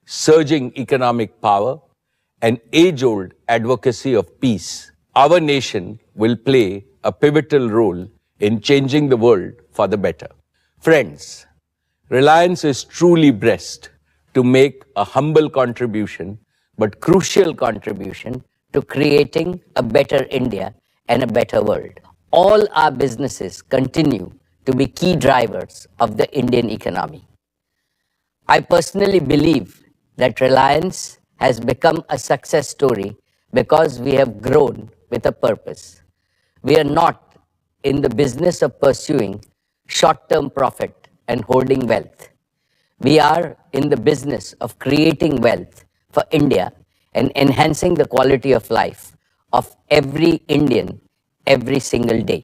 surging economic power, and age-old advocacy of peace, our nation will play a pivotal role in changing the world for the better. Friends, Reliance is truly blessed to make a humble contribution, but crucial contribution to creating a better India and a better world. All our businesses continue to be key drivers of the Indian economy. I personally believe that Reliance has become a success story because we have grown with a purpose. We are not in the business of pursuing short-term profit and hoarding wealth. We are in the business of creating wealth for India and enhancing the quality of life of every Indian every single day.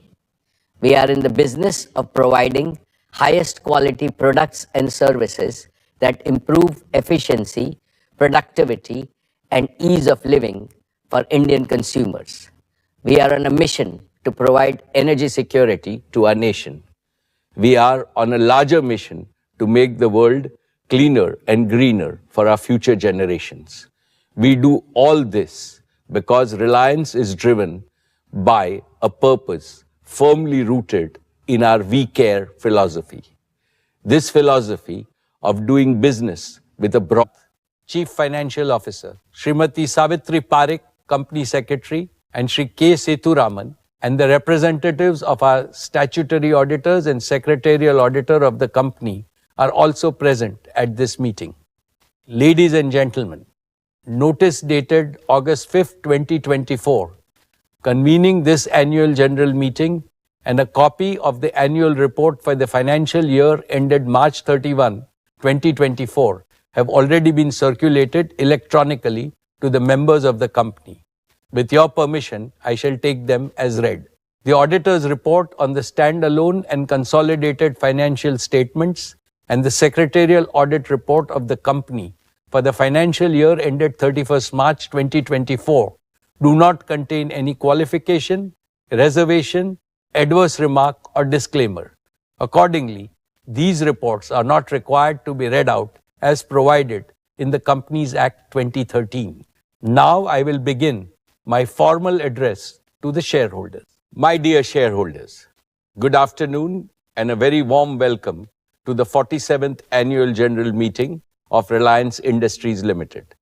We are in the business of providing highest quality products and services that improve efficiency, productivity, and ease of living for Indian consumers. We are on a mission to provide energy security to our nation. We are on a larger mission to make the world cleaner and greener for our future generations. We do all this because Reliance is driven by a purpose firmly rooted in our We Care philosophy. This philosophy of doing business with a broad Chief Financial Officer, Srimati Savitri Parekh, Company Secretary, and Shri K. Seturaman, and the representatives of our statutory auditors and secretarial auditor of the company are also present at this meeting. Ladies and gentlemen, notice dated August 5th, 2024, convening this annual general meeting and a copy of the annual report for the financial year ended March 31, 2024 have already been circulated electronically to the members of the company. With your permission, I shall take them as read. The auditor's report on the standalone and consolidated financial statements and the secretarial audit report of the company for the financial year ended 31st March 2024 do not contain any qualification, reservation, adverse remark, or disclaimer. Accordingly, these reports are not required to be read out as provided in the Companies Act 2013. Now I will begin my formal address to the shareholders. My dear shareholders, good afternoon and a very warm welcome to the 47th Annual General Meeting of Reliance Industries Limited.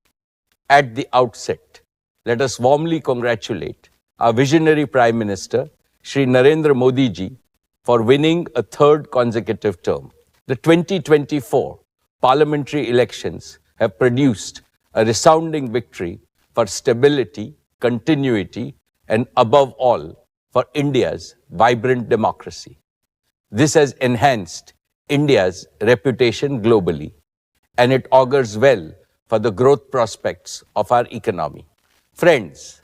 At the outset, let us warmly congratulate our visionary Prime Minister, Shri Narendra Modi ji, for winning a third consecutive term. The 2024 parliamentary elections have produced a resounding victory for stability, continuity, and above all, for India's vibrant democracy. This has enhanced India's reputation globally, and it augurs well for the growth prospects of our economy. Friends,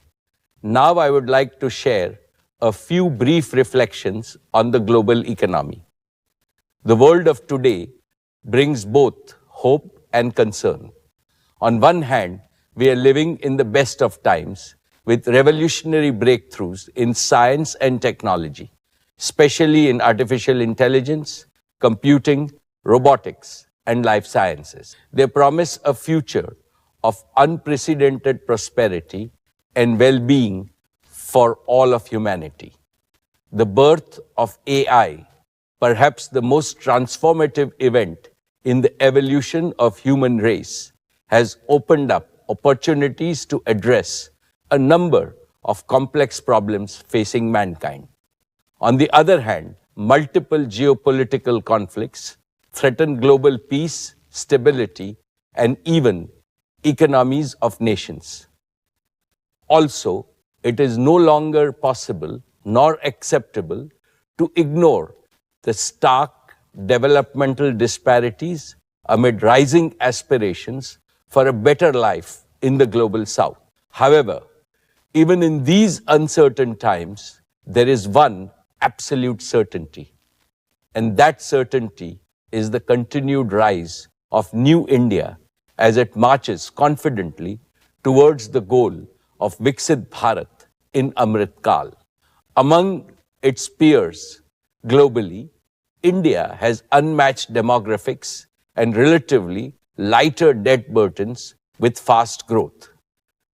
now I would like to share a few brief reflections on the global economy. The world of today brings both hope and concern. On one hand, we are living in the best of times with revolutionary breakthroughs in science and technology, especially in artificial intelligence, computing, robotics, and life sciences. They promise a future of unprecedented prosperity and well-being for all of humanity. The birth of AI, perhaps the most transformative event in the evolution of human race, has opened up opportunities to address a number of complex problems facing mankind. On the other hand, multiple geopolitical conflicts threaten global peace, stability, and even economies of nations. Also, it is no longer possible nor acceptable to ignore the stark developmental disparities amid rising aspirations for a better life in the global south. However, even in these uncertain times, there is one absolute certainty, and that certainty is the continued rise of New India as it marches confidently towards the goal of Viksit Bharat in Amrit Kal. Among its peers globally, India has unmatched demographics and relatively lighter debt burdens with fast growth.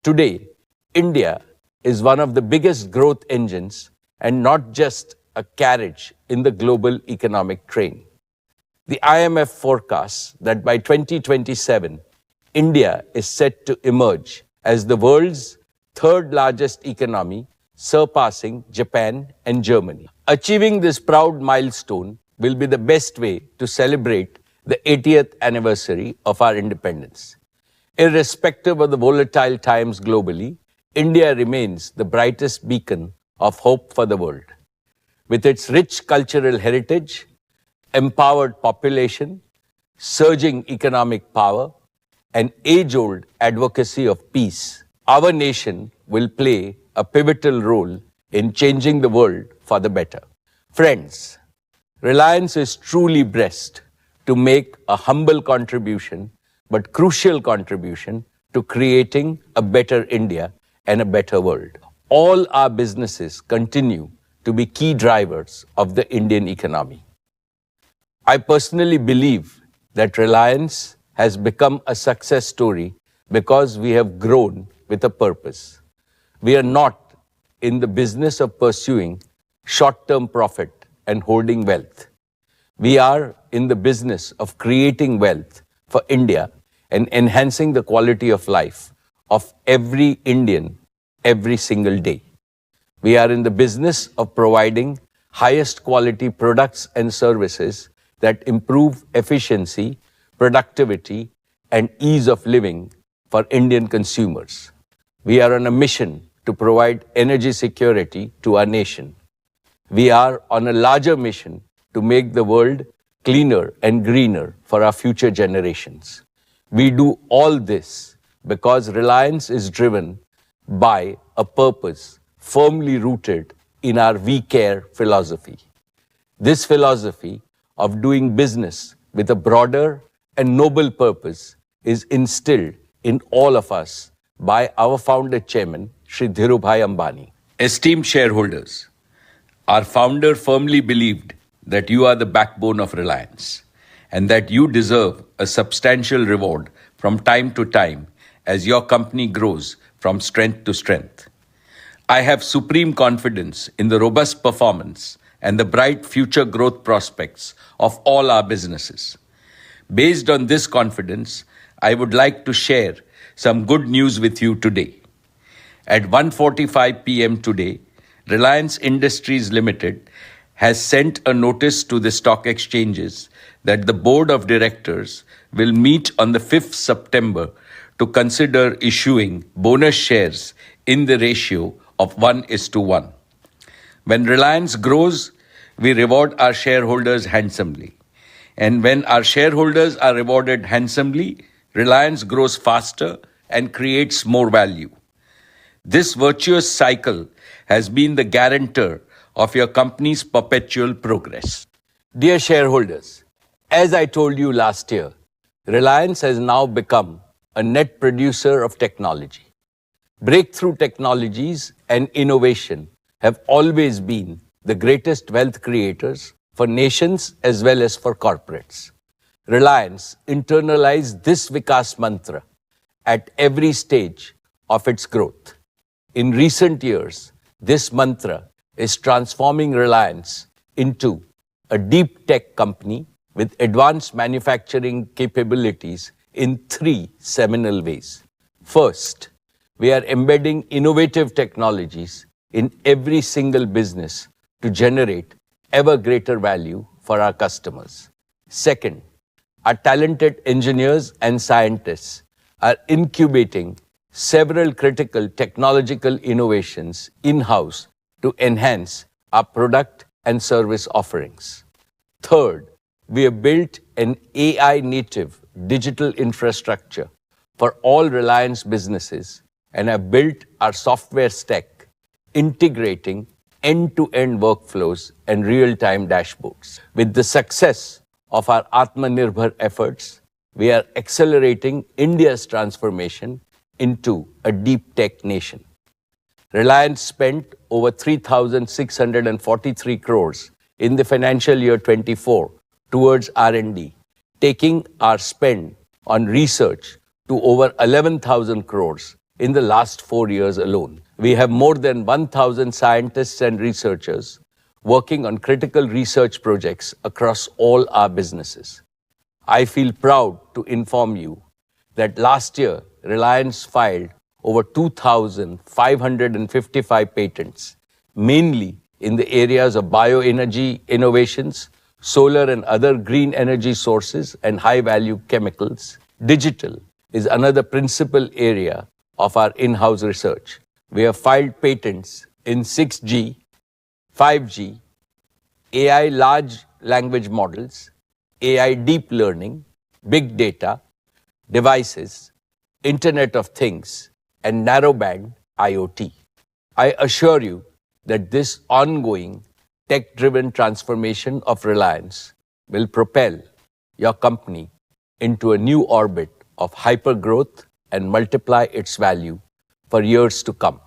Today, India is one of the biggest growth engines and not just a carriage in the global economic train. The IMF forecasts that by 2027, India is set to emerge as the world's third largest economy, surpassing Japan and Germany. Achieving this proud milestone will be the best way to celebrate the 80th anniversary of our independence. Irrespective of the volatile times globally, India remains the brightest beacon of hope for the world. With its rich cultural heritage, empowered population, surging economic power, and age-old advocacy of peace, our nation will play a pivotal role in changing the world for the better. Friends, Reliance is truly blessed to make a humble contribution, but crucial contribution to creating a better India and a better world. All our businesses continue to be key drivers of the Indian economy. I personally believe that Reliance has become a success story because we have grown with a purpose. We are not in the business of pursuing short-term profit and hoarding wealth. We are in the business of creating wealth for India and enhancing the quality of life of every Indian every single day. We are in the business of providing highest quality products and services that improve efficiency, productivity, and ease of living for Indian consumers. We are on a mission to provide energy security to our nation. We are on a larger mission to make the world cleaner and greener for our future generations. We do all this because Reliance is driven by a purpose firmly rooted in our We Care philosophy. This philosophy of doing business with a broader and noble purpose is instilled in all of us by our founder chairman, Shri Dhirubhai Ambani. Esteemed shareholders, our founder firmly believed that you are the backbone of Reliance and that you deserve a substantial reward from time to time as your company grows from strength to strength. I have supreme confidence in the robust performance and the bright future growth prospects of all our businesses. Based on this confidence, I would like to share some good news with you today. At 1:45 p.m. today, Reliance Industries Limited has sent a notice to the stock exchanges that the Board of Directors will meet on the 5th September to consider issuing bonus shares in the ratio of 1:1. When Reliance grows, we reward our shareholders handsomely. And when our shareholders are rewarded handsomely, Reliance grows faster and creates more value. This virtuous cycle has been the guarantor of your company's perpetual progress. Dear shareholders, as I told you last year, Reliance has now become a net producer of technology. Breakthrough technologies and innovation have always been the greatest wealth creators for nations as well as for corporates. Reliance internalized this Vikas mantra at every stage of its growth. In recent years, this mantra is transforming Reliance into a deep tech company with advanced manufacturing capabilities in three seminal ways. First, we are embedding innovative technologies in every single business to generate ever greater value for our customers. Second, our talented engineers and scientists are incubating several critical technological innovations in-house to enhance our product and service offerings. Third, we have built an AI-native digital infrastructure for all Reliance businesses and have built our software stack, integrating end-to-end workflows and real-time dashboards. With the success of our Atmanirbhar efforts, we are accelerating India's transformation into a deep tech nation. Reliance spent over 3,643 crores in the financial year 24 towards R&D, taking our spend on research to over 11,000 crores in the last 4 years alone. We have more than 1,000 scientists and researchers working on critical research projects across all our businesses. I feel proud to inform you that last year, Reliance filed over 2,555 patents, mainly in the areas of bioenergy innovations, solar and other green energy sources, and high-value chemicals. Digital is another principal area of our in-house research. We have filed patents in 6G, 5G, AI large language models, AI deep learning, big data, devices, Internet of Things, and narrowband IoT. I assure you that this ongoing tech-driven transformation of Reliance will propel your company into a new orbit of hypergrowth and multiply its value for years to come.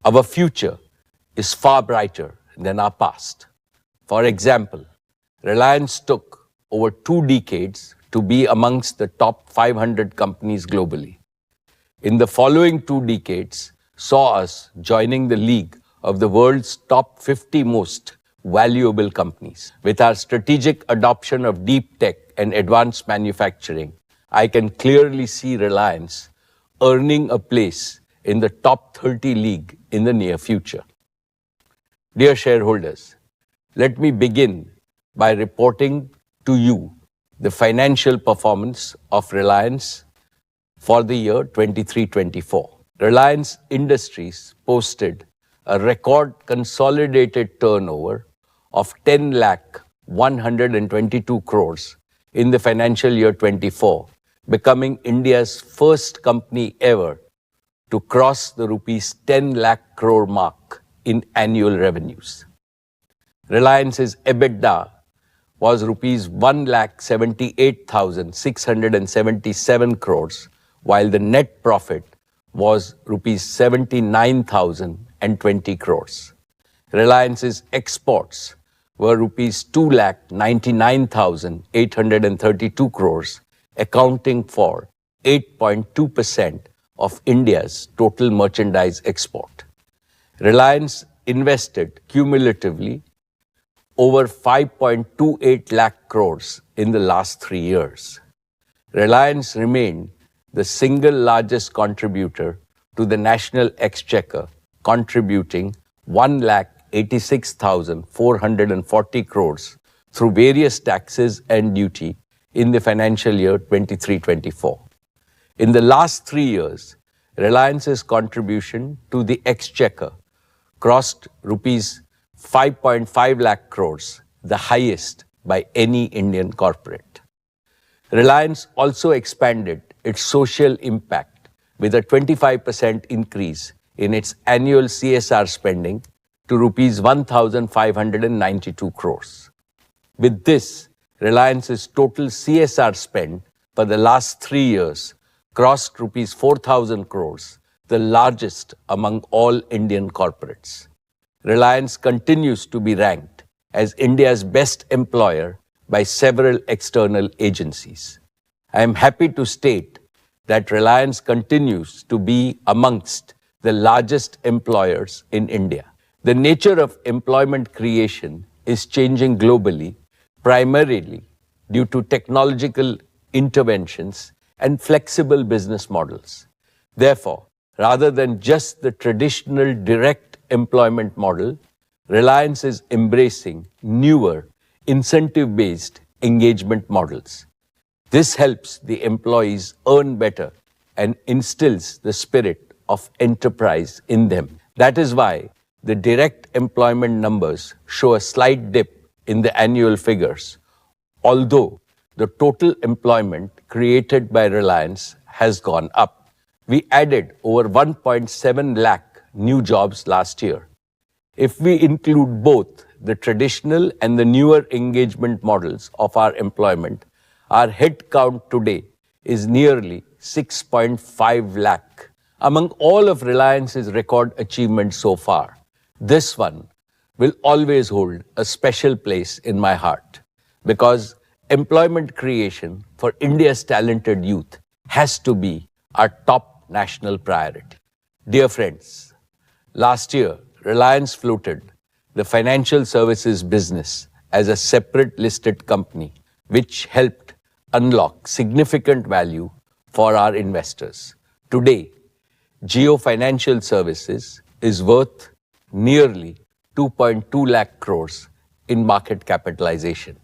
Our future is far brighter than our past. For example, Reliance took over 2 decades to be amongst the top 500 companies globally. In the following 2 decades, saw us joining the league of the world's top 50 most valuable companies. With our strategic adoption of deep tech and advanced manufacturing, I can clearly see Reliance earning a place in the top 30 league in the near future. Dear shareholders, let me begin by reporting to you the financial performance of Reliance for the year 23-24. Reliance Industries posted a record consolidated turnover of 10,122 crores in the financial year 24, becoming India's first company ever to cross the rupees 10 lakh crore mark in annual revenues. Reliance's EBITDA was rupees 1,78,677 crores, while the net profit was rupees 79,020 crores. Reliance's exports were rupees 2,99,832 crores, accounting for 8.2% of India's total merchandise export. Reliance invested cumulatively over 5.28 lakh crores in the last 3 years. Reliance remained the single largest contributor to the national exchequer, contributing 1,86,440 crores through various taxes and duty in the financial year 23-24. In the last 3 years, Reliance's contribution to the exchequer crossed rupees 5.5 lakh crores, the highest by any Indian corporate. Reliance also expanded its social impact with a 25% increase in its annual CSR spending to rupees 1,592 crores. With this, Reliance's total CSR spend for the last 3 years crossed rupees 4,000 crores, the largest among all Indian corporates. Reliance continues to be ranked as India's best employer by several external agencies. I am happy to state that Reliance continues to be amongst the largest employers in India. The nature of employment creation is changing globally, primarily due to technological interventions and flexible business models. Therefore, rather than just the traditional direct employment model, Reliance is embracing newer, incentive-based engagement models. This helps the employees earn better and instills the spirit of enterprise in them. That is why the direct employment numbers show a slight dip in the annual figures, although the total employment created by Reliance has gone up. We added over 1.7 lakh new jobs last year. If we include both the traditional and the newer engagement models of our employment, our head count today is nearly 6.5 lakh. Among all of Reliance's record achievements so far, this one will always hold a special place in my heart because employment creation for India's talented youth has to be our top national priority. Dear friends, last year, Reliance floated the financial services business as a separate listed company, which helped unlock significant value for our investors. Today, Jio Financial Services is worth nearly 2.2 lakh crores in market capitalization.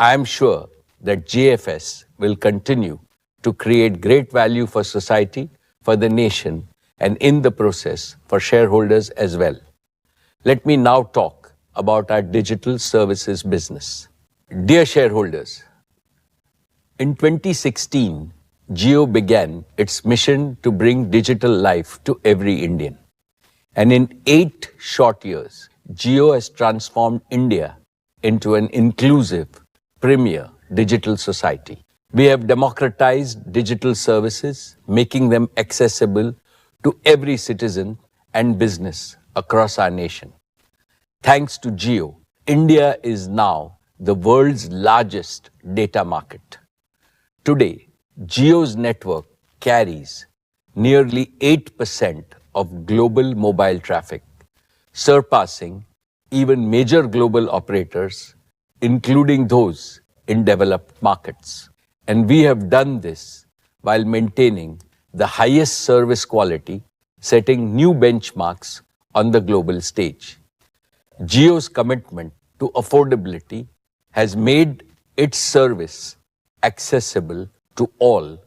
I am sure that JFS will continue to create great value for society, for the nation, and in the process for shareholders as well. Let me now talk about our digital services business. Dear shareholders, in 2016, Jio began its mission to bring digital life to every Indian. And in 8 short years, Jio has transformed India into an inclusive, premier digital society. We have democratized digital services, making them accessible to every citizen and business across our nation. Thanks to Jio, India is now the world's largest data market. Today, Jio's network carries nearly 8% of global mobile traffic, surpassing even major global operators, including those in developed markets. And we have done this while maintaining the highest service quality, setting new benchmarks on the global stage. Jio's commitment to affordability has made its service accessible to all,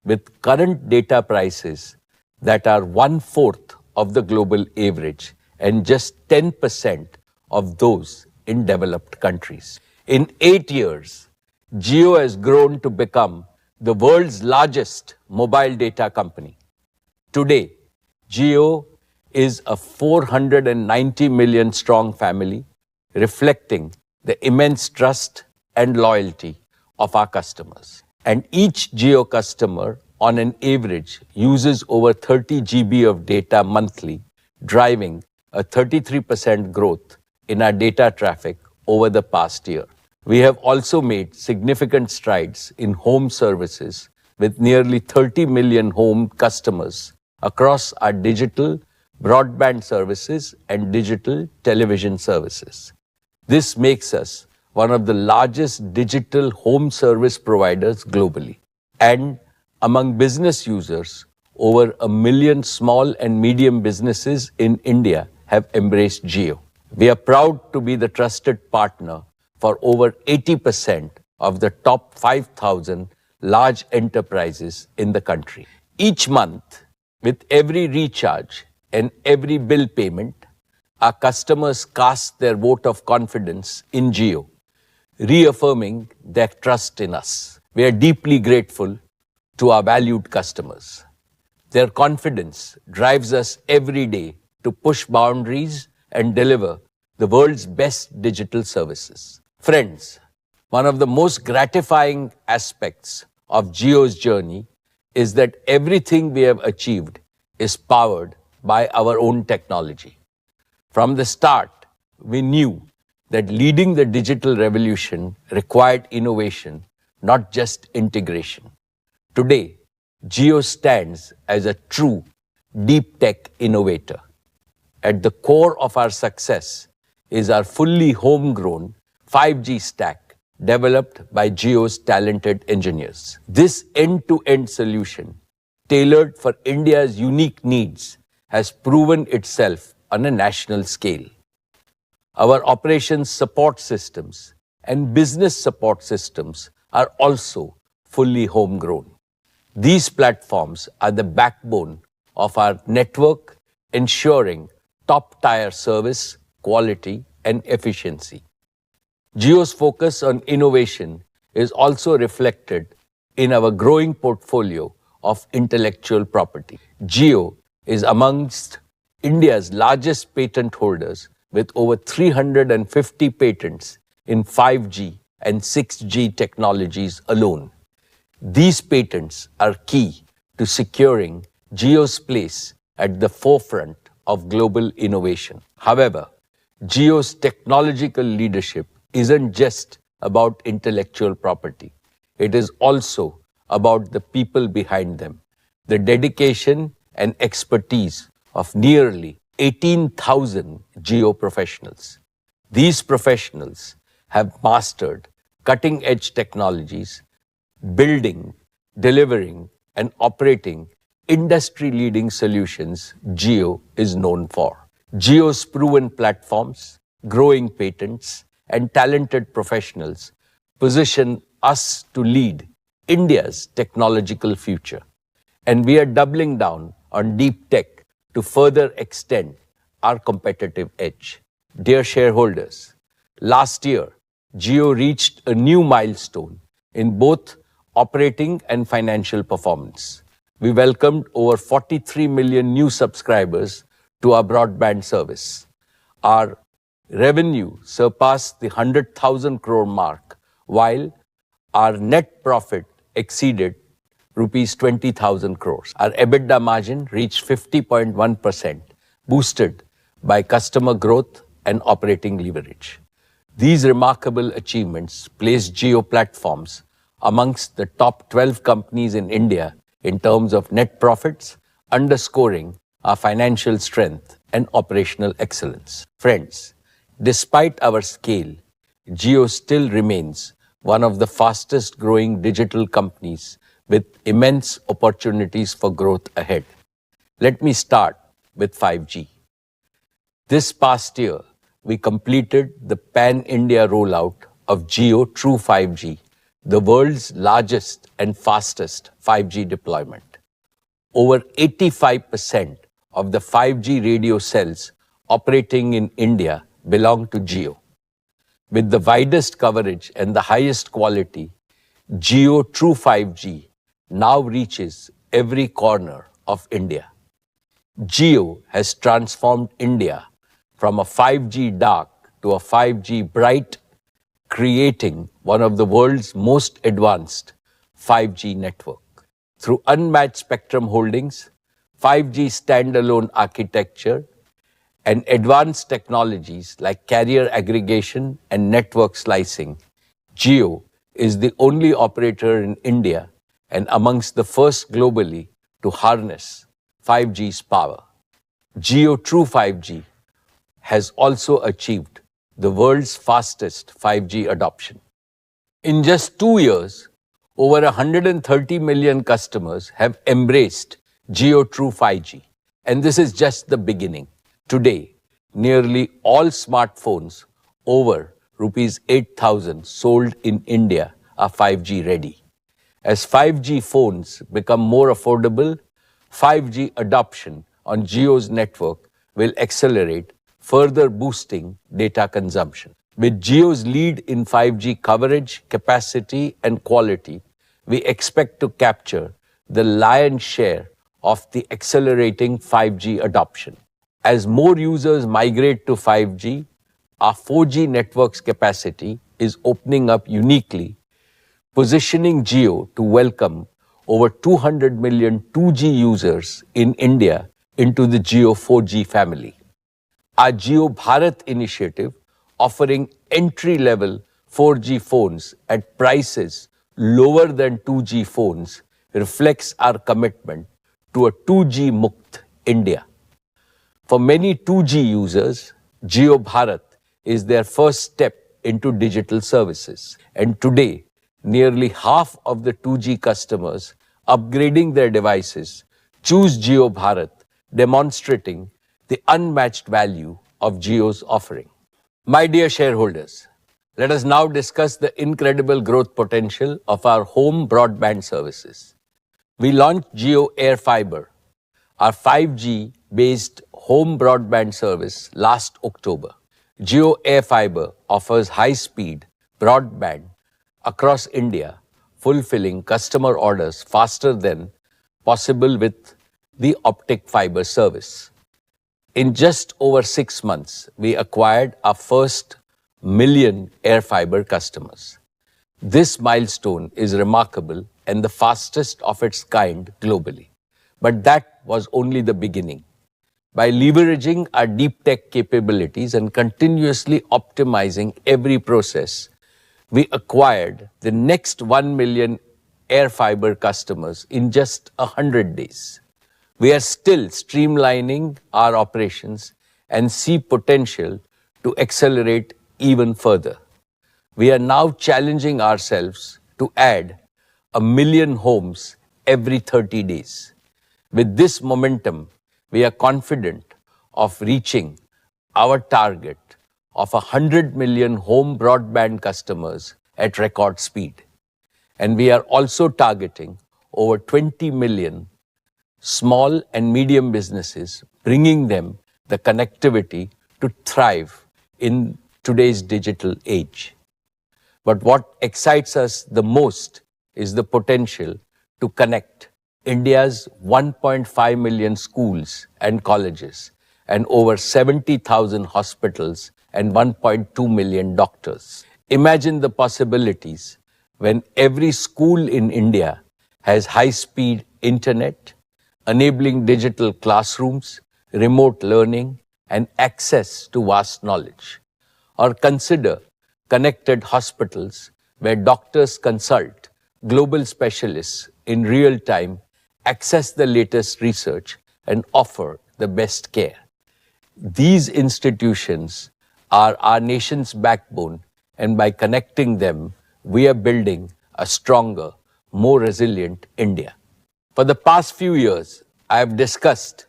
with current data prices that are 1/4 of the global average and just 10% of those in developed countries. In 8 years, Jio has grown to become the world's largest mobile data company. Today, Jio is a 490 million strong family, reflecting the immense trust and loyalty of our customers. And each Jio customer, on an average, uses over 30 GB of data monthly, driving a 33% growth in our data traffic over the past year. We have also made significant strides in home services with nearly 30 million home customers across our digital broadband services and digital television services. This makes us one of the largest digital home service providers globally. And among business users, over 1 million small and medium businesses in India have embraced Jio. We are proud to be the trusted partner for over 80% of the top 5,000 large enterprises in the country. Each month, with every recharge and every bill payment, our customers cast their vote of confidence in Jio, reaffirming their trust in us. We are deeply grateful to our valued customers. Their confidence drives us every day to push boundaries and deliver the world's best digital services. Friends, one of the most gratifying aspects of Jio's journey is that everything we have achieved is powered by our own technology. From the start, we knew that leading the digital revolution required innovation, not just integration. Today, Jio stands as a true deep tech innovator. At the core of our success is our fully homegrown 5G stack developed by Jio's talented engineers. This end-to-end solution, tailored for India's unique needs, has proven itself on a national scale. Our operations support systems and business support systems are also fully homegrown. These platforms are the backbone of our network, ensuring top-tier service, quality, and efficiency. Jio's focus on innovation is also reflected in our growing portfolio of intellectual property. Jio is amongst India's largest patent holders with over 350 patents in 5G and 6G technologies alone. These patents are key to securing Jio's place at the forefront of global innovation. However, Jio's technological leadership isn't just about intellectual property. It is also about the people behind them, the dedication and expertise of nearly 18,000 geo professionals. These professionals have mastered cutting-edge technologies, building, delivering, and operating industry-leading solutions Geo is known for. Geo's proven platforms, growing patents, and talented professionals position us to lead India's technological future. And we are doubling down on deep tech to further extend our competitive edge. Dear shareholders, last year, Jio reached a new milestone in both operating and financial performance. We welcomed over 43 million new subscribers to our broadband service. Our revenue surpassed the 100,000 crore mark, while our net profit exceeded rupees 20,000 crores. Our EBITDA margin reached 50.1%, boosted by customer growth and operating leverage. These remarkable achievements place Jio Platforms amongst the top 12 companies in India in terms of net profits, underscoring our financial strength and operational excellence. Friends, despite our scale, Jio still remains one of the fastest growing digital companies with immense opportunities for growth ahead. Let me start with 5G. This past year, we completed the pan-India rollout of Jio True 5G, the world's largest and fastest 5G deployment. Over 85% of the 5G radio cells operating in India belong to Jio. With the widest coverage and the highest quality, Jio True 5G now reaches every corner of India. Jio has transformed India from a 5G dark to a 5G bright, creating one of the world's most advanced 5G network. Through unmatched spectrum holdings, 5G standalone architecture, and advanced technologies like carrier aggregation and network slicing, Jio is the only operator in India and amongst the first globally to harness 5G's power. Jio True 5G has also achieved the world's fastest 5G adoption. In just 2 years, over 130 million customers have embraced Jio True 5G, and this is just the beginning. Today, nearly all smartphones over rupees 8,000 sold in India are 5G ready. As 5G phones become more affordable, 5G adoption on Jio's network will accelerate, further boosting data consumption. With Jio's lead in 5G coverage, capacity, and quality, we expect to capture the lion's share of the accelerating 5G adoption. As more users migrate to 5G, our 4G network's capacity is opening up uniquely, positioning Jio to welcome over 200 million 2G users in India into the Jio 4G family. Our Jio Bharat initiative, offering entry-level 4G phones at prices lower than 2G phones, reflects our commitment to a 2G Mukt India. For many 2G users, Jio Bharat is their first step into digital services. And today, nearly half of the 2G customers upgrading their devices choose Jio Bharat, demonstrating the unmatched value of Jio's offering. My dear shareholders, let us now discuss the incredible growth potential of our home broadband services. We launched Jio Air Fiber, our 5G-based home broadband service, last October. Jio Air Fiber offers high-speed broadband across India, fulfilling customer orders faster than possible with the optic fiber service. In just over 6 months, we acquired our first million Air Fiber customers. This milestone is remarkable and the fastest of its kind globally. But that was only the beginning. By leveraging our deep tech capabilities and continuously optimizing every process, we acquired the next 1 million air fiber customers in just 100 days. We are still streamlining our operations and see potential to accelerate even further. We are now challenging ourselves to add 1 million homes every 30 days. With this momentum, we are confident of reaching our target of 100 million home broadband customers at record speed. And we are also targeting over 20 million small and medium businesses, bringing them the connectivity to thrive in today's digital age. But what excites us the most is the potential to connect India's 1.5 million schools and colleges and over 70,000 hospitals and 1.2 million doctors. Imagine the possibilities when every school in India has high-speed internet, enabling digital classrooms, remote learning, and access to vast knowledge. Or consider connected hospitals where doctors consult global specialists in real time, access the latest research, and offer the best care. These institutions are our nation's backbone, and by connecting them, we are building a stronger, more resilient India. For the past few years, I have discussed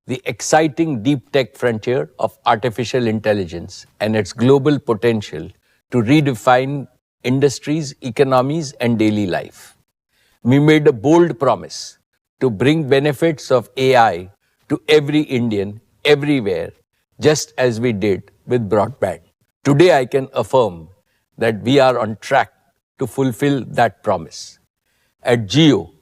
the exciting deep tech frontier of artificial intelligence and its global potential to redefine industries, economies, and daily life. We made a bold promise to bring benefits of AI to every Indian, everywhere, just as we did with broadband. Today, I can affirm that we are on track to fulfill that promise. At Jio,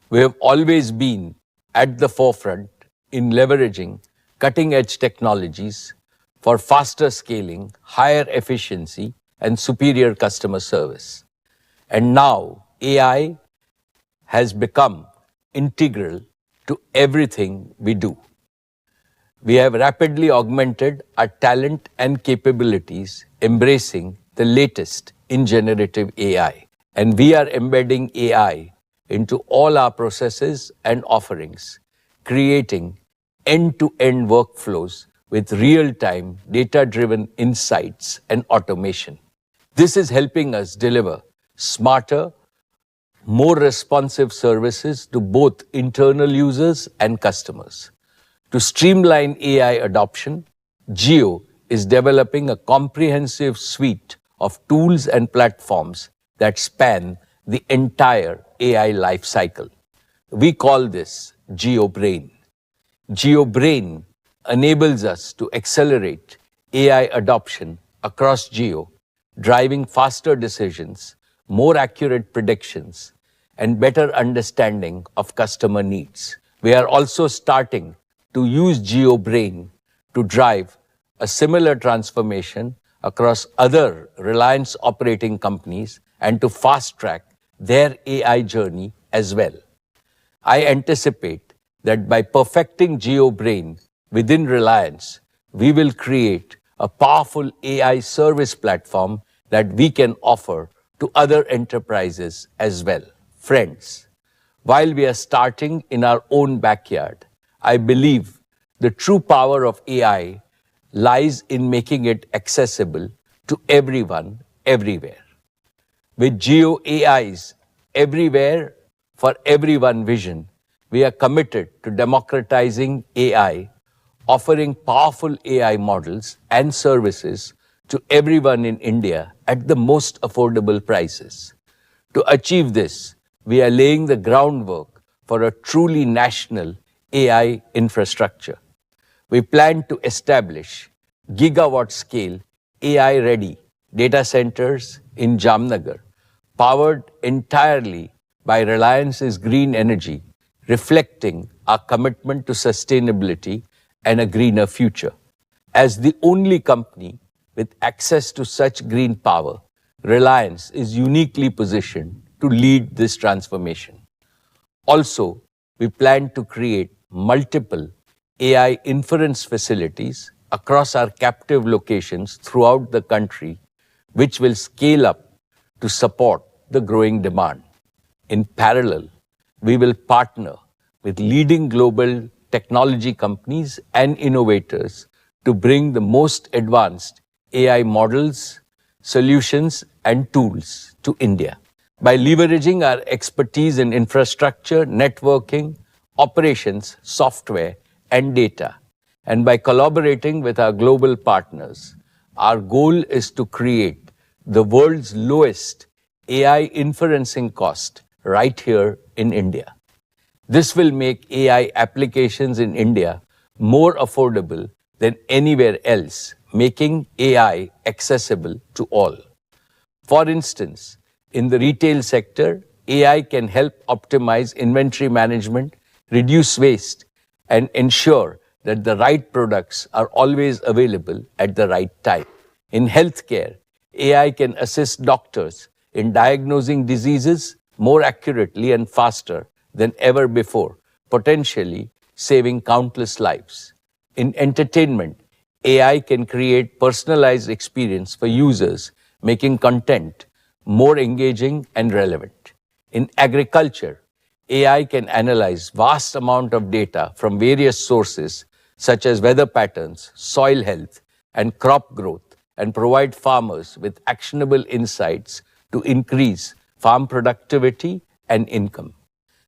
we have always been at the forefront in leveraging cutting-edge technologies for faster scaling, higher efficiency, and superior customer service. And now, AI has become integral to everything we do. We have rapidly augmented our talent and capabilities, embracing the latest in generative AI. And we are embedding AI into all our processes and offerings, creating end-to-end workflows with real-time, data-driven insights and automation. This is helping us deliver smarter, more responsive services to both internal users and customers. To streamline AI adoption, Jio is developing a comprehensive suite of tools and platforms that span the entire AI lifecycle. We call this Jio Brain. Jio Brain enables us to accelerate AI adoption across Jio, driving faster decisions, more accurate predictions, and better understanding of customer needs. We are also starting to use Jio Brain to drive a similar transformation across other Reliance operating companies and to fast-track their AI journey as well. I anticipate that by perfecting Jio Brain within Reliance, we will create a powerful AI service platform that we can offer to other enterprises as well. Friends, while we are starting in our own backyard, I believe the true power of AI lies in making it accessible to everyone, everywhere. With Jio AI's everywhere for everyone vision, we are committed to democratizing AI, offering powerful AI models and services to everyone in India at the most affordable prices. To achieve this, we are laying the groundwork for a truly national AI infrastructure. We plan to establish gigawatt-scale AI-ready data centers in Jamnagar, powered entirely by Reliance's green energy, reflecting our commitment to sustainability and a greener future. As the only company with access to such green power, Reliance is uniquely positioned to lead this transformation. Also, we plan to create multiple AI inference facilities across our captive locations throughout the country, which will scale up to support the growing demand. In parallel, we will partner with leading global technology companies and innovators to bring the most advanced AI models, solutions, and tools to India. By leveraging our expertise in infrastructure, networking, operations, software, and data, and by collaborating with our global partners, our goal is to create the world's lowest AI inferencing cost right here in India. This will make AI applications in India more affordable than anywhere else, making AI accessible to all. For instance, in the retail sector, AI can help optimize inventory management, reduce waste, and ensure that the right products are always available at the right time. In healthcare, AI can assist doctors in diagnosing diseases more accurately and faster than ever before, potentially saving countless lives. In entertainment, AI can create personalized experience for users, making content more engaging and relevant. In agriculture, AI can analyze vast amount of data from various sources such as weather patterns, soil health, and crop growth and provide farmers with actionable insights to increase farm productivity and income.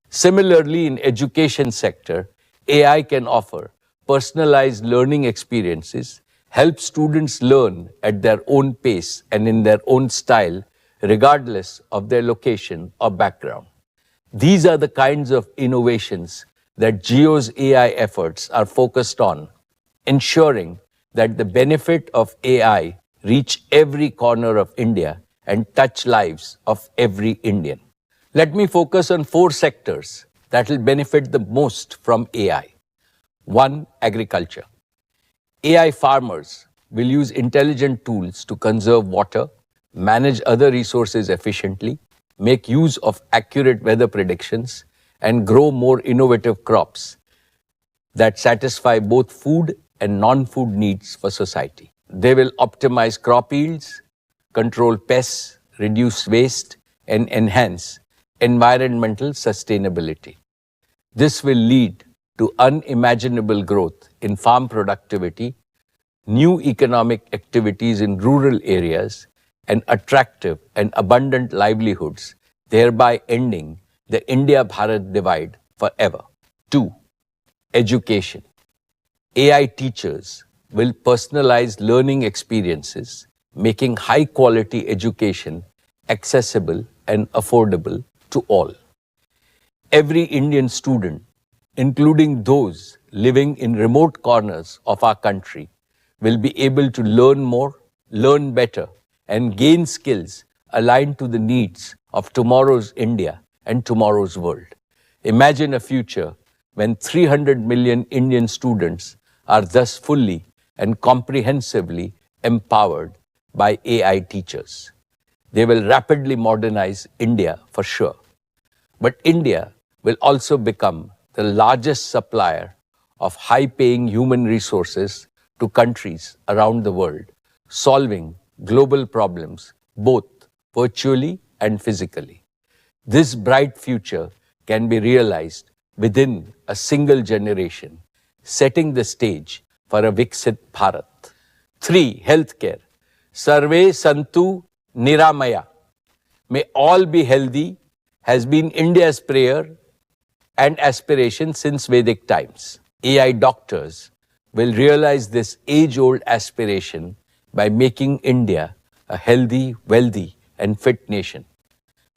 Similarly, in education sector, AI can offer personalized learning experiences, help students learn at their own pace and in their own style, regardless of their location or background. These are the kinds of innovations that Jio's AI efforts are focused on, ensuring that the benefit of AI reach every corner of India and touch lives of every Indian. Let me focus on 4 sectors that will benefit the most from AI. 1. Agriculture. AI farmers will use intelligent tools to conserve water, manage other resources efficiently, make use of accurate weather predictions, and grow more innovative crops that satisfy both food and non-food needs for society. They will optimize crop yields, control pests, reduce waste, and enhance environmental sustainability. This will lead to unimaginable growth in farm productivity, new economic activities in rural areas, and attractive and abundant livelihoods, thereby ending the India-Bharat divide forever. 2. Education. AI teachers will personalize learning experiences, making high-quality education accessible and affordable to all. Every Indian student, including those living in remote corners of our country, will be able to learn more, learn better, and gain skills aligned to the needs of tomorrow's India and tomorrow's world. Imagine a future when 300 million Indian students are thus fully and comprehensively empowered by AI teachers. They will rapidly modernize India for sure. But India will also become the largest supplier of high-paying human resources to countries around the world, solving global problems both virtually and physically. This bright future can be realized within a single generation, setting the stage for a Viksit Bharat. 3. Healthcare. Sarve Santu Niramaya. May all be healthy has been India's prayer and aspiration since Vedic times. AI doctors will realize this age-old aspiration by making India a healthy, wealthy, and fit nation.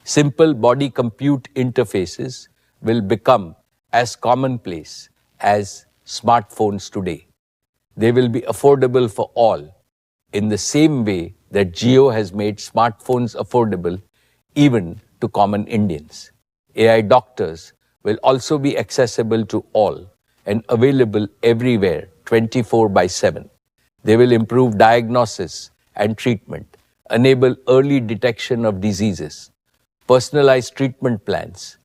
Simple body-compute interfaces will become as commonplace as smartphones today. They will be affordable for all in the same way that Jio has made smartphones affordable even to common Indians. AI doctors will also be accessible to all and available everywhere 24/7. They will improve diagnosis and treatment, enable early detection of diseases, personalize treatment plans,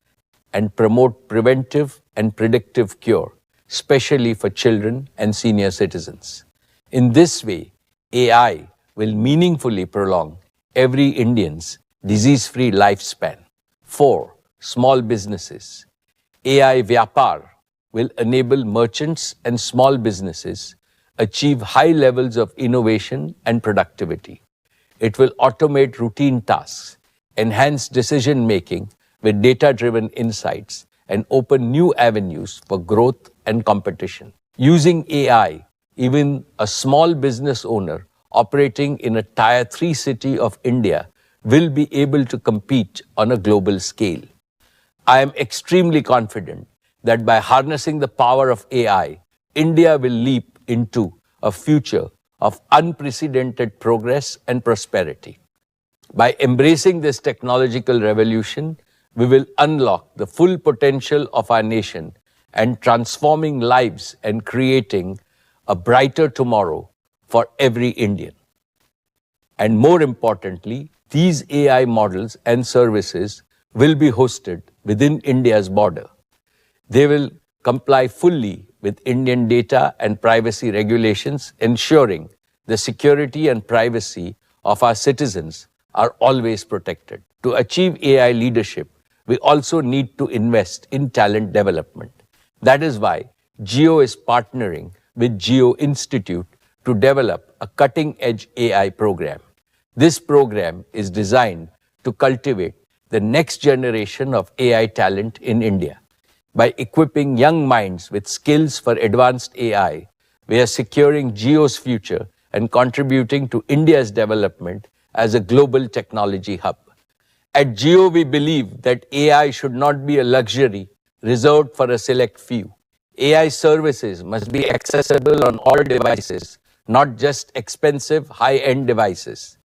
and promote preventive and predictive cure, especially for children and senior citizens. In this way, AI will meaningfully prolong every Indian's disease-free lifespan. 4. Small businesses. AI Vyapar will enable merchants and small businesses achieve high levels of innovation and productivity. It will automate routine tasks, enhance decision-making with data-driven insights, and open new avenues for growth and competition. Using AI, even a small business owner operating in a Tier 3 city of India will be able to compete on a global scale. I am extremely confident that by harnessing the power of AI, India will leap into a future of unprecedented progress and prosperity. By embracing this technological revolution, we will unlock the full potential of our nation and transforming lives and creating a brighter tomorrow for every Indian. And more importantly, these AI models and services will be hosted within India's border. They will comply fully with Indian data and privacy regulations, ensuring the security and privacy of our citizens are always protected. To achieve AI leadership, we also need to invest in talent development. That is why Jio is partnering with Jio Institute to develop a cutting-edge AI program. This program is designed to cultivate the next generation of AI talent in India. By equipping young minds with skills for advanced AI, we are securing Jio's future and contributing to India's development as a global technology hub. At Jio, we believe that AI should not be a luxury reserved for a select few. AI services must be accessible on all devices, not just expensive, high-end devices.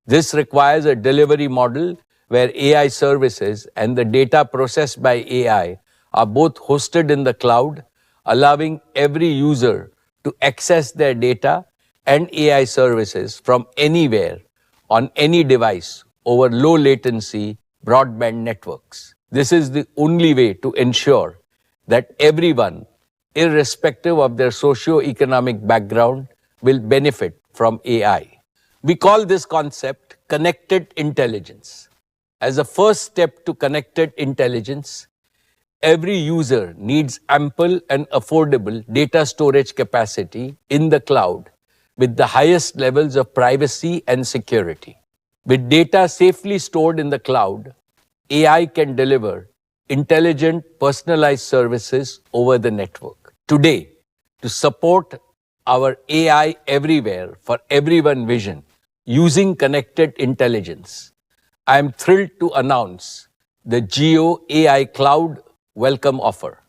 This requires a delivery model where AI services and the data processed by AI are both hosted in the cloud, allowing every user to access their data and AI services from anywhere on any device over low latency broadband networks. This is the only way to ensure that everyone, irrespective of their socio-economic background, will benefit from AI. We call this concept connected intelligence. As a first step to connected intelligence, every user needs ample and affordable data storage capacity in the cloud with the highest levels of privacy and security. With data safely stored in the cloud, AI can deliver intelligent, personalized services over the network. Today, to support our AI everywhere for everyone vision using connected intelligence, I am thrilled to announce the Jio AI Cloud Welcome Offer.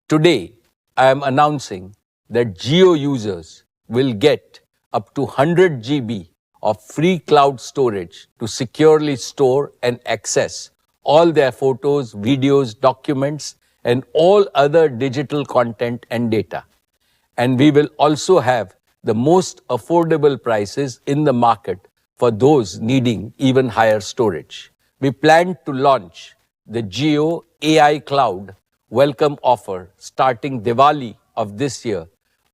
Today, I am announcing that Jio users will get up to 100 GB of free cloud storage to securely store and access all their photos, videos, documents, and all other digital content and data. And we will also have the most affordable prices in the market for those needing even higher storage. We plan to launch the Jio AI Cloud Welcome Offer starting Diwali of this year,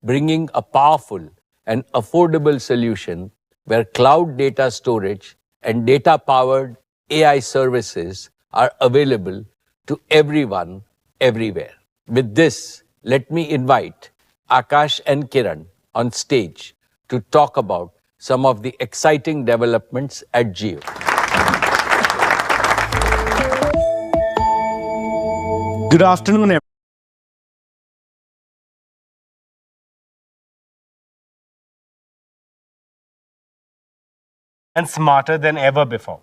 bringing a powerful and affordable solution where cloud data storage and data-powered AI services are available to everyone, everywhere. With this, let me invite Akash and Kiran on stage to talk about some of the exciting developments at Jio. Good afternoon, everyone. And smarter than ever before.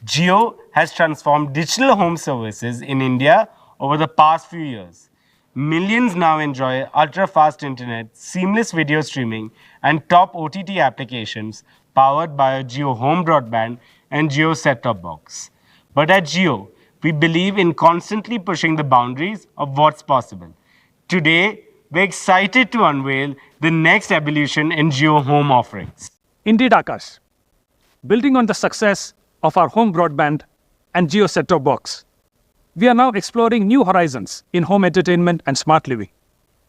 Jio has transformed digital home services in India over the past few years. Millions now enjoy ultra-fast internet, seamless video streaming, and top OTT applications powered by a Jio home broadband and Jio set-top box. But at Jio, we believe in constantly pushing the boundaries of what's possible. Today, we're excited to unveil the next evolution in Jio home offerings. Indeed, Akash. Building on the success of our home broadband and Jio set-top box, we are now exploring new horizons in home entertainment and smart living.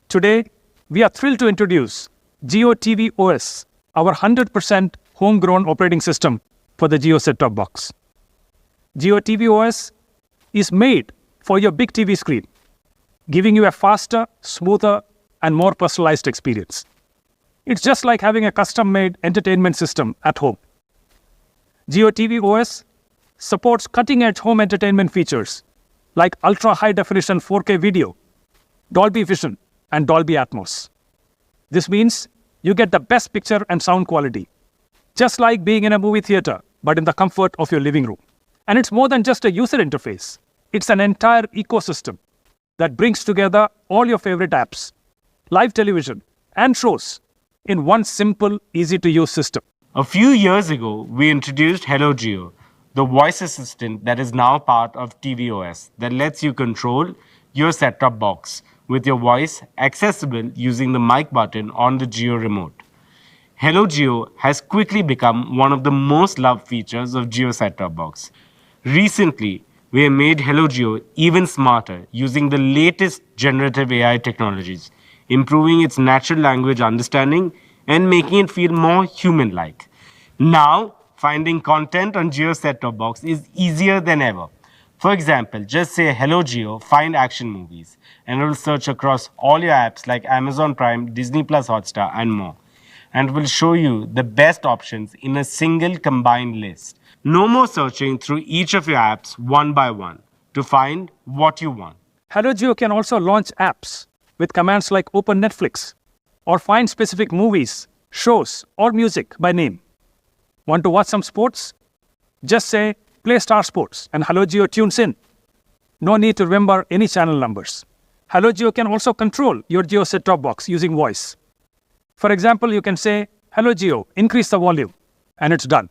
Today, we are thrilled to introduce Jio TV OS, our 100% homegrown operating system for the Jio set-top box. Jio TV OS is made for your big TV screen, giving you a faster, smoother, and more personalized experience. It's just like having a custom-made entertainment system at home. Jio TV OS supports cutting-edge home entertainment features like ultra-high-definition 4K video, Dolby Vision, and Dolby Atmos. This means you get the best picture and sound quality, just like being in a movie theater, but in the comfort of your living room. And it's more than just a user interface. It's an entire ecosystem that brings together all your favorite apps, live television, and shows in one simple, easy-to-use system. A few years ago, we introduced Hello Jio, the voice assistant that is now part of tvOS that lets you control your set-top box with your voice accessible using the mic button on the Jio remote. Hello Jio has quickly become one of the most loved features of Jio set-top box. Recently, we have made Hello Jio even smarter using the latest generative AI technologies, improving its natural language understanding and making it feel more human-like. Now, finding content on Jio set-top box is easier than ever. For example, just say Hello Jio, find action movies, and it will search across all your apps like Amazon Prime, Disney Plus Hotstar, and more. And will show you the best options in a single combined list. No more searching through each of your apps one by one to find what you want. Hello Jio can also launch apps with commands like Open Netflix or find specific movies, shows, or music by name. Want to watch some sports? Just say, play Star Sports, and Hello Jio tunes in. No need to remember any channel numbers. Hello Jio can also control your Jio set-top box using voice. For example, you can say, Hello Jio, increase the volume, and it's done.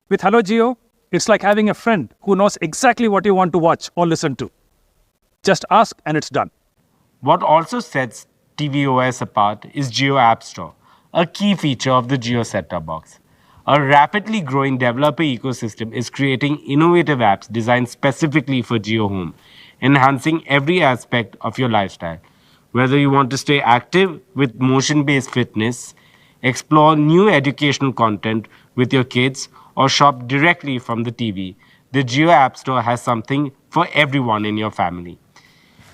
With Hello Jio, it's like having a friend who knows exactly what you want to watch or listen to. Just ask and it's done. What also sets tvOS apart is Jio App Store, a key feature of the Jio set-top box. A rapidly growing developer ecosystem is creating innovative apps designed specifically for Jio Home, enhancing every aspect of your lifestyle. Whether you want to stay active with motion-based fitness, explore new educational content with your kids, or shop directly from the TV, the Jio App Store has something for everyone in your family.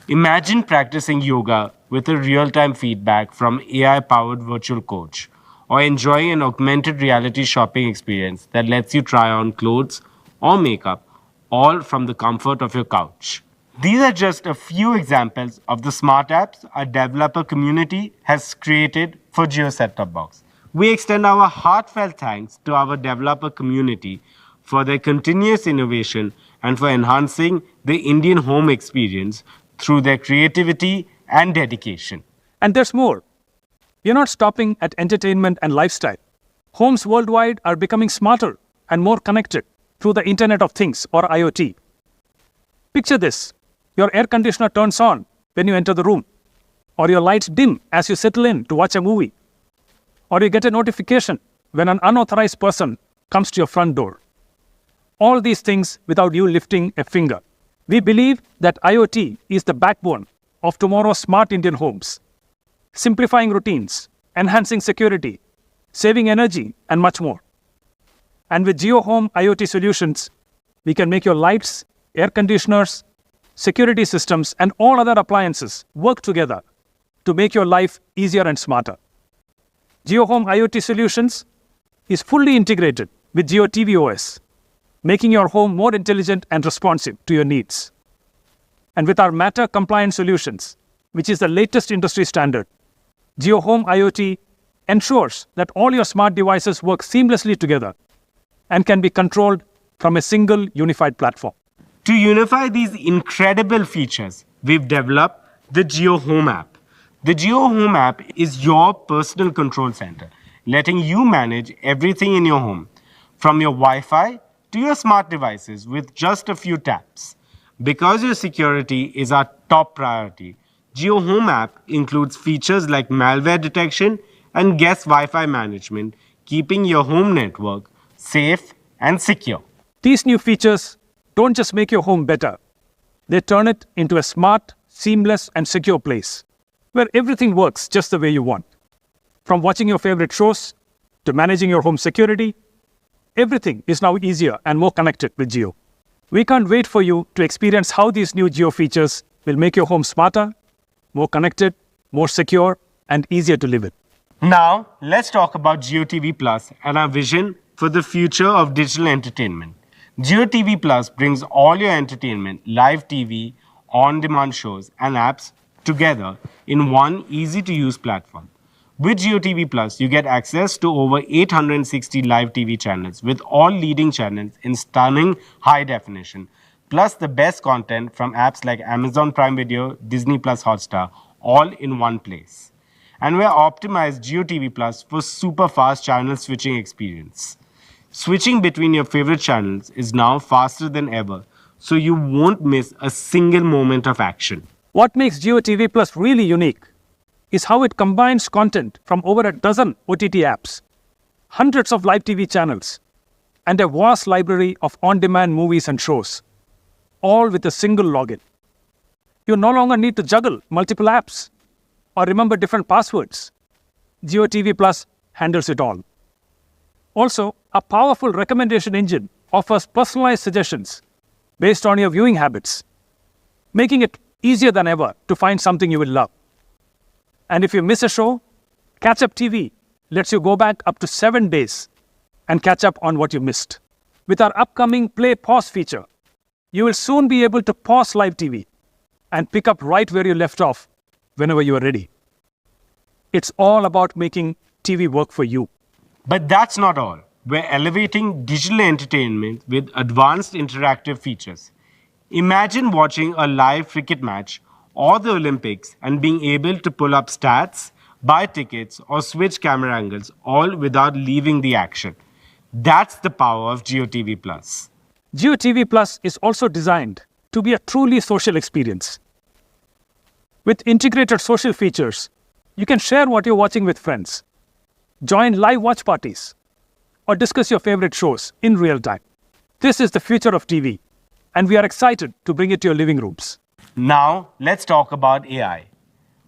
Imagine practicing yoga with a real-time feedback from AI-powered virtual coach, or enjoying an augmented reality shopping experience that lets you try on clothes or makeup, all from the comfort of your couch. These are just a few examples of the smart apps our developer community has created for Jio set-top box. We extend our heartfelt thanks to our developer community for their continuous innovation and for enhancing the Indian home experience through their creativity and dedication. And there's more. We're not stopping at entertainment and lifestyle. Homes worldwide are becoming smarter and more connected through the Internet of Things or IoT. Picture this. Your air conditioner turns on when you enter the room, or your lights dim as you settle in to watch a movie, or you get a notification when an unauthorized person comes to your front door. All these things without you lifting a finger. We believe that IoT is the backbone of tomorrow's smart Indian homes, simplifying routines, enhancing security, saving energy, and much more. And with Jio Home IoT solutions, we can make your lights, air conditioners, security systems, and all other appliances work together to make your life easier and smarter. Jio Home IoT Solutions is fully integrated with Jio TV OS, making your home more intelligent and responsive to your needs. And with our Matter compliant solutions, which is the latest industry standard, Jio Home IoT ensures that all your smart devices work seamlessly together and can be controlled from a single unified platform. To unify these incredible features, we've developed the Jio Home app. The Jio Home app is your personal control center, letting you manage everything in your home, from your Wi-Fi to your smart devices with just a few taps. Because your security is our top priority, Jio Home app includes features like malware detection and guest Wi-Fi management, keeping your home network safe and secure. These new features don't just make your home better, they turn it into a smart, seamless, and secure place where everything works just the way you want. From watching your favorite shows to managing your home security, everything is now easier and more connected with Jio. We can't wait for you to experience how these new Jio features will make your home smarter, more connected, more secure, and easier to live in. Now, let's talk about JioTV Plus and our vision for the future of digital entertainment. JioTV Plus brings all your entertainment, live TV, on-demand shows, and apps together in one easy-to-use platform. With JioTV Plus, you get access to over 860 live TV channels with all leading channels in stunning high definition, plus the best content from apps like Amazon Prime Video, Disney Plus Hotstar, all in one place. And we're optimized JioTV Plus for super fast channel switching experience. Switching between your favorite channels is now faster than ever, so you won't miss a single moment of action. What makes JioTV Plus really unique is how it combines content from over a dozen OTT apps, hundreds of live TV channels, and a vast library of on-demand movies and shows, all with a single login. You no longer need to juggle multiple apps or remember different passwords. JioTV Plus handles it all. Also, a powerful recommendation engine offers personalized suggestions based on your viewing habits, making it easier than ever to find something you will love. And if you miss a show, Catch Up TV lets you go back up to 7 days and catch up on what you missed. With our upcoming Play Pause feature, you will soon be able to pause live TV and pick up right where you left off whenever you are ready. It's all about making TV work for you. But that's not all. We're elevating digital entertainment with advanced interactive features. Imagine watching a live cricket match or the Olympics and being able to pull up stats, buy tickets, or switch camera angles, all without leaving the action. That's the power of JioTV Plus. JioTV Plus is also designed to be a truly social experience. With integrated social features, you can share what you're watching with friends, join live watch parties, or discuss your favorite shows in real time. This is the future of TV, and we are excited to bring it to your living rooms. Now, let's talk about AI.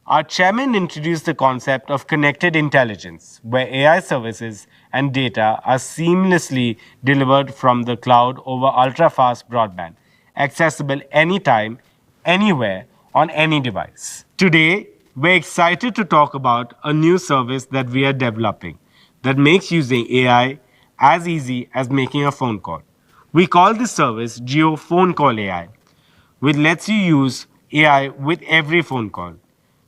Our chairman introduced the concept of connected intelligence, where AI services and data are seamlessly delivered from the cloud over ultra-fast broadband, accessible anytime, anywhere, on any device. Today, we're excited to talk about a new service that we are developing that makes using AI as easy as making a phone call. We call this service Jio Phone Call AI, which lets you use AI with every phone call.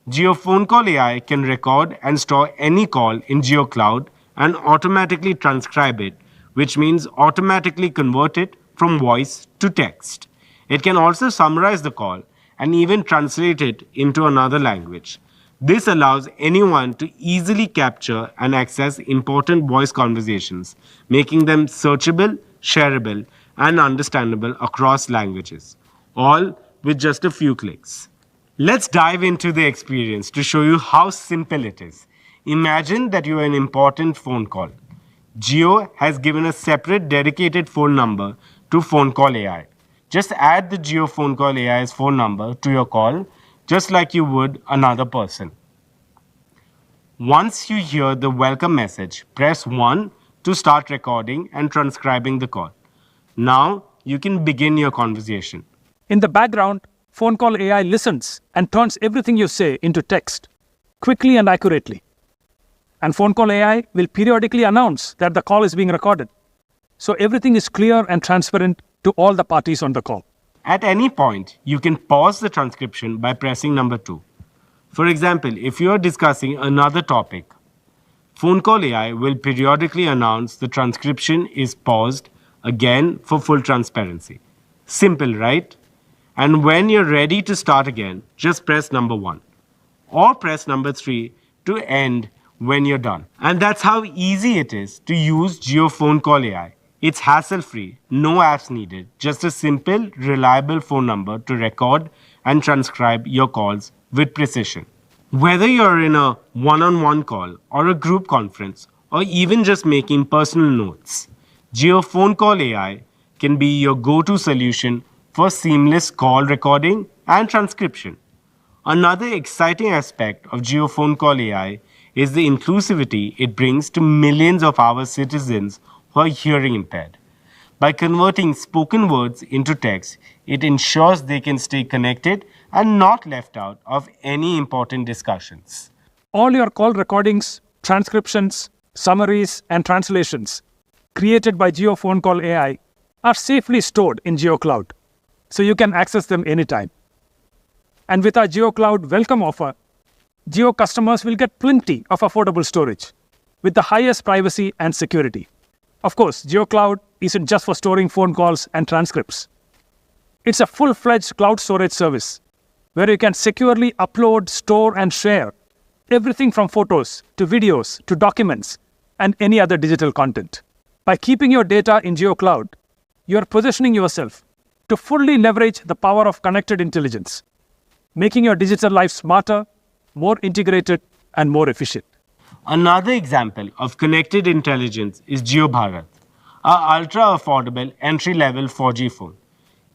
Jio Phone Call AI can record and store any call in Jio Cloud and automatically transcribe it, which means automatically convert it from voice to text. It can also summarize the call and even translate it into another language. This allows anyone to easily capture and access important voice conversations, making them searchable, shareable, and understandable across languages, all with just a few clicks. Let's dive into the experience to show you how simple it is. Imagine that you are an important phone call. Jio has given a separate dedicated phone number to Phone Call AI. Just add the Jio Phone Call AI's phone number to your call, just like you would another person. Once you hear the welcome message, press 1 to start recording and transcribing the call. Now you can begin your conversation. In the background, Phone Call AI listens and turns everything you say into text, quickly and accurately. And Phone Call AI will periodically announce that the call is being recorded, so everything is clear and transparent to all the parties on the call. At any point, you can pause the transcription by pressing number 2. For example, if you are discussing another topic, Phone Call AI will periodically announce the transcription is paused again for full transparency. Simple, right? And when you're ready to start again, just press number 1 or press number 3 to end when you're done. And that's how easy it is to use Jio Phone Call AI. It's hassle-free, no apps needed, just a simple, reliable phone number to record and transcribe your calls with precision. Whether you're in a one-on-one call or a group conference or even just making personal notes, Jio Phone Call AI can be your go-to solution for seamless call recording and transcription. Another exciting aspect of Jio Phone Call AI is the inclusivity it brings to millions of our citizens who are hearing impaired. By converting spoken words into text, it ensures they can stay connected and not left out of any important discussions. All your call recordings, transcriptions, summaries, and translations created by Jio Phone Call AI are safely stored in Jio Cloud, so you can access them anytime. And with our Jio Cloud welcome offer, Jio customers will get plenty of affordable storage with the highest privacy and security. Of course, Jio Cloud isn't just for storing phone calls and transcripts. It's a full-fledged cloud storage service where you can securely upload, store, and share everything from photos to videos to documents and any other digital content. By keeping your data in Jio Cloud, you are positioning yourself to fully leverage the power of connected intelligence, making your digital life smarter, more integrated, and more efficient. Another example of connected intelligence is Jio Bharat, our ultra-affordable entry-level 4G phone.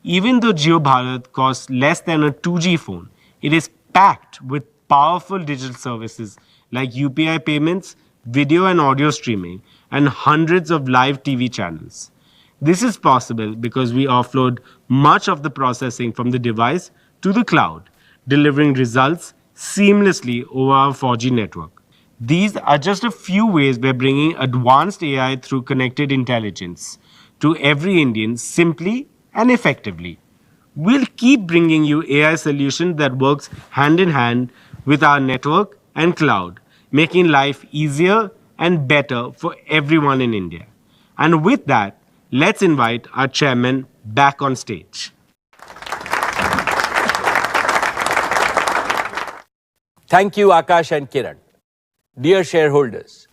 Even though Jio Bharat costs less than a 2G phone, it is packed with powerful digital services like UPI payments, video and audio streaming, and hundreds of live TV channels. This is possible because we offload much of the processing from the device to the cloud, delivering results seamlessly over our 4G network. These are just a few ways we're bringing advanced AI through connected intelligence to every Indian simply and effectively. We'll keep bringing you AI solutions that works hand in hand with our network and cloud, making life easier and better for everyone in India. And with that, let's invite our chairman back on stage. Thank you, Akash and Kiran. Dear shareholders,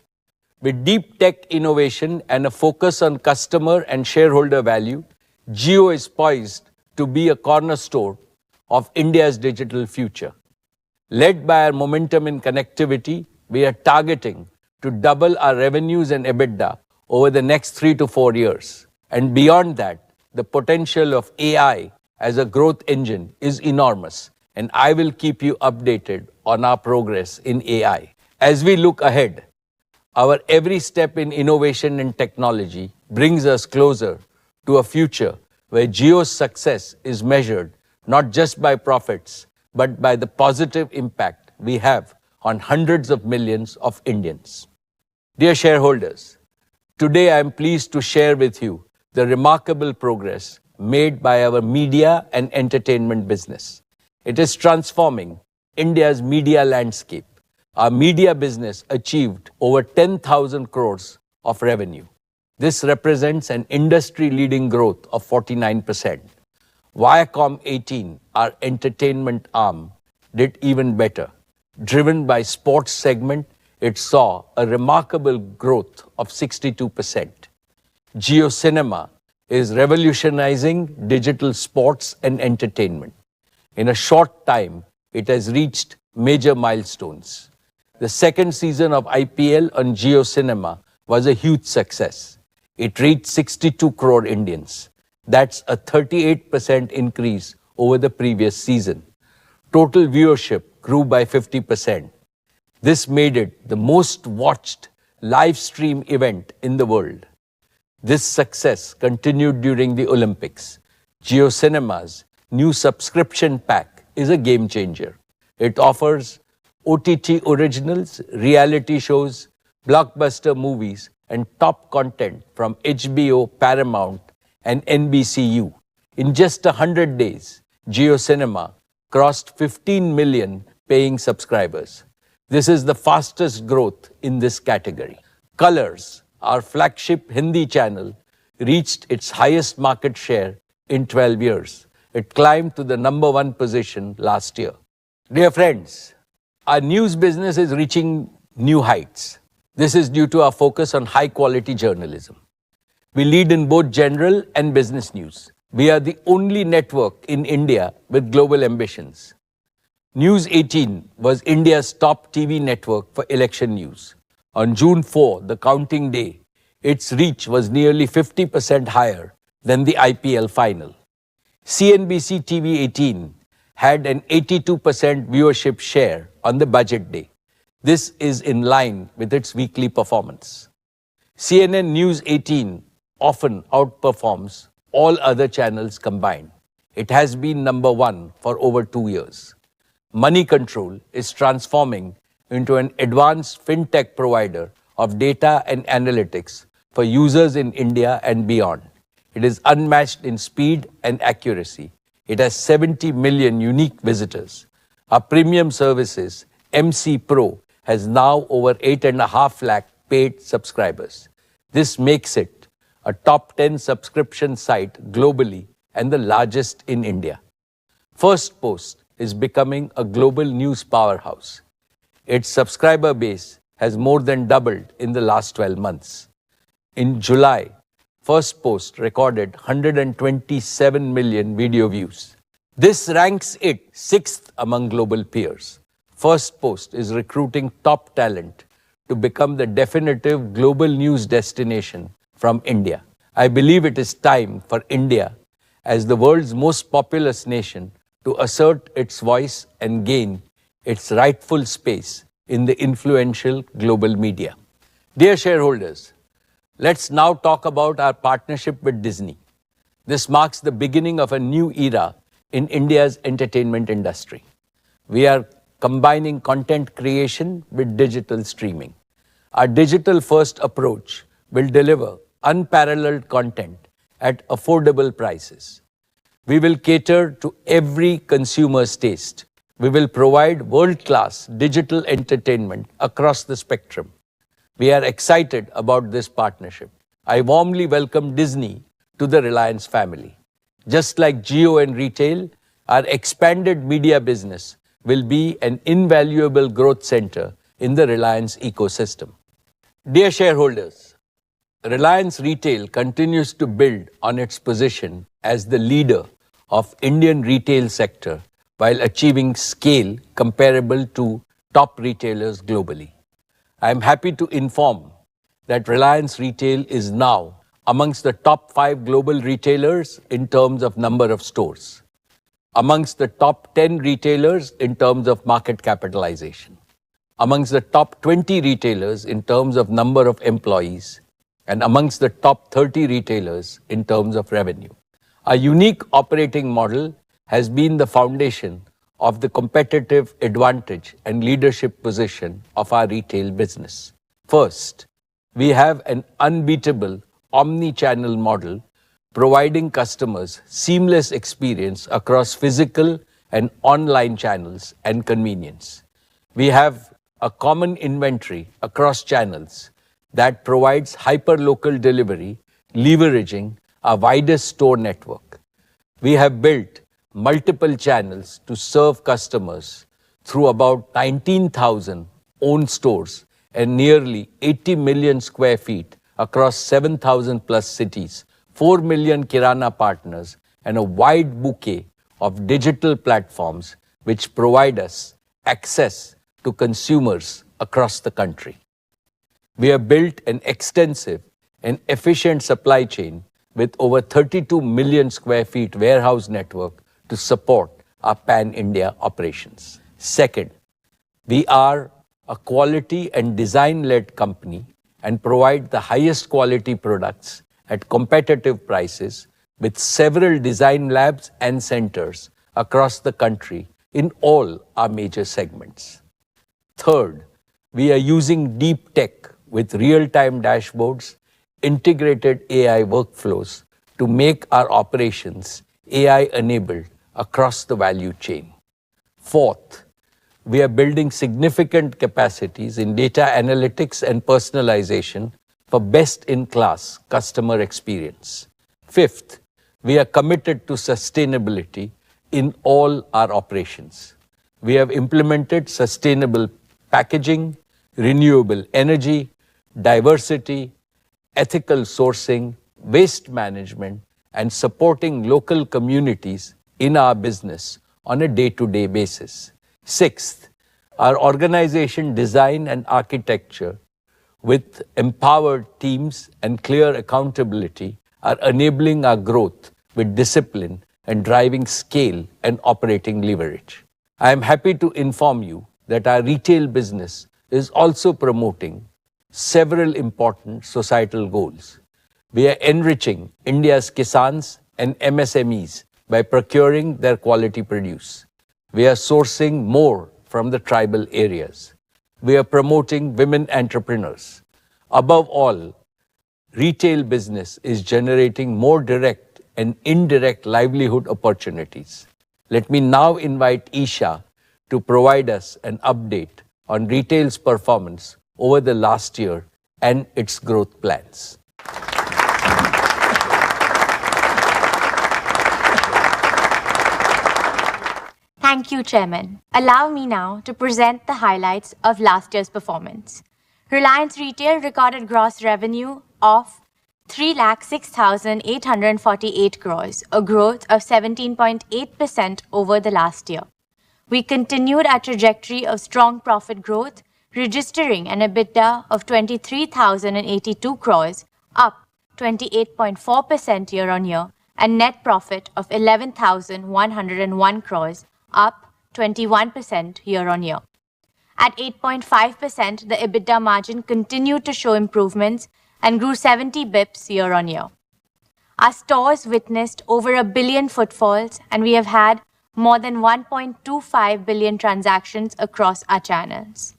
with deep tech innovation and a focus on customer and shareholder value, Jio is poised to be a cornerstone of India's digital future. Led by our momentum in connectivity, we are targeting to double our revenues and EBITDA over the next 3 to 4 years. And beyond that, the potential of AI as a growth engine is enormous, and I will keep you updated on our progress in AI. As we look ahead, our every step in innovation and technology brings us closer to a future where Jio's success is measured not just by profits, but by the positive impact we have on hundreds of millions of Indians. Dear shareholders, today I am pleased to share with you the remarkable progress made by our media and entertainment business. It is transforming India's media landscape. Our media business achieved over 10,000 crores of revenue. This represents an industry-leading growth of 49%. Viacom 18, our entertainment arm, did even better. Driven by sports segment, it saw a remarkable growth of 62%. Jio Cinema is revolutionizing digital sports and entertainment. In a short time, it has reached major milestones. The second season of IPL on Jio Cinema was a huge success. It reached 62 crore Indians. That's a 38% increase over the previous season. Total viewership grew by 50%. This made it the most watched live stream event in the world. This success continued during the Olympics. Jio Cinema's new subscription pack is a game changer. It offers OTT originals, reality shows, blockbuster movies, and top content from HBO, Paramount, and NBCU. In just 100 days, Jio Cinema crossed 15 million paying subscribers. This is the fastest growth in this category. Colors, our flagship Hindi channel, reached its highest market share in 12 years. It climbed to the #1 position last year. Dear friends, our news business is reaching new heights. This is due to our focus on high-quality journalism. We lead in both general and business news. We are the only network in India with global ambitions. News 18 was India's top TV network for election news. On June 4, the counting day, its reach was nearly 50% higher than the IPL final. CNBC TV 18 had an 82% viewership share on the budget day. This is in line with its weekly performance. CNN News 18 often outperforms all other channels combined. It has been number one for over 2 years. Money Control is transforming into an advanced fintech provider of data and analytics for users in India and beyond. It is unmatched in speed and accuracy. It has 70 million unique visitors. Our premium services, MC Pro, has now over 8.5 lakh paid subscribers. This makes it a top 10 subscription site globally and the largest in India. First Post is becoming a global news powerhouse. Its subscriber base has more than doubled in the last 12 months. In July, First Post recorded 127 million video views. This ranks it sixth among global peers. First Post is recruiting top talent to become the definitive global news destination from India. I believe it is time for India, as the world's most populous nation, to assert its voice and gain its rightful space in the influential global media. Dear shareholders, let's now talk about our partnership with Disney. This marks the beginning of a new era in India's entertainment industry. We are combining content creation with digital streaming. Our digital-first approach will deliver unparalleled content at affordable prices. We will cater to every consumer's taste. We will provide world-class digital entertainment across the spectrum. We are excited about this partnership. I warmly welcome Disney to the Reliance family. Just like Jio and retail, our expanded media business will be an invaluable growth center in the Reliance ecosystem. Dear shareholders, Reliance Retail continues to build on its position as the leader of Indian retail sector while achieving scale comparable to top retailers globally. I am happy to inform that Reliance Retail is now amongst the top 5 global retailers in terms of number of stores, amongst the top 10 retailers in terms of market capitalization, amongst the top 20 retailers in terms of number of employees, and amongst the top 30 retailers in terms of revenue. Our unique operating model has been the foundation of the competitive advantage and leadership position of our retail business. First, we have an unbeatable omni-channel model providing customers seamless experience across physical and online channels and convenience. We have a common inventory across channels that provides hyper-local delivery, leveraging our widest store network. We have built multiple channels to serve customers through about 19,000 owned stores and nearly 80 million square feet across 7,000 plus cities, 4 million Kirana partners, and a wide bouquet of digital platforms which provide us access to consumers across the country. We have built an extensive and efficient supply chain with over 32 million square feet warehouse network to support our pan-India operations. Second, we are a quality and design-led company and provide the highest quality products at competitive prices with several design labs and centers across the country in all our major segments. Third, we are using deep tech with real-time dashboards, integrated AI workflows to make our operations AI-enabled across the value chain. Fourth, we are building significant capacities in data analytics and personalization for best-in-class customer experience. Fifth, we are committed to sustainability in all our operations. We have implemented sustainable packaging, renewable energy, diversity, ethical sourcing, waste management, and supporting local communities in our business on a day-to-day basis. Sixth, our organization design and architecture with empowered teams and clear accountability are enabling our growth with discipline and driving scale and operating leverage. I am happy to inform you that our retail business is also promoting several important societal goals. We are enriching India's Kisans and MSMEs by procuring their quality produce. We are sourcing more from the tribal areas. We are promoting women entrepreneurs. Above all, retail business is generating more direct and indirect livelihood opportunities. Let me now invite Isha to provide us an update on retail's performance over the last year and its growth plans. Thank you, Chairman. Allow me now to present the highlights of last year's performance. Reliance Retail recorded gross revenue of 3,06,848 crores, a growth of 17.8% over the last year. We continued our trajectory of strong profit growth, registering an EBITDA of 23,082 crores, up 28.4% year-on-year, and net profit of 11,101 crores, up 21% year-on-year. At 8.5%, the EBITDA margin continued to show improvements and grew 70 bips year-on-year. Our stores witnessed over 1 billion footfalls, and we have had more than 1.25 billion transactions across our channels.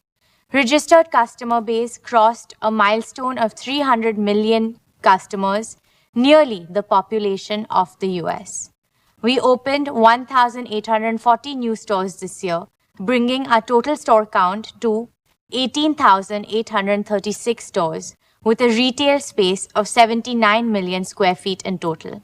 Registered customer base crossed a milestone of 300 million customers, nearly the population of the US. We opened 1,840 new stores this year, bringing our total store count to 18,836 stores, with a retail space of 79 million square feet in total.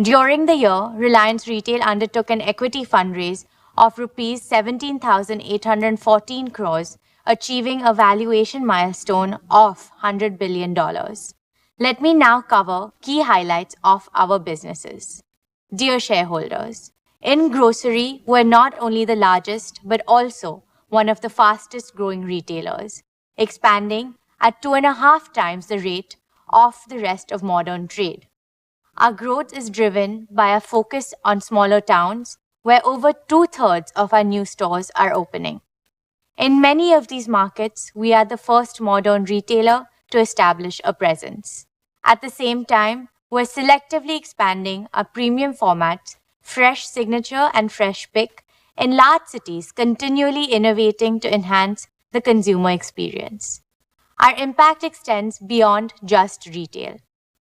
During the year, Reliance Retail undertook an equity fundraise of rupees 17,814 crores, achieving a valuation milestone of $100 billion. Let me now cover key highlights of our businesses. Dear shareholders, in grocery, we're not only the largest, but also one of the fastest growing retailers, expanding at 2.5 times the rate of the rest of modern trade. Our growth is driven by a focus on smaller towns, where over 2/3 of our new stores are opening. In many of these markets, we are the first modern retailer to establish a presence. At the same time, we're selectively expanding our premium formats, Fresh Signature and Fresh Pick, in large cities, continually innovating to enhance the consumer experience. Our impact extends beyond just retail.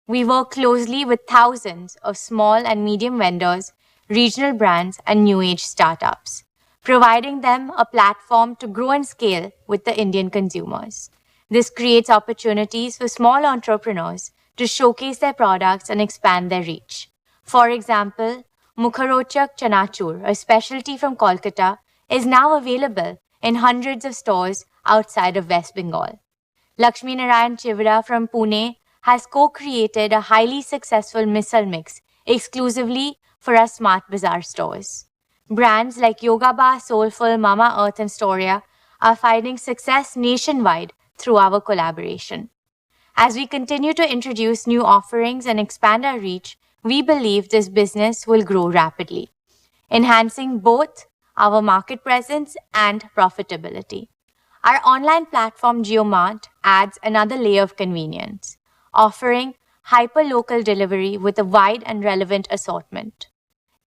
We work closely with thousands of small and medium vendors, regional brands, and new age startups, providing them a platform to grow and scale with the Indian consumers. This creates opportunities for small entrepreneurs to showcase their products and expand their reach. For example, Mukharochak Chanachur, a specialty from Kolkata, is now available in hundreds of stores outside of West Bengal. Lakshmi Narayan Chivra from Pune has co-created a highly successful misal mix exclusively for our Smart Bazaar stores. Brands like Yoga Bar, Soulful, Mama Earth, and Storia are finding success nationwide through our collaboration. As we continue to introduce new offerings and expand our reach, we believe this business will grow rapidly, enhancing both our market presence and profitability. Our online platform JioMart adds another layer of convenience, offering hyper-local delivery with a wide and relevant assortment.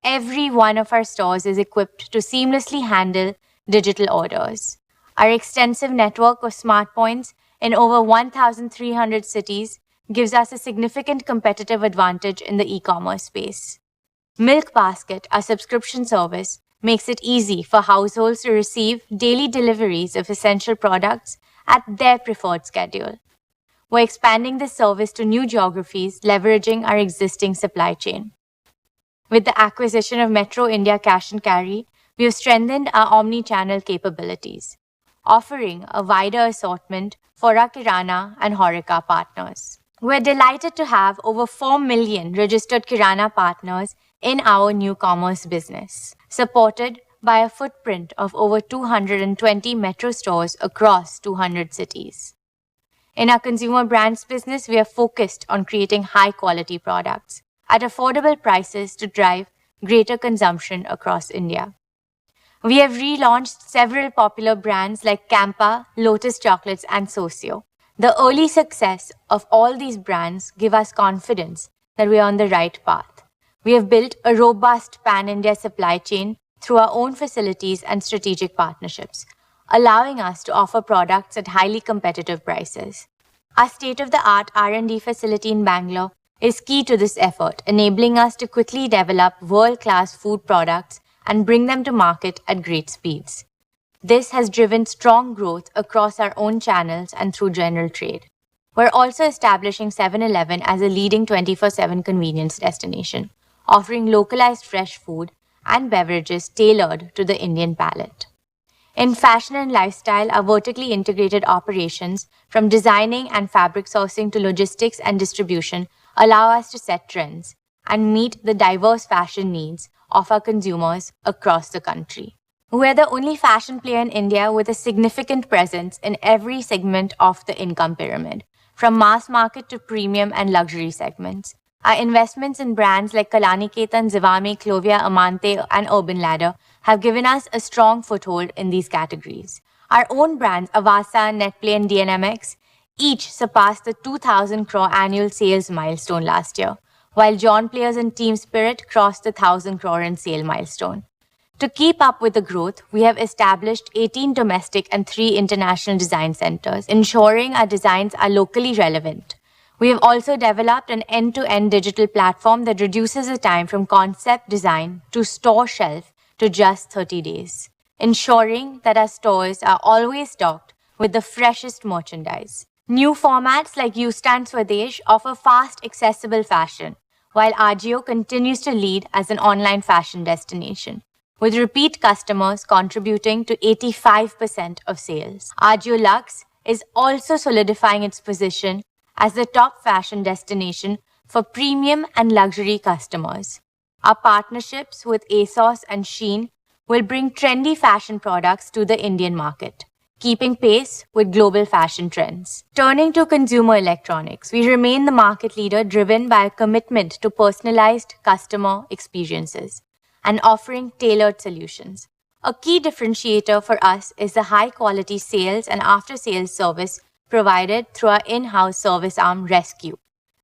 Every one of our stores is equipped to seamlessly handle digital orders. Our extensive network of smart points in over 1,300 cities gives us a significant competitive advantage in the e-commerce space. Milk Basket, our subscription service, makes it easy for households to receive daily deliveries of essential products at their preferred schedule. We're expanding this service to new geographies, leveraging our existing supply chain. With the acquisition of Metro India Cash and Carry, we have strengthened our omni-channel capabilities, offering a wider assortment for our Kirana and Horeca partners. We're delighted to have over 4 million registered Kirana partners in our new commerce business, supported by a footprint of over 220 metro stores across 200 cities. In our consumer brands business, we are focused on creating high-quality products at affordable prices to drive greater consumption across India. We have relaunched several popular brands like Campa, Lotus Chocolates, and Socio, The early success of all these brands give us confidence that we are on the right path. We have built a robust pan-India supply chain through our own facilities and strategic partnerships, allowing us to offer products at highly competitive prices. Our state-of-the-art R&D facility in Bangalore is key to this effort, enabling us to quickly develop world-class food products and bring them to market at great speeds. This has driven strong growth across our own channels and through general trade. We're also establishing 7-Eleven as a leading 24/7 convenience destination, offering localized fresh food and beverages tailored to the Indian palate. In fashion and lifestyle, our vertically integrated operations, from designing and fabric sourcing to logistics and distribution, allow us to set trends and meet the diverse fashion needs of our consumers across the country. We're the only fashion player in India with a significant presence in every segment of the income pyramid, from mass market to premium and luxury segments. Our investments in brands like Kalanikethan, Zivame, Clovia, Amante, and Urban Ladder have given us a strong foothold in these categories. Our own brands, Avasa, Netplay, and DNMX, each surpassed the 2,000 crore annual sales milestone last year, while John Players and Team Spirit crossed the 1,000 crore in sale milestone. To keep up with the growth, we have established 18 domestic and 3 international design centers, ensuring our designs are locally relevant. We have also developed an end-to-end digital platform that reduces the time from concept design to store shelf to just 30 days, ensuring that our stores are always stocked with the freshest merchandise. New formats like Ustan Swadesh offer fast, accessible fashion, while Ajio continues to lead as an online fashion destination, with repeat customers contributing to 85% of sales. Ajio Luxe is also solidifying its position as the top fashion destination for premium and luxury customers. Our partnerships with ASOS and Shein will bring trendy fashion products to the Indian market, keeping pace with global fashion trends. Turning to consumer electronics, we remain the market leader driven by a commitment to personalized customer experiences and offering tailored solutions. A key differentiator for us is the high-quality sales and after-sales service provided through our in-house service arm, Rescue.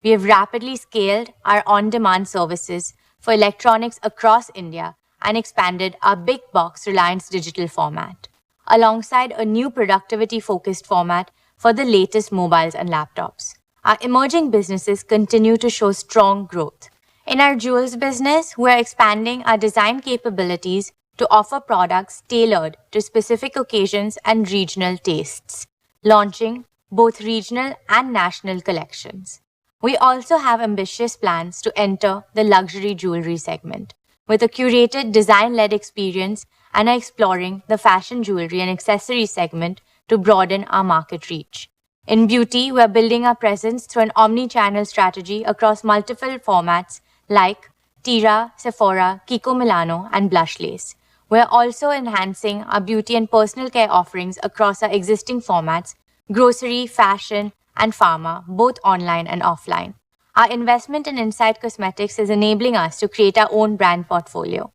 We have rapidly scaled our on-demand services for electronics across India and expanded our big box Reliance Digital format, alongside a new productivity-focused format for the latest mobiles and laptops. Our emerging businesses continue to show strong growth. In our jewels business, we're expanding our design capabilities to offer products tailored to specific occasions and regional tastes, launching both regional and national collections. We also have ambitious plans to enter the luxury jewelry segment with a curated design-led experience and are exploring the fashion jewelry and accessories segment to broaden our market reach. In beauty, we're building our presence through an omni-channel strategy across multiple formats like Tira, Sephora, Kiko Milano, and Blushlace. We're also enhancing our beauty and personal care offerings across our existing formats, grocery, fashion, and pharma, both online and offline. Our investment in Insight Cosmetics is enabling us to create our own brand portfolio.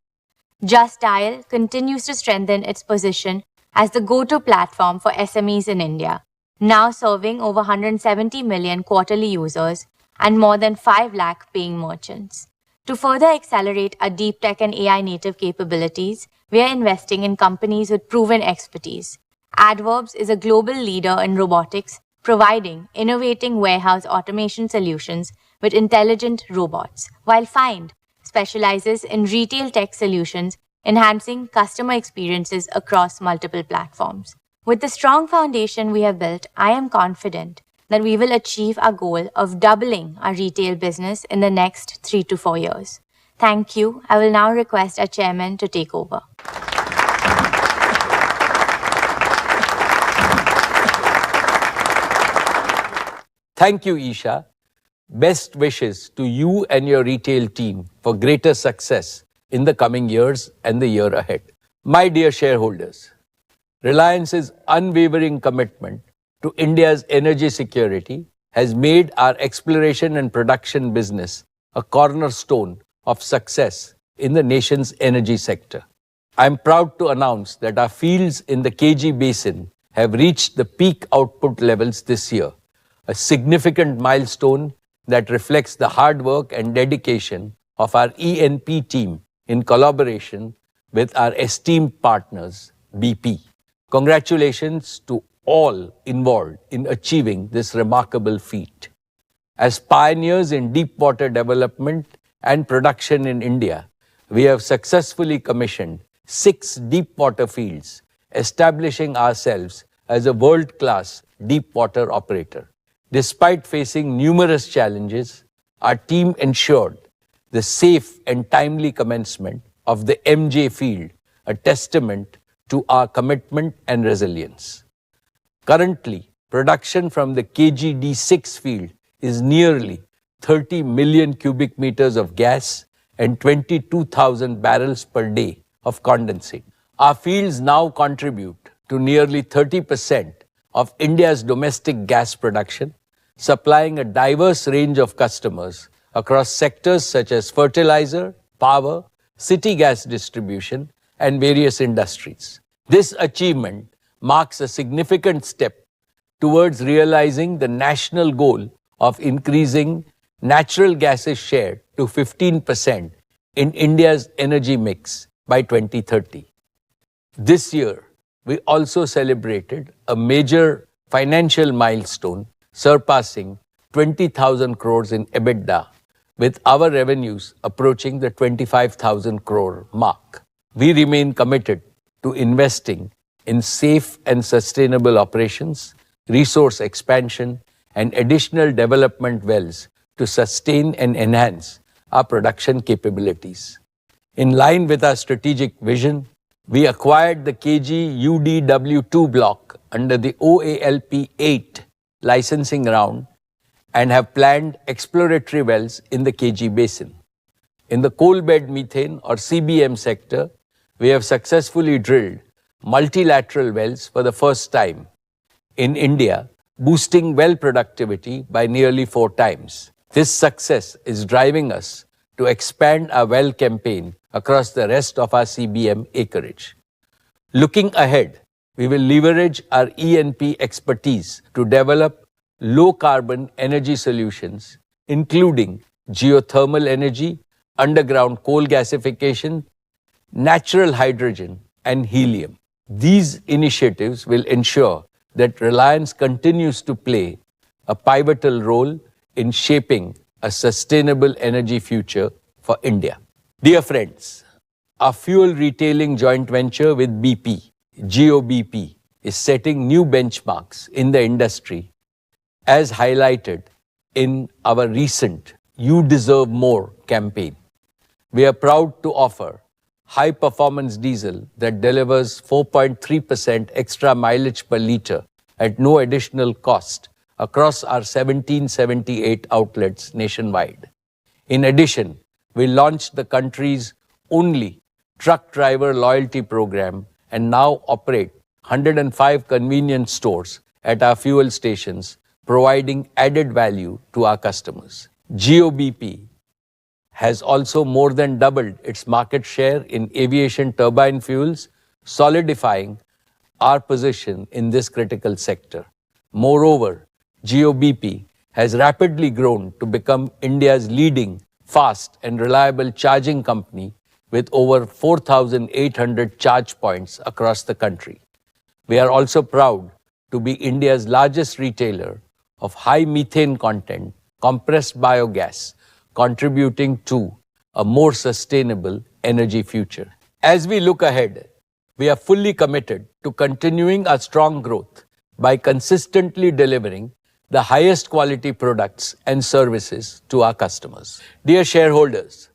Just Dial continues to strengthen its position as the go-to platform for SMEs in India, now serving over 170 million quarterly users and more than 5 lakh paying merchants. To further accelerate our deep tech and AI native capabilities, we are investing in companies with proven expertise. Adverbs is a global leader in robotics, providing innovating warehouse automation solutions with intelligent robots, while Find specializes in retail tech solutions, enhancing customer experiences across multiple platforms. With the strong foundation we have built, I am confident that we will achieve our goal of doubling our retail business in the next 3 to 4 years. Thank you. I will now request our chairman to take over. Thank you, Isha. Best wishes to you and your retail team for greater success in the coming years and the year ahead. My dear shareholders, Reliance's unwavering commitment to India's energy security has made our exploration and production business a cornerstone of success in the nation's energy sector. I'm proud to announce that our fields in the KG Basin have reached the peak output levels this year, a significant milestone that reflects the hard work and dedication of our E&P team in collaboration with our esteemed partners, BP. Congratulations to all involved in achieving this remarkable feat. As pioneers in deep water development and production in India, we have successfully commissioned 6 deep water fields, establishing ourselves as a world-class deep water operator. Despite facing numerous challenges, our team ensured the safe and timely commencement of the MJ field, a testament to our commitment and resilience. Currently, production from the KGD6 field is nearly 30 million cubic meters of gas and 22,000 barrels per day of condensate. Our fields now contribute to nearly 30% of India's domestic gas production, supplying a diverse range of customers across sectors such as fertilizer, power, city gas distribution, and various industries. This achievement marks a significant step towards realizing the national goal of increasing natural gas's share to 15% in India's energy mix by 2030. This year, we also celebrated a major financial milestone, surpassing 20,000 crores in EBITDA, with our revenues approaching the 25,000 crore mark. We remain committed to investing in safe and sustainable operations, resource expansion, and additional development wells to sustain and enhance our production capabilities. In line with our strategic vision, we acquired the KG UDW2 block under the OALP 8 licensing round and have planned exploratory wells in the KG basin. In the coal bed methane or CBM sector, we have successfully drilled multilateral wells for the first time in India, boosting well productivity by nearly 4 times. This success is driving us to expand our well campaign across the rest of our CBM acreage. Looking ahead, we will leverage our E&P expertise to develop low-carbon energy solutions, including geothermal energy, underground coal gasification, natural hydrogen, and helium. These initiatives will ensure that Reliance continues to play a pivotal role in shaping a sustainable energy future for India. Dear friends, our fuel retailing joint venture with BP, GOBP, is setting new benchmarks in the industry, as highlighted in our recent You Deserve More campaign. We are proud to offer high-performance diesel that delivers 4.3% extra mileage per liter at no additional cost across our 1778 outlets nationwide. In addition, we launched the country's only truck driver loyalty program and now operate 105 convenience stores at our fuel stations, providing added value to our customers. GOBP has also more than doubled its market share in aviation turbine fuels, solidifying our position in this critical sector. Moreover, GOBP has rapidly grown to become India's leading fast and reliable charging company with over 4,800 charge points across the country. We are also proud to be India's largest retailer of high methane content compressed biogas, contributing to a more sustainable energy future. As we look ahead, we are fully committed to continuing our strong growth by consistently delivering the highest quality products and services to our customers. Dear shareholders,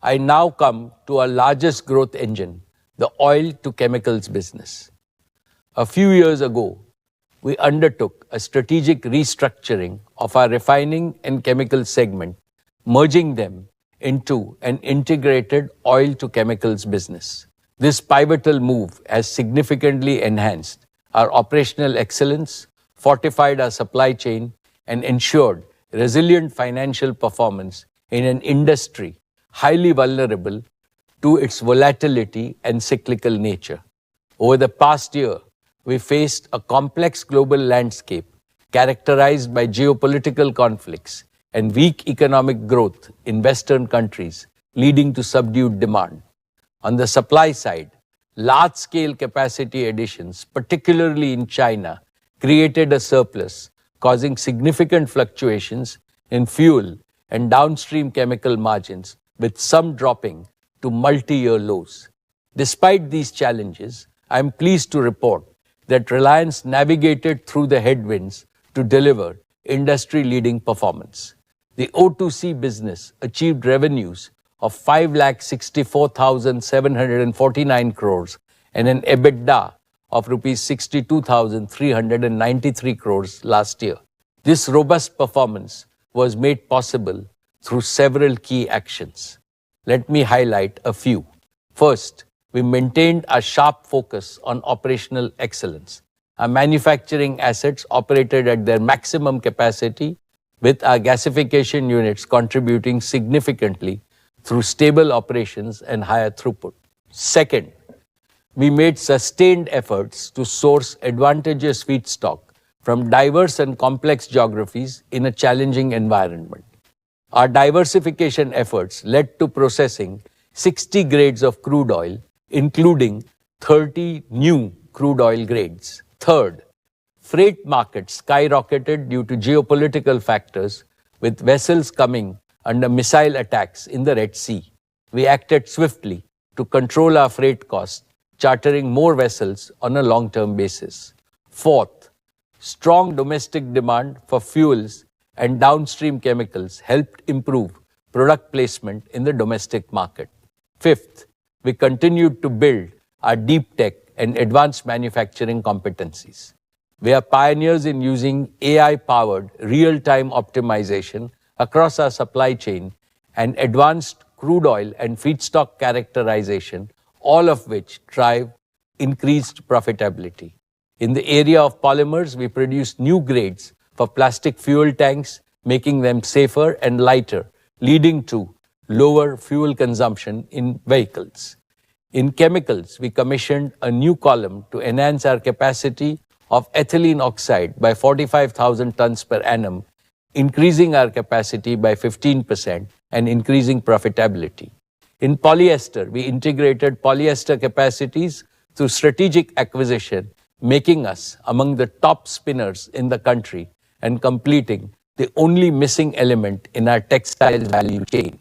I now come to our largest growth engine, the oil to chemicals business. A few years ago, we undertook a strategic restructuring of our refining and chemical segment, merging them into an integrated oil to chemicals business. This pivotal move has significantly enhanced our operational excellence, fortified our supply chain, and ensured resilient financial performance in an industry highly vulnerable to its volatility and cyclical nature. Over the past year, we faced a complex global landscape characterized by geopolitical conflicts and weak economic growth in Western countries, leading to subdued demand. On the supply side, large-scale capacity additions, particularly in China, created a surplus, causing significant fluctuations in fuel and downstream chemical margins, with some dropping to multi-year lows. Despite these challenges, I am pleased to report that Reliance navigated through the headwinds to deliver industry-leading performance. The O2C business achieved revenues of 5,64,749 crores and an EBITDA of rupees 62,393 crores last year. This robust performance was made possible through several key actions. Let me highlight a few. First, we maintained a sharp focus on operational excellence. Our manufacturing assets operated at their maximum capacity, with our gasification units contributing significantly through stable operations and higher throughput. Second, we made sustained efforts to source advantageous feedstock from diverse and complex geographies in a challenging environment. Our diversification efforts led to processing 60 grades of crude oil, including 30 new crude oil grades. Third, freight markets skyrocketed due to geopolitical factors, with vessels coming under missile attacks in the Red Sea. We acted swiftly to control our freight costs, chartering more vessels on a long-term basis. Fourth, strong domestic demand for fuels and downstream chemicals helped improve product placement in the domestic market. Fifth, we continued to build our deep tech and advanced manufacturing competencies. We are pioneers in using AI-powered real-time optimization across our supply chain and advanced crude oil and feedstock characterization, all of which drive increased profitability. In the area of polymers, we produce new grades for plastic fuel tanks, making them safer and lighter, leading to lower fuel consumption in vehicles. In chemicals, we commissioned a new column to enhance our capacity of ethylene oxide by 45,000 tons per annum, increasing our capacity by 15% and increasing profitability. In polyester, we integrated polyester capacities through strategic acquisition, making us among the top spinners in the country and completing the only missing element in our textile value chain.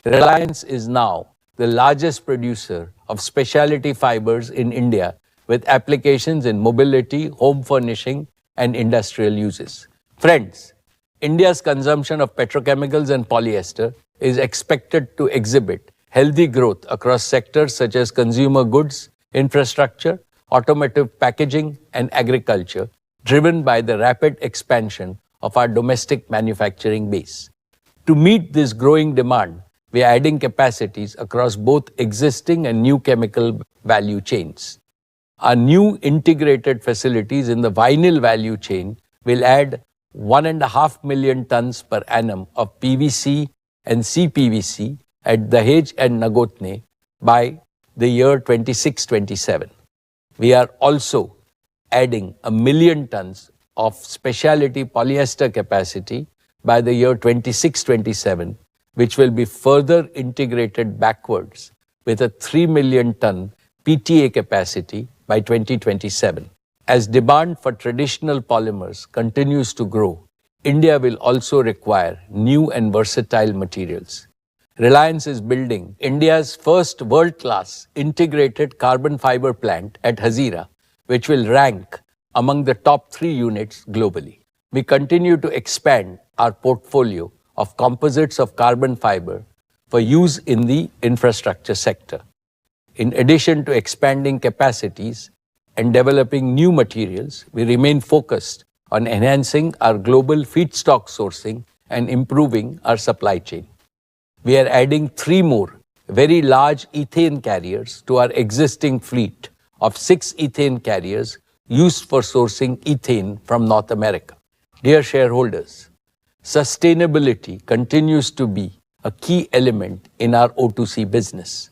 Reliance is now the largest producer of specialty fibers in India, with applications in mobility, home furnishing, and industrial uses. Friends, India's consumption of petrochemicals and polyester is expected to exhibit healthy growth across sectors such as consumer goods, infrastructure, automotive packaging, and agriculture, driven by the rapid expansion of our domestic manufacturing base. To meet this growing demand, we are adding capacities across both existing and new chemical value chains. Our new integrated facilities in the vinyl value chain will add 1.5 million tons per annum of PVC and CPVC at Dahej and Nagotne by the year 26-27. We are also adding 1 million tons of specialty polyester capacity by the year 26-27, which will be further integrated backwards with a 3 million ton PTA capacity by 2027. As demand for traditional polymers continues to grow, India will also require new and versatile materials. Reliance is building India's first world-class integrated carbon fiber plant at Hazira, which will rank among the top 3 units globally. We continue to expand our portfolio of composites of carbon fiber for use in the infrastructure sector. In addition to expanding capacities and developing new materials, we remain focused on enhancing our global feedstock sourcing and improving our supply chain. We are adding 3 more very large ethane carriers to our existing fleet of 6 ethane carriers used for sourcing ethane from North America. Dear shareholders, sustainability continues to be a key element in our O2C business.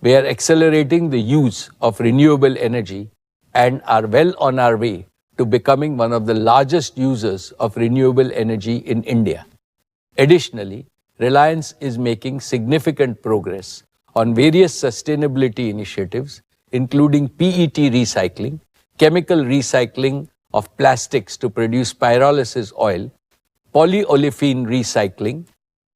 We are accelerating the use of renewable energy and are well on our way to becoming one of the largest users of renewable energy in India. Additionally, Reliance is making significant progress on various sustainability initiatives, including PET recycling, chemical recycling of plastics to produce pyrolysis oil, polyolefin recycling,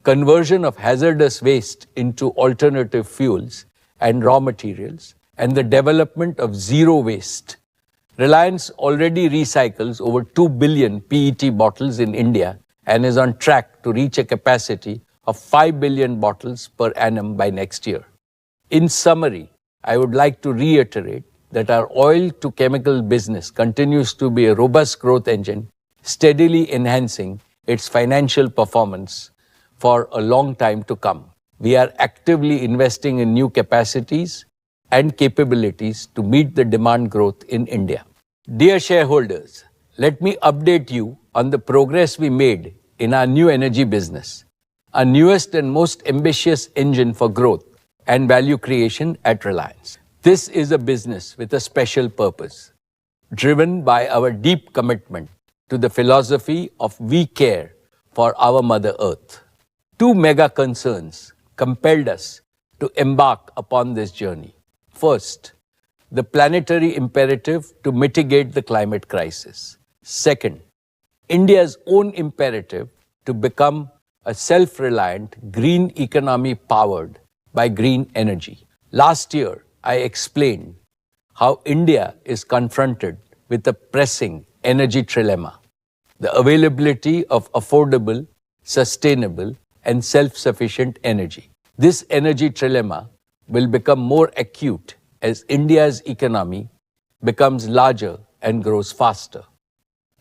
conversion of hazardous waste into alternative fuels and raw materials, and the development of zero waste. Reliance already recycles over 2 billion PET bottles in India and is on track to reach a capacity of 5 billion bottles per annum by next year. In summary, I would like to reiterate that our oil to chemical business continues to be a robust growth engine, steadily enhancing its financial performance for a long time to come. We are actively investing in new capacities and capabilities to meet the demand growth in India. Dear shareholders, let me update you on the progress we made in our new energy business, our newest and most ambitious engine for growth and value creation at Reliance. This is a business with a special purpose, driven by our deep commitment to the philosophy of we care for our Mother Earth. Two mega concerns compelled us to embark upon this journey. First, the planetary imperative to mitigate the climate crisis. Second, India's own imperative to become a self-reliant green economy powered by green energy. Last year, I explained how India is confronted with a pressing energy trilemma: the availability of affordable, sustainable, and self-sufficient energy. This energy trilemma will become more acute as India's economy becomes larger and grows faster.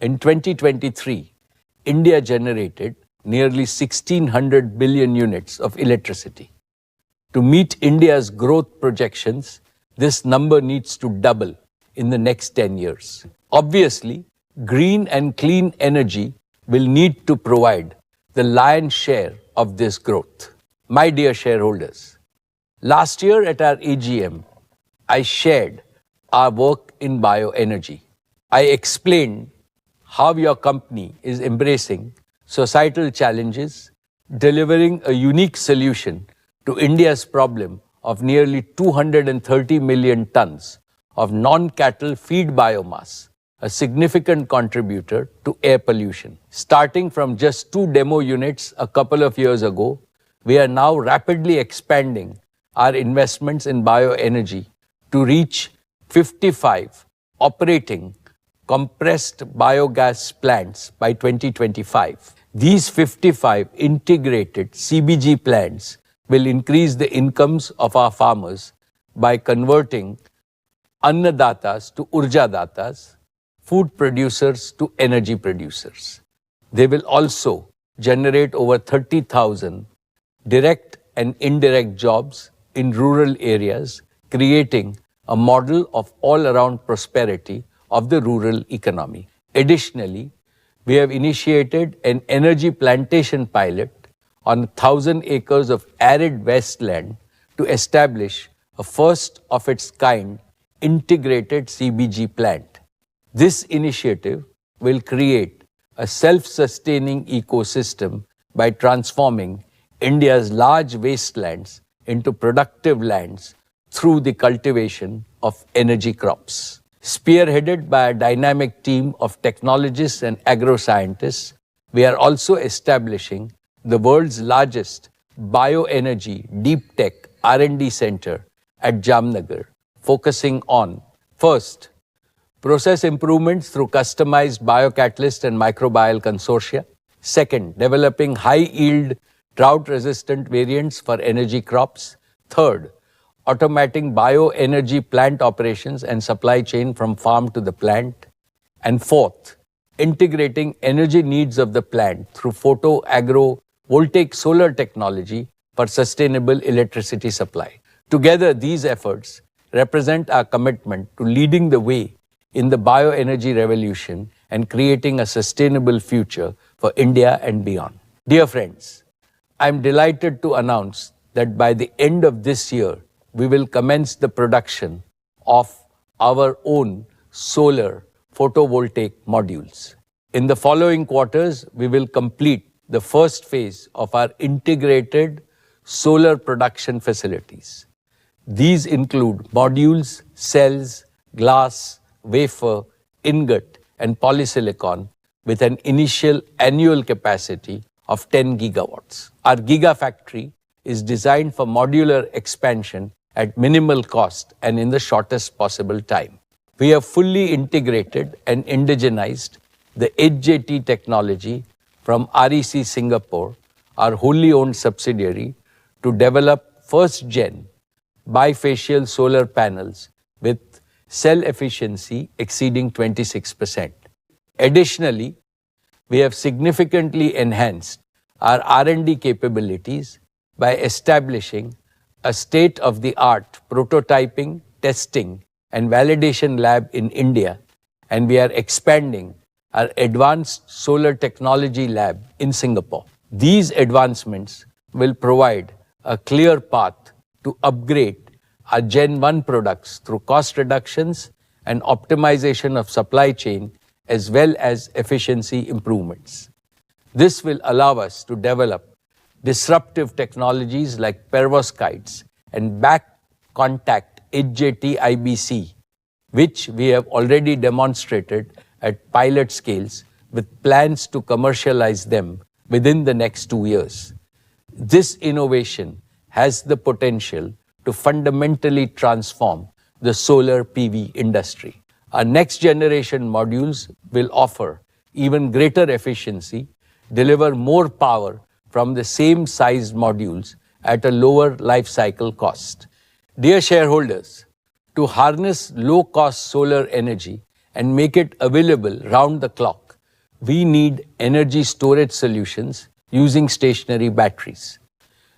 In 2023, India generated nearly 1,600 billion units of electricity. To meet India's growth projections, this number needs to double in the next 10 years. Obviously, green and clean energy will need to provide the lion's share of this growth. My dear shareholders, last year at our AGM, I shared our work in bioenergy. I explained how your company is embracing societal challenges, delivering a unique solution to India's problem of nearly 230 million tons of non-cattle feed biomass, a significant contributor to air pollution. Starting from just 2 demo units a couple of years ago, we are now rapidly expanding our investments in bioenergy to reach 55 operating compressed biogas plants by 2025. These 55 integrated CBG plants will increase the incomes of our farmers by converting annadatas to urjadatas, food producers to energy producers. They will also generate over 30,000 direct and indirect jobs in rural areas, creating a model of all-around prosperity of the rural economy. Additionally, we have initiated an energy plantation pilot on 1,000 acres of arid wasteland to establish a first-of-its-kind integrated CBG plant. This initiative will create a self-sustaining ecosystem by transforming India's large wastelands into productive lands through the cultivation of energy crops. Spearheaded by a dynamic team of technologists and agro-scientists, we are also establishing the world's largest bioenergy deep tech R&D center at Jamnagar, focusing on, first, process improvements through customized biocatalyst and microbial consortia. Second, developing high-yield, drought-resistant variants for energy crops. Third, automating bioenergy plant operations and supply chain from farm to the plant. And fourth, integrating energy needs of the plant through photo-agro-voltaic solar technology for sustainable electricity supply. Together, these efforts represent our commitment to leading the way in the bioenergy revolution and creating a sustainable future for India and beyond. Dear friends, I am delighted to announce that by the end of this year, we will commence the production of our own solar photovoltaic modules. In the following quarters, we will complete the first phase of our integrated solar production facilities. These include modules, cells, glass, wafer, ingot, and polysilicon with an initial annual capacity of 10 gigawatts. Our gigafactory is designed for modular expansion at minimal cost and in the shortest possible time. We have fully integrated and indigenized the HJT technology from REC Singapore, our wholly owned subsidiary, to develop first-gen bifacial solar panels with cell efficiency exceeding 26%. Additionally, we have significantly enhanced our R&D capabilities by establishing a state-of-the-art prototyping, testing, and validation lab in India, and we are expanding our advanced solar technology lab in Singapore. These advancements will provide a clear path to upgrade our Gen 1 products through cost reductions and optimization of supply chain as well as efficiency improvements. This will allow us to develop disruptive technologies like perovskites and back contact HJT IBC, which we have already demonstrated at pilot scales with plans to commercialize them within the next 2 years. This innovation has the potential to fundamentally transform the solar PV industry. Our next generation modules will offer even greater efficiency, deliver more power from the same sized modules at a lower life cycle cost. Dear shareholders, to harness low-cost solar energy and make it available round the clock, we need energy storage solutions using stationary batteries.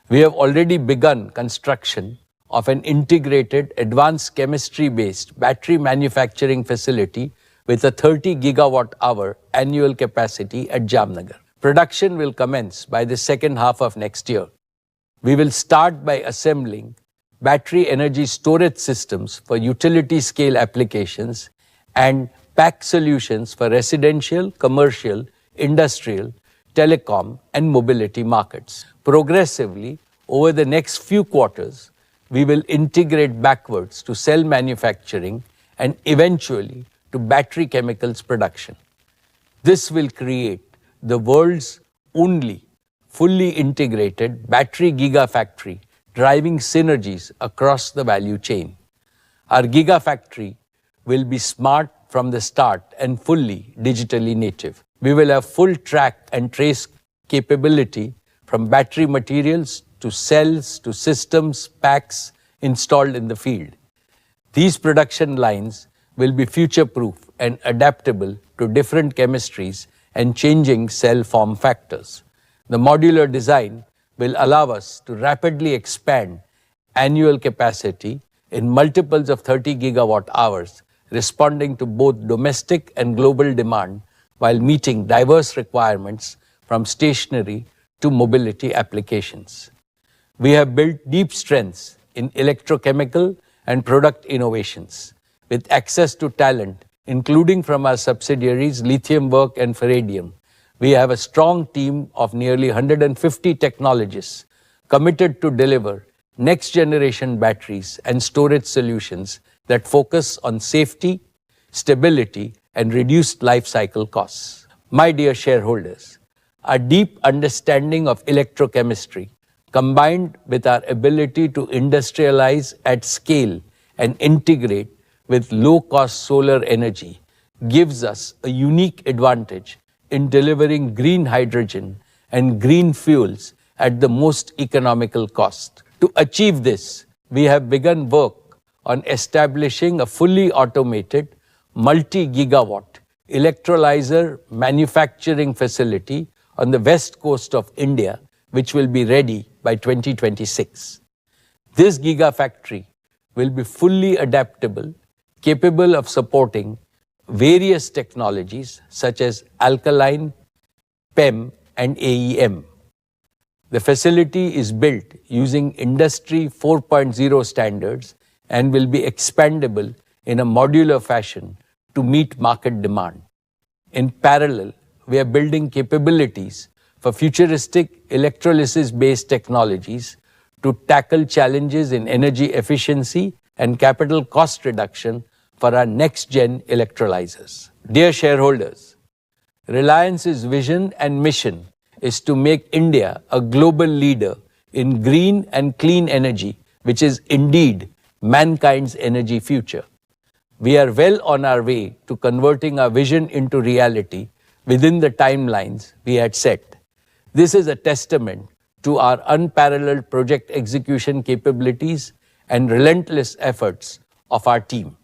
We have already begun construction of an integrated advanced chemistry-based battery manufacturing facility with a 30 gigawatt-hour annual capacity at Jamnagar. Production will commence by the second half of next year. We will start by assembling battery energy storage systems for utility-scale applications and pack solutions for residential, commercial, industrial, telecom, and mobility markets. Progressively, over the next few quarters, we will integrate backwards to cell manufacturing and eventually to battery chemicals production. This will create the world's only fully integrated battery gigafactory, driving synergies across the value chain. Our gigafactory will be smart from the start and fully digitally native. We will have full track and trace capability from battery materials to cells to systems, packs installed in the field. These production lines will be future-proof and adaptable to different chemistries and changing cell form factors. The modular design will allow us to rapidly expand annual capacity in multiples of 30 gigawatt hours, responding to both domestic and global demand while meeting diverse requirements from stationary to mobility applications. We have built deep strengths in electrochemical and product innovations, with access to talent, including from our subsidiaries Lithium Work and Ferradium. We have a strong team of nearly 150 technologists committed to deliver next-generation batteries and storage solutions that focus on safety, stability, and reduced life cycle costs. My dear shareholders, our deep understanding of electrochemistry, combined with our ability to industrialize at scale and integrate with low-cost solar energy, gives us a unique advantage in delivering green hydrogen and green fuels at the most economical cost. To achieve this, we have begun work on establishing a fully automated, multi-gigawatt electrolyzer manufacturing facility on the west coast of India, which will be ready by 2026. This gigafactory will be fully adaptable, capable of supporting various technologies such as alkaline, PEM, and AEM. The facility is built using Industry 4.0 standards and will be expandable in a modular fashion to meet market demand. In parallel, we are building capabilities for futuristic electrolysis-based technologies to tackle challenges in energy efficiency and capital cost reduction for our next-gen electrolyzers. Dear shareholders, Reliance's vision and mission is to make India a global leader in green and clean energy, which is indeed mankind's energy future. We are well on our way to converting our vision into reality within the timelines we had set. This is a testament to our unparalleled project execution capabilities and relentless efforts of our team.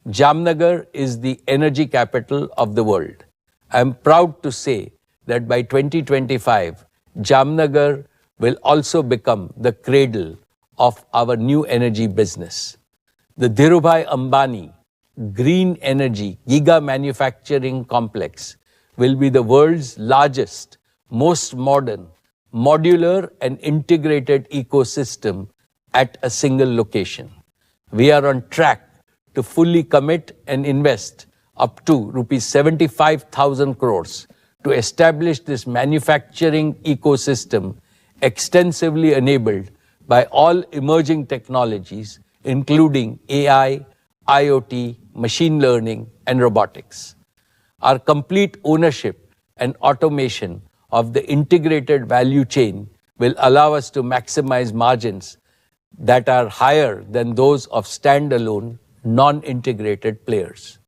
Jamnagar is the energy capital of the world. I am proud to say that by 2025, Jamnagar will also become the cradle of our new energy business. The Dhirubhai Ambani Green Energy Giga Manufacturing Complex will be the world's largest, most modern, modular and integrated ecosystem at a single location. We are on track to fully commit and invest up to rupees 75,000 crores to establish this manufacturing ecosystem extensively enabled by all emerging technologies, including AI, IoT, machine learning, and robotics. Our complete ownership and automation of the integrated value chain will allow us to maximize margins that are higher than those of standalone, non-integrated players.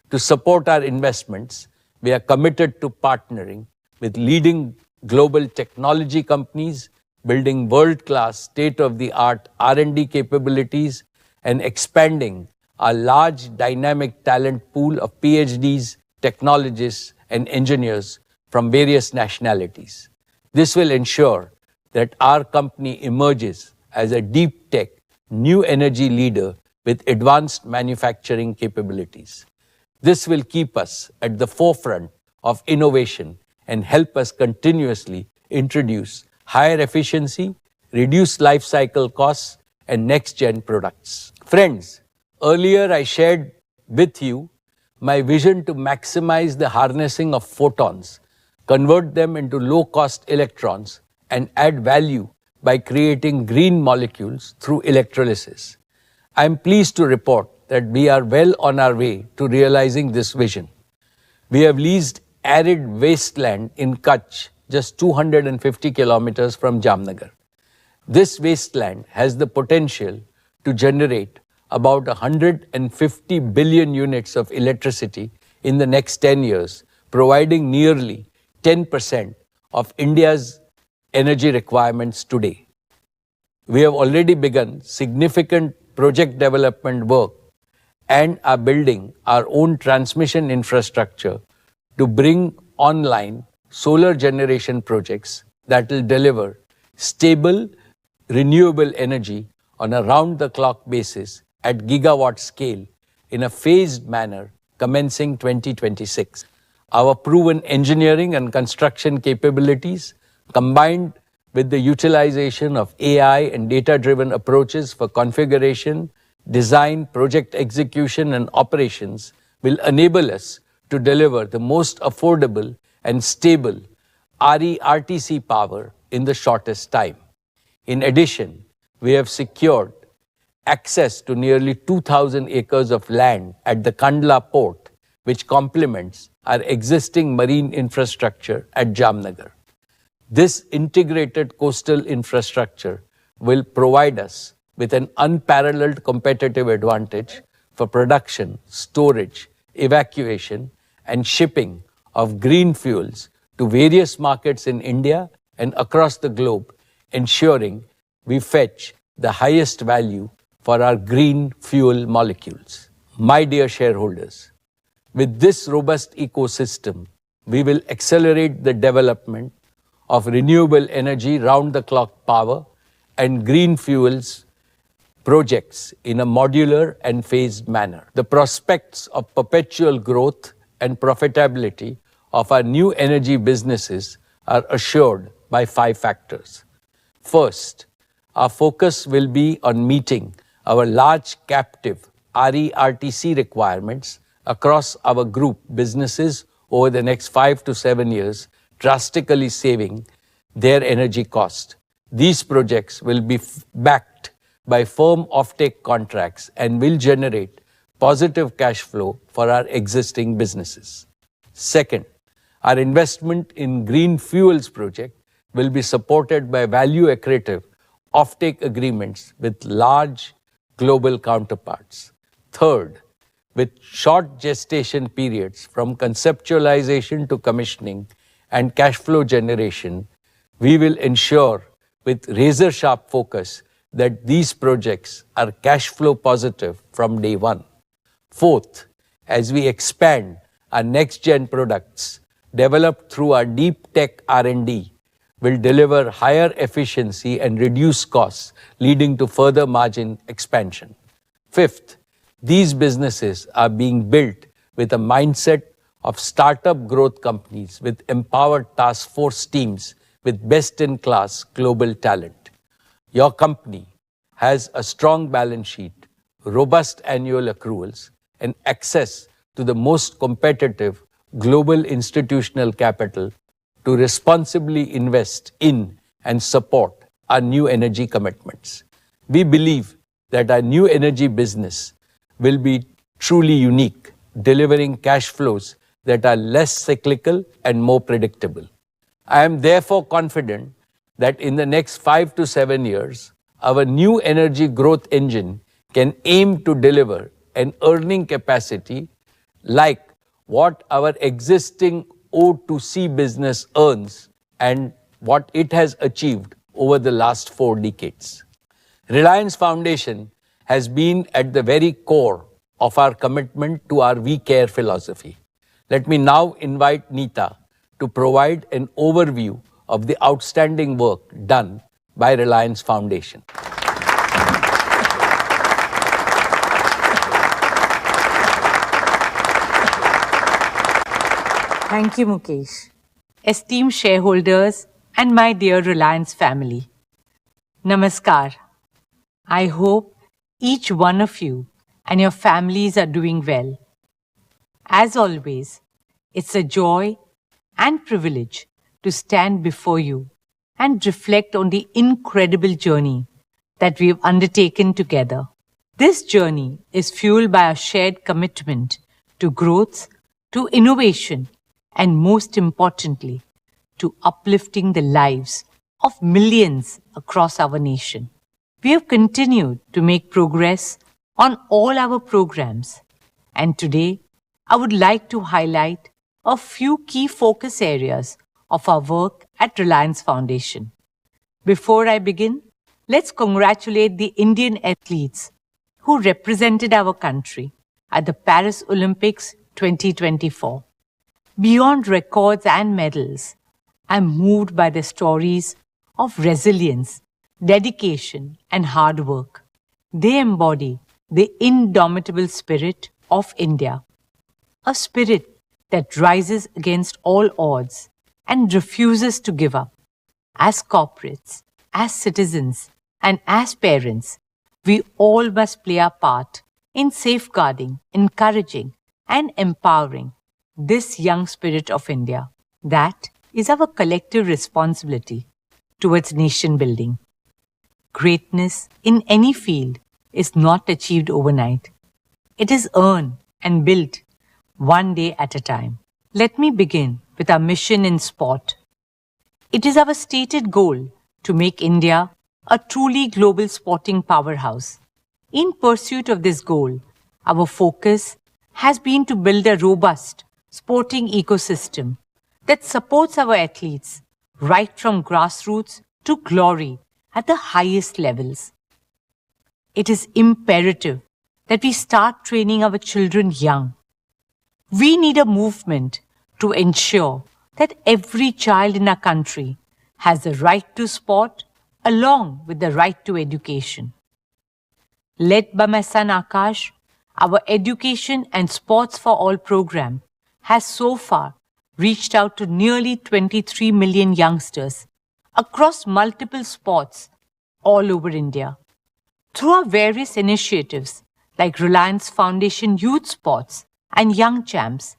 To support our investments, we are committed to partnering with leading global technology companies, building world-class, state-of-the-art R&D capabilities, and expanding our large dynamic talent pool of PhDs, technologists, and engineers from various nationalities. This will ensure that our company emerges as a deep tech, new energy leader with advanced manufacturing capabilities. This will keep us at the forefront of innovation and help us continuously introduce higher efficiency, reduce life cycle costs, and next-gen products. Friends, earlier I shared with you my vision to maximize the harnessing of photons, convert them into low-cost electrons, and add value by creating green molecules through electrolysis. I am pleased to report that we are well on our way to realizing this vision. We have leased arid wasteland in Kutch, just 250 kilometers from Jamnagar. This wasteland has the potential to generate about 150 billion units of electricity in the next 10 years, providing nearly 10% of India's energy requirements today. We have already begun significant project development work and are building our own transmission infrastructure to bring online solar generation projects that will deliver stable, renewable energy on a round-the-clock basis at gigawatt scale in a phased manner commencing 2026. Our proven engineering and construction capabilities, combined with the utilization of AI and data-driven approaches for configuration, design, project execution, and operations, will enable us to deliver the most affordable and stable RE-RTC power in the shortest time. In addition, we have secured access to nearly 2,000 acres of land at the Kandla port, which complements our existing marine infrastructure at Jamnagar. This integrated coastal infrastructure will provide us with an unparalleled competitive advantage for production, storage, evacuation, and shipping of green fuels to various markets in India and across the globe, ensuring we fetch the highest value for our green fuel molecules. My dear shareholders, with this robust ecosystem, we will accelerate the development of renewable energy round-the-clock power and green fuels projects in a modular and phased manner. The prospects of perpetual growth and profitability of our new energy businesses are assured by 5 factors. First, our focus will be on meeting our large captive RE-RTC requirements across our group businesses over the next 5 to 7 years, drastically saving their energy cost. These projects will be backed by firm offtake contracts and will generate positive cash flow for our existing businesses. Second, our investment in green fuels project will be supported by value accretive offtake agreements with large global counterparts. Third, with short gestation periods from conceptualization to commissioning and cash flow generation, we will ensure with razor-sharp focus that these projects are cash flow positive from day one. Fourth, as we expand our next-gen products developed through our deep tech R&D, will deliver higher efficiency and reduce costs, leading to further margin expansion. Fifth, these businesses are being built with a mindset of startup growth companies with empowered task force teams with best-in-class global talent. Your company has a strong balance sheet, robust annual accruals, and access to the most competitive global institutional capital to responsibly invest in and support our new energy commitments. We believe that our new energy business will be truly unique, delivering cash flows that are less cyclical and more predictable. I am therefore confident that in the next 5 to 7 years, our new energy growth engine can aim to deliver an earning capacity like what our existing O2C business earns and what it has achieved over the last 4 decades. Reliance Foundation has been at the very core of our commitment to our We Care philosophy. Let me now invite Neeta to provide an overview of the outstanding work done by Reliance Foundation. Thank you, Mukesh. Esteemed shareholders and my dear Reliance family, Namaskar. I hope each one of you and your families are doing well. As always, it's a joy and privilege to stand before you and reflect on the incredible journey that we have undertaken together. This journey is fueled by our shared commitment to growth, to innovation, and most importantly, to uplifting the lives of millions across our nation. We have continued to make progress on all our programs, and today I would like to highlight a few key focus areas of our work at Reliance Foundation. Before I begin, let's congratulate the Indian athletes who represented our country at the Paris Olympics 2024. Beyond records and medals, I'm moved by the stories of resilience, dedication, and hard work. They embody the indomitable spirit of India, a spirit that rises against all odds and refuses to give up. As corporates, as citizens, and as parents, we all must play our part in safeguarding, encouraging, and empowering this young spirit of India. That is our collective responsibility towards nation building. Greatness in any field is not achieved overnight. It is earned and built one day at a time. Let me begin with our mission in sport. It is our stated goal to make India a truly global sporting powerhouse. In pursuit of this goal, our focus has been to build a robust sporting ecosystem that supports our athletes right from grassroots to glory at the highest levels. It is imperative that we start training our children young. We need a movement to ensure that every child in our country has the right to sport along with the right to education. Led by my son Akash, our Education and Sports for All program has so far reached out to nearly 23 million youngsters across multiple sports all over India. Through our various initiatives like Reliance Foundation Youth Sports and young champs,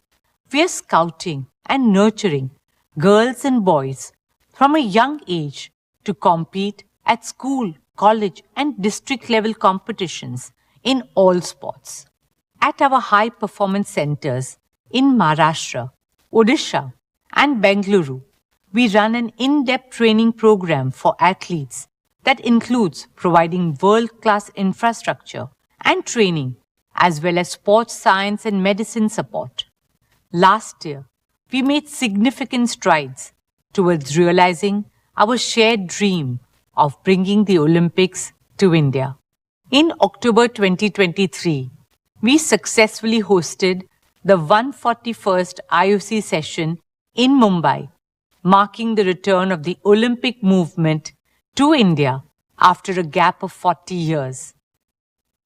we are scouting and nurturing girls and boys from a young age to compete at school, college, and district level competitions in all sports. At our high performance centers in Maharashtra, Odisha, and Bengaluru, we run an in-depth training program for athletes that includes providing world-class infrastructure and training, as well as sports science and medicine support. Last year, we made significant strides towards realizing our shared dream of bringing the Olympics to India. In October 2023, we successfully hosted the 141st IOC session in Mumbai, marking the return of the Olympic movement to India after a gap of 40 years.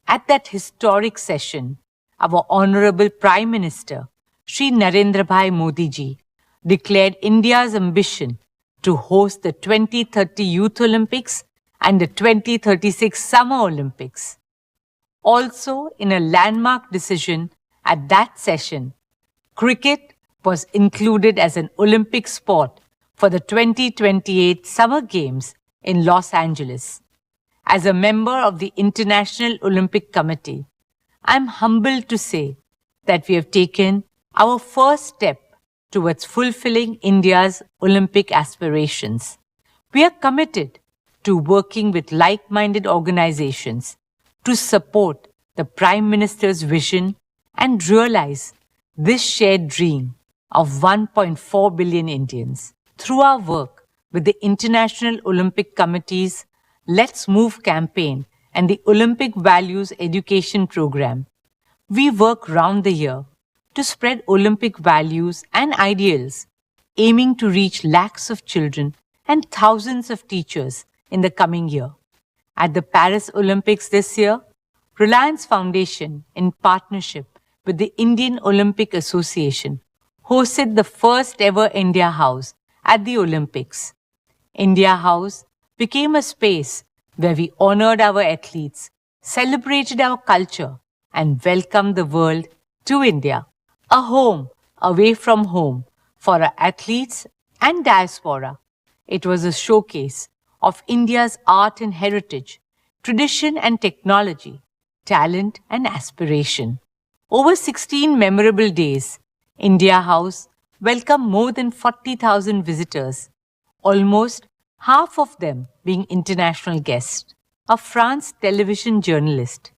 At that historic session, our Honorable Prime Minister, Shri Narendra Bhai Modi ji, declared India's ambition to host the 2030 Youth Olympics and the 2036 Summer Olympics. Also, in a landmark decision at that session, cricket was included as an Olympic sport for the 2028 Summer Games in Los Angeles. As a member of the International Olympic Committee, I am humbled to say that we have taken our first step towards fulfilling India's Olympic aspirations. We are committed to working with like-minded organizations to support the Prime Minister's vision and realize this shared dream of 1.4 billion Indians. Through our work with the International Olympic Committee's Let's Move campaign and the Olympic Values Education Program, we work round the year to spread Olympic values and ideals, aiming to reach lakhs of children and thousands of teachers in the coming year. At the Paris Olympics this year, Reliance Foundation, in partnership with the Indian Olympic Association, hosted the first ever India House at the Olympics. India House became a space where we honored our athletes, celebrated our culture, and welcomed the world to India, a home away from home for our athletes and diaspora. It was a showcase of India's art and heritage, tradition and technology, talent and aspiration. Over 16 memorable days, India House welcomed more than 40,000 visitors, almost half of them being international guests. A France television journalist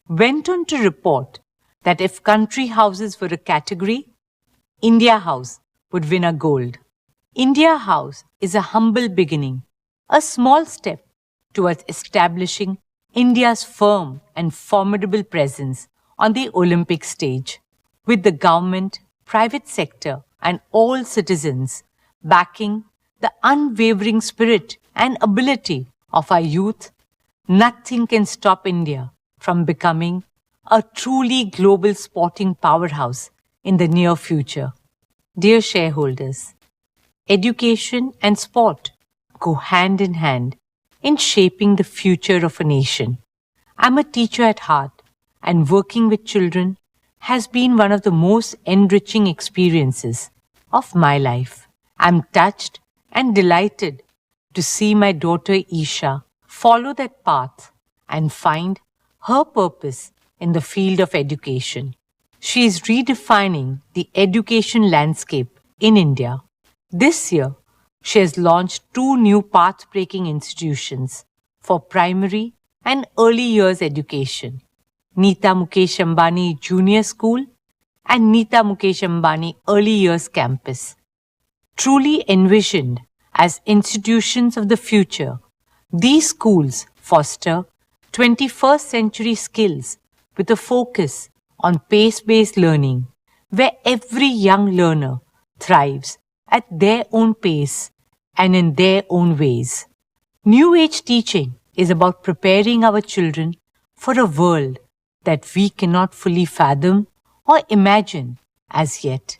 went on to report that if country houses were a category, India House would win a gold. India House is a humble beginning, a small step towards establishing India's firm and formidable presence on the Olympic stage, with the government, private sector, and all citizens backing the unwavering spirit and ability of our youth. Nothing can stop India from becoming a truly global sporting powerhouse in the near future. Dear shareholders, education and sport go hand in hand in shaping the future of a nation. I'm a teacher at heart, and working with children has been one of the most enriching experiences of my life. I'm touched and delighted to see my daughter Isha follow that path and find her purpose in the field of education. She is redefining the education landscape in India. This year, she has launched 2 new path-breaking institutions for primary and early years education, Neeta Mukesh Ambani Junior School and Neeta Mukesh Ambani Early Years Campus. Truly envisioned as institutions of the future, these schools foster 21st century skills with a focus on pace-based learning, where every young learner thrives at their own pace and in their own ways. New Age teaching is about preparing our children for a world that we cannot fully fathom or imagine as yet.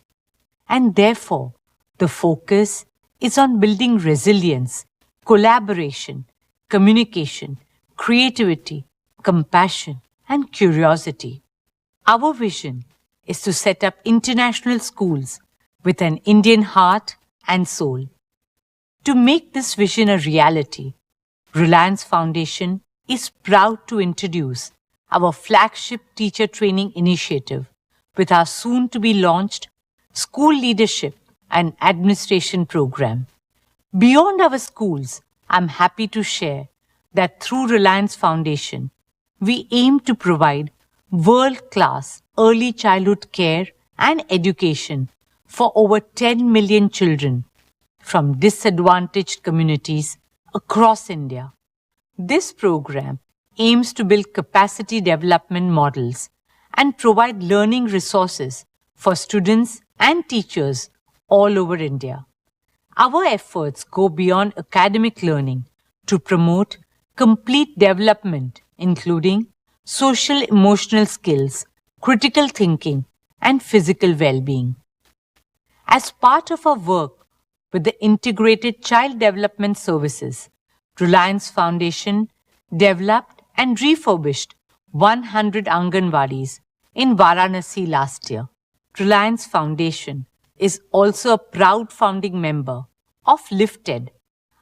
And therefore, the focus is on building resilience, collaboration, communication, creativity, compassion, and curiosity. Our vision is to set up international schools with an Indian heart and soul. To make this vision a reality, Reliance Foundation is proud to introduce our flagship teacher training initiative with our soon-to-be launched School Leadership and Administration program. Beyond our schools, I'm happy to share that through Reliance Foundation, we aim to provide world-class early childhood care and education for over 10 million children from disadvantaged communities across India. This program aims to build capacity development models and provide learning resources for students and teachers all over India. Our efforts go beyond academic learning to promote complete development, including social emotional skills, critical thinking, and physical well-being. As part of our work with the Integrated Child Development Services, Reliance Foundation developed and refurbished 100 Anganwadis in Varanasi last year. Reliance Foundation is also a proud founding member of Lifted,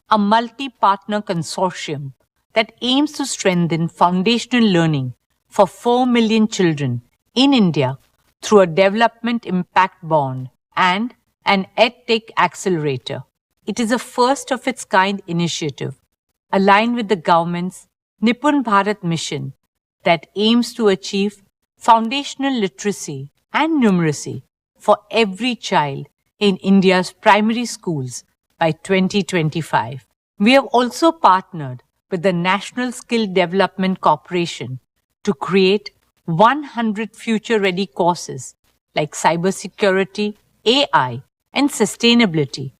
a multi-partner consortium that aims to strengthen foundational learning for 4 million children in India through a development impact bond and an EdTech accelerator. It is a first of its kind initiative aligned with the government's Nipun Bharat mission that aims to achieve foundational literacy and numeracy for every child in India's primary schools by 2025. We have also partnered with the National Skill Development Corporation to create 100 future-ready courses like cybersecurity, AI, and sustainability,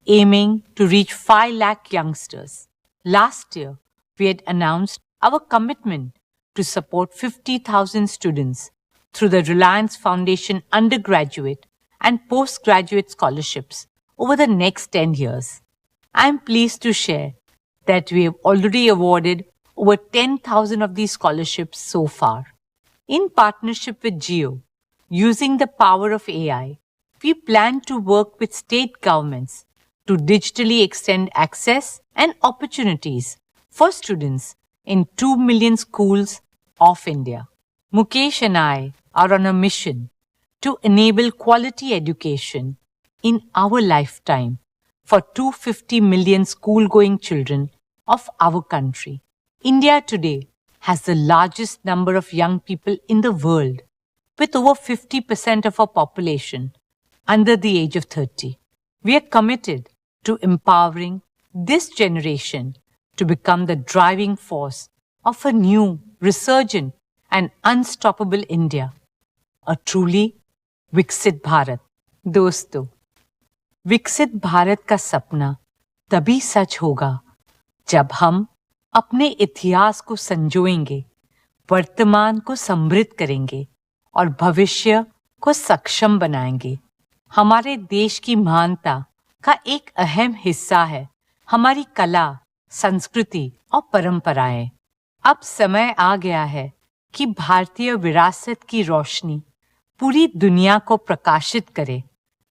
aiming to reach 5 lakh youngsters. Last year, we had announced our commitment to support 50,000 students through the Reliance Foundation undergraduate and postgraduate scholarships over the next 10 years. I am pleased to share that we have already awarded over 10,000 of these scholarships so far. In partnership with Jio, using the power of AI, we plan to work with state governments to digitally extend access and opportunities for students in 2 million schools of India. Mukesh and I are on a mission to enable quality education in our lifetime for 250 million school-going children of our country. India today has the largest number of young people in the world, with over 50% of our population under the age of 30. We are committed to empowering this generation to become the driving force of a new, resurgent, and unstoppable India, a truly विकसित भारत. दोस्तों, विकसित भारत का सपना तभी सच होगा जब हम अपने इतिहास को संजोएंगे, वर्तमान को समृद्ध करेंगे और भविष्य को सक्षम बनाएंगे. हमारे देश की महानता का एक अहम हिस्सा है हमारी कला, संस्कृति और परंपराएं. अब समय आ गया है कि भारतीय विरासत की रोशनी पूरी दुनिया को प्रकाशित करे.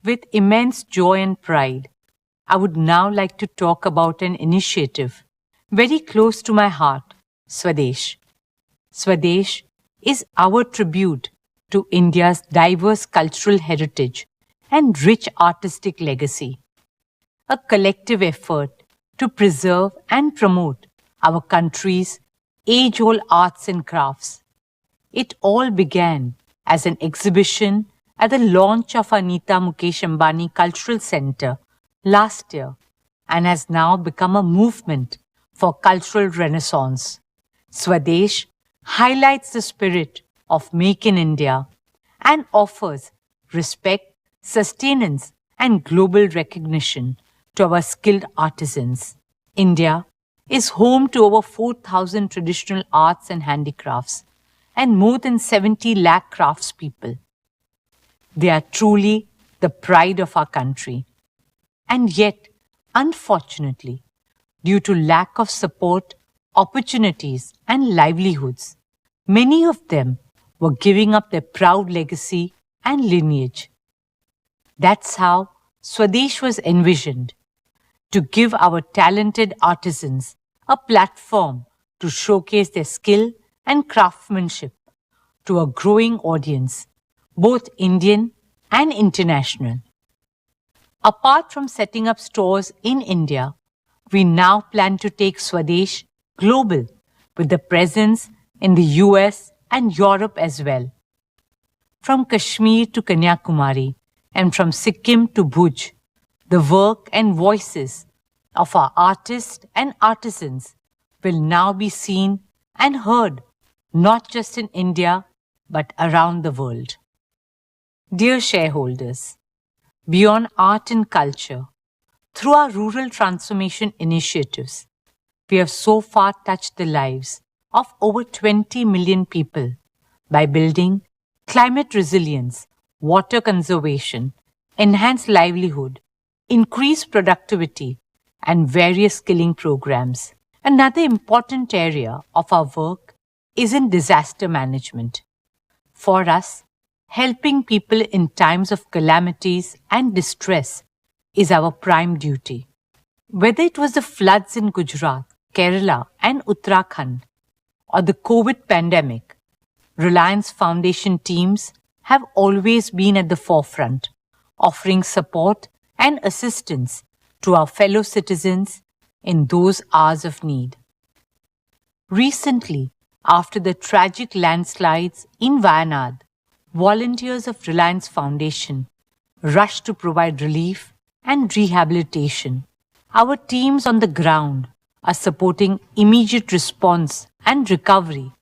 With immense joy and pride, I would now like to talk about an initiative very close to my heart, Swadesh. Swadesh is our tribute to India's diverse cultural heritage and rich artistic legacy, a collective effort to preserve and promote our country's age-old arts and crafts. It all began as an exhibition at the launch of our Neeta Mukesh Ambani Cultural Center last year and has now become a movement for cultural renaissance. Swadesh highlights the spirit of Make in India and offers respect, sustenance, and global recognition to our skilled artisans. India is home to over 4,000 traditional arts and handicrafts and more than 70 lakh craftspeople. They are truly the pride of our country. And yet, unfortunately, due to lack of support, opportunities, and livelihoods, many of them were giving up their proud legacy and lineage. That's how Swadesh was envisioned, to give our talented artisans a platform to showcase their skill and craftsmanship to a growing audience, both Indian and international. Apart from setting up stores in India, we now plan to take Swadesh global with the presence in the US and Europe as well. From Kashmir to Kanyakumari and from Sikkim to Bhuj, the work and voices of our artists and artisans will now be seen and heard not just in India but around the world. Dear shareholders, beyond art and culture, through our rural transformation initiatives, we have so far touched the lives of over 20 million people by building climate resilience, water conservation, enhanced livelihood, increased productivity, and various skilling programs. Another important area of our work is in disaster management. For us, helping people in times of calamities and distress is our prime duty. Whether it was the floods in Gujarat, Kerala, and Uttarakhand, or the COVID pandemic, Reliance Foundation teams have always been at the forefront, offering support and assistance to our fellow citizens in those hours of need. Recently, after the tragic landslides in Wayanad, volunteers of Reliance Foundation rushed to provide relief and rehabilitation. Our teams on the ground are supporting immediate response and recovery,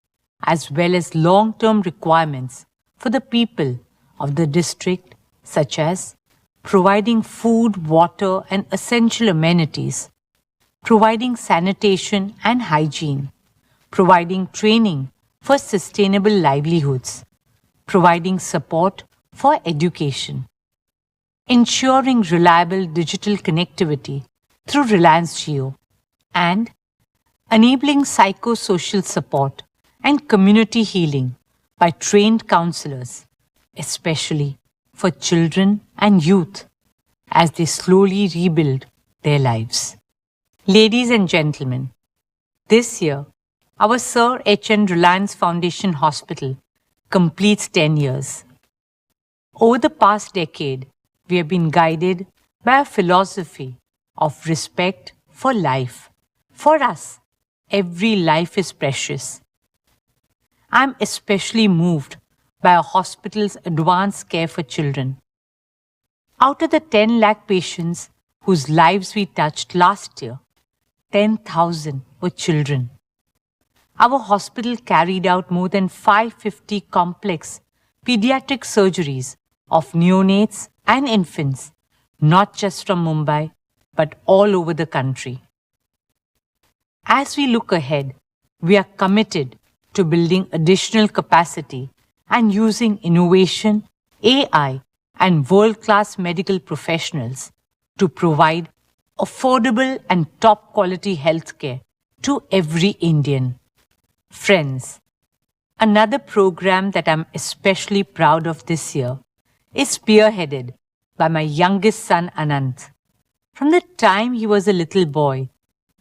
as well as long-term requirements for the people of the district, such as providing food, water, and essential amenities, providing sanitation and hygiene, providing training for sustainable livelihoods, providing support for education, ensuring reliable digital connectivity through Reliance Jio, and enabling psychosocial support and community healing by trained counselors, especially for children and youth as they slowly rebuild their lives. Ladies and gentlemen, this year, our Sir H.N. Reliance Foundation Hospital completes 10 years. Over the past decade, we have been guided by a philosophy of respect for life. For us, every life is precious. I am especially moved by our hospital's advanced care for children. Out of the 10 lakh patients whose lives we touched last year, 10,000 were children. Our hospital carried out more than 550 complex pediatric surgeries of neonates and infants, not just from Mumbai, but all over the country. As we look ahead, we are committed to building additional capacity and using innovation, AI, and world-class medical professionals to provide affordable and top-quality healthcare to every Indian. Friends, another program that I'm especially proud of this year is spearheaded by my youngest son, Anant. From the time he was a little boy,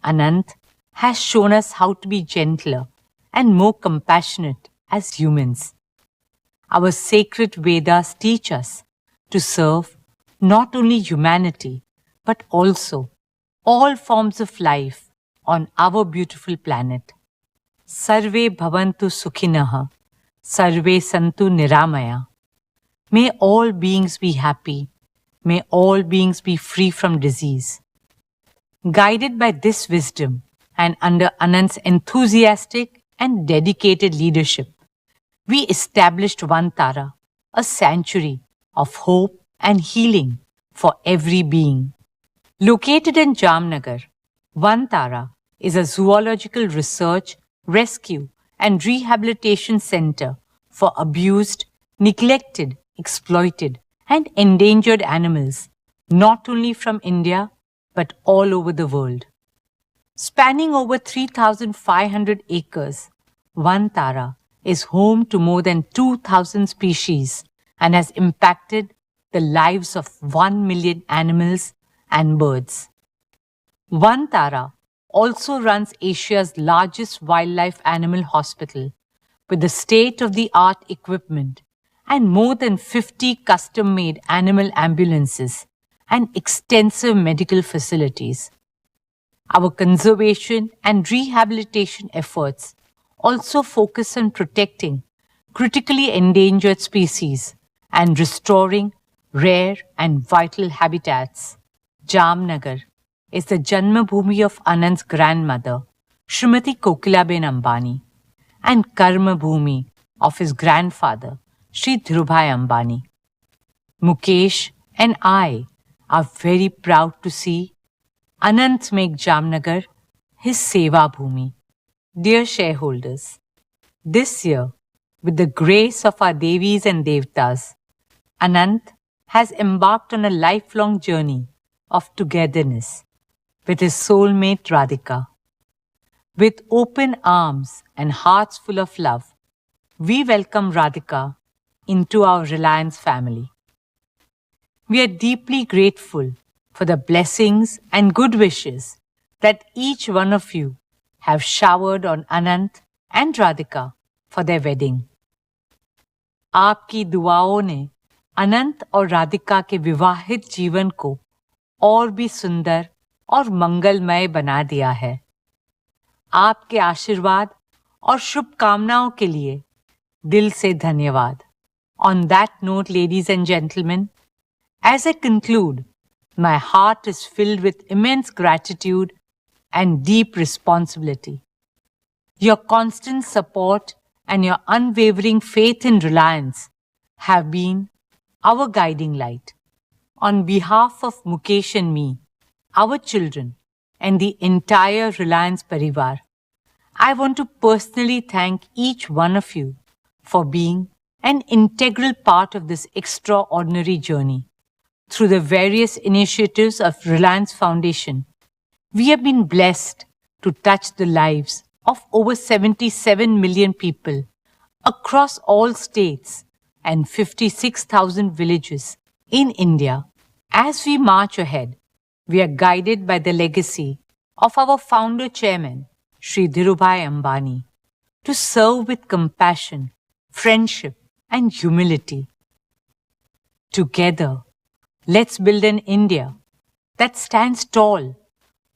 Anant has shown us how to be gentler and more compassionate as humans. Our sacred Vedas teach us to serve not only humanity, but also all forms of life on our beautiful planet. Sarve bhavantu sukhinaha, sarve santu niramaya. May all beings be happy. May all beings be free from disease. Guided by this wisdom and under Anant's enthusiastic and dedicated leadership, we established Vantara, a sanctuary of hope and healing for every being. Located in Jamnagar, Vantara is a zoological research, rescue, and rehabilitation center for abused, neglected, exploited, and endangered animals, not only from India, but all over the world. Spanning over 3,500 acres, Vantara is home to more than 2,000 species and has impacted the lives of 1 million animals and birds. One Tara also runs Asia's largest wildlife animal hospital with the state-of-the-art equipment and more than 50 custom-made animal ambulances and extensive medical facilities. Our conservation and rehabilitation efforts also focus on protecting critically endangered species and restoring rare and vital habitats. Jamnagar is the Janmabhoomi of Anand's grandmother, Srimati Kokilaben Ambani, and Karmabhoomi of his grandfather, Shri Dhirubhai Ambani. Mukesh and I are very proud to see Anant make Jamnagar his Seva Bhoomi. Dear shareholders, this year, with the grace of our Devis and Devtas, Anant has embarked on a lifelong journey of togetherness with his soulmate Radhika. With open arms and hearts full of love, we welcome Radhika into our Reliance family. We are deeply grateful for the blessings and good wishes that each one of you have showered on Anant and Radhika for their wedding. आपकी दुआओं ने अनंत और राधिका के विवाहित जीवन को और भी सुंदर और मंगलमय बना दिया है। आपके आशीर्वाद और शुभकामनाओं के लिए दिल से धन्यवाद। On that note, ladies and gentlemen, as I conclude, my heart is filled with immense gratitude and deep responsibility. Your constant support and your unwavering faith in Reliance have been our guiding light. On behalf of Mukesh and me, our children, and the entire Reliance Parivar, I want to personally thank each one of you for being an integral part of this extraordinary journey. Through the various initiatives of Reliance Foundation, we have been blessed to touch the lives of over 77 million people across all states and 56,000 villages in India. As we march ahead, we are guided by the legacy of our founder chairman, Shri Dhirubhai Ambani, to serve with compassion, friendship, and humility. Together, let's build an India that stands tall,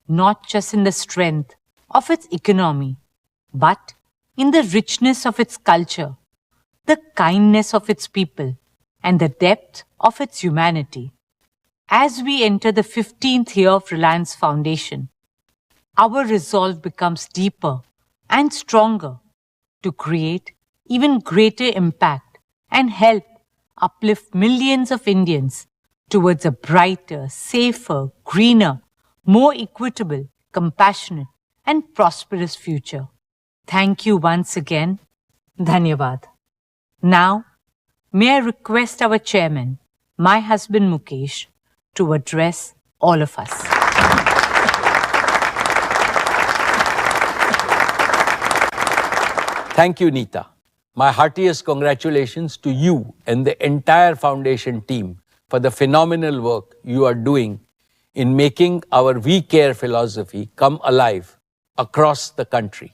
not just in the strength of its economy, but in the richness of its culture, the kindness of its people, and the depth of its humanity. As we enter the 15th year of Reliance Foundation, our resolve becomes deeper and stronger to create even greater impact and help uplift millions of Indians towards a brighter, safer, greener, more equitable, compassionate, and prosperous future. Thank you once again. Dhanyavad. Now, may I request our chairman, my husband Mukesh, to address all of us. Thank you, Neeta. My heartiest congratulations to you and the entire foundation team for the phenomenal work you are doing in making our We Care philosophy come alive across the country.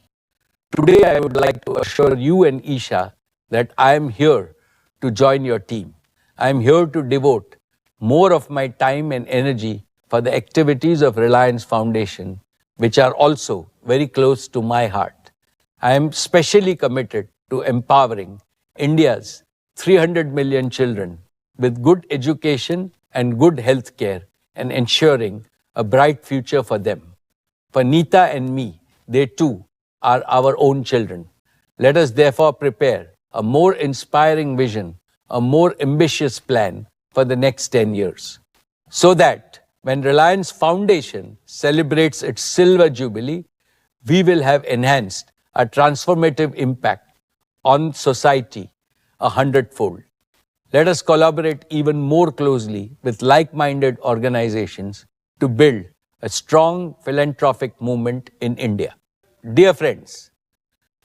Today, I would like to assure you and Isha that I am here to join your team. I am here to devote more of my time and energy for the activities of Reliance Foundation, which are also very close to my heart. I am specially committed to empowering India's 300 million children with good education and good health care and ensuring a bright future for them. For Neeta and me, they too are our own children. Let us therefore prepare a more inspiring vision, a more ambitious plan for the next 10 years. So that when Reliance Foundation celebrates its silver jubilee, we will have enhanced a transformative impact on society 100-fold. Let us collaborate even more closely with like-minded organizations to build a strong philanthropic movement in India. Dear friends,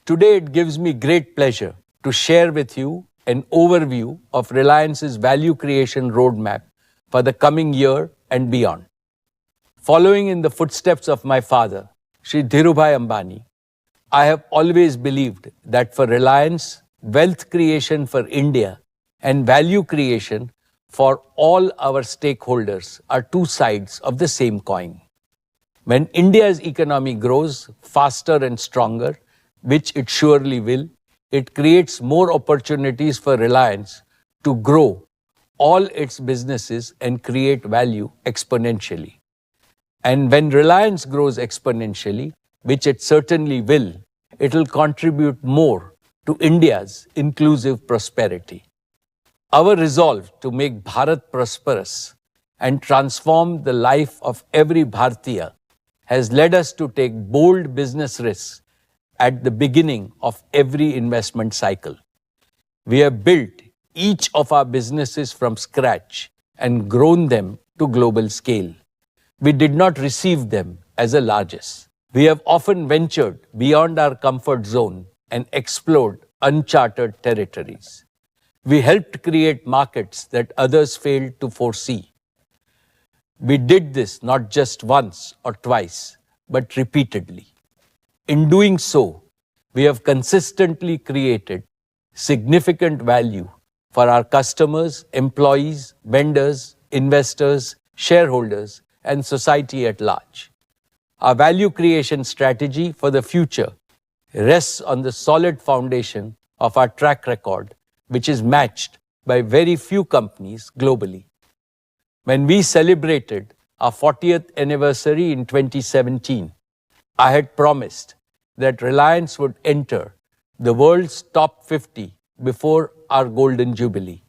today it gives me great pleasure to share with you an overview of Reliance's value creation roadmap for the coming year and beyond. Following in the footsteps of my father, Shri Dhirubhai Ambani, I have always believed that for Reliance, wealth creation for India and value creation for all our stakeholders are two sides of the same coin. When India's economy grows faster and stronger, which it surely will, it creates more opportunities for Reliance to grow all its businesses and create value exponentially. And when Reliance grows exponentially, which it certainly will, it will contribute more to India's inclusive prosperity. Our resolve to make Bharat prosperous and transform the life of every Bharatiya has led us to take bold business risks at the beginning of every investment cycle. We have built each of our businesses from scratch and grown them to global scale. We did not receive them as a largesse. We have often ventured beyond our comfort zone and explored uncharted territories. We helped create markets that others failed to foresee. We did this not just once or twice, but repeatedly. In doing so, we have consistently created significant value for our customers, employees, vendors, investors, shareholders, and society at large. Our value creation strategy for the future rests on the solid foundation of our track record, which is matched by very few companies globally. When we celebrated our 40th anniversary in 2017, I had promised that Reliance would enter the world's top 50 before our Golden Jubilee.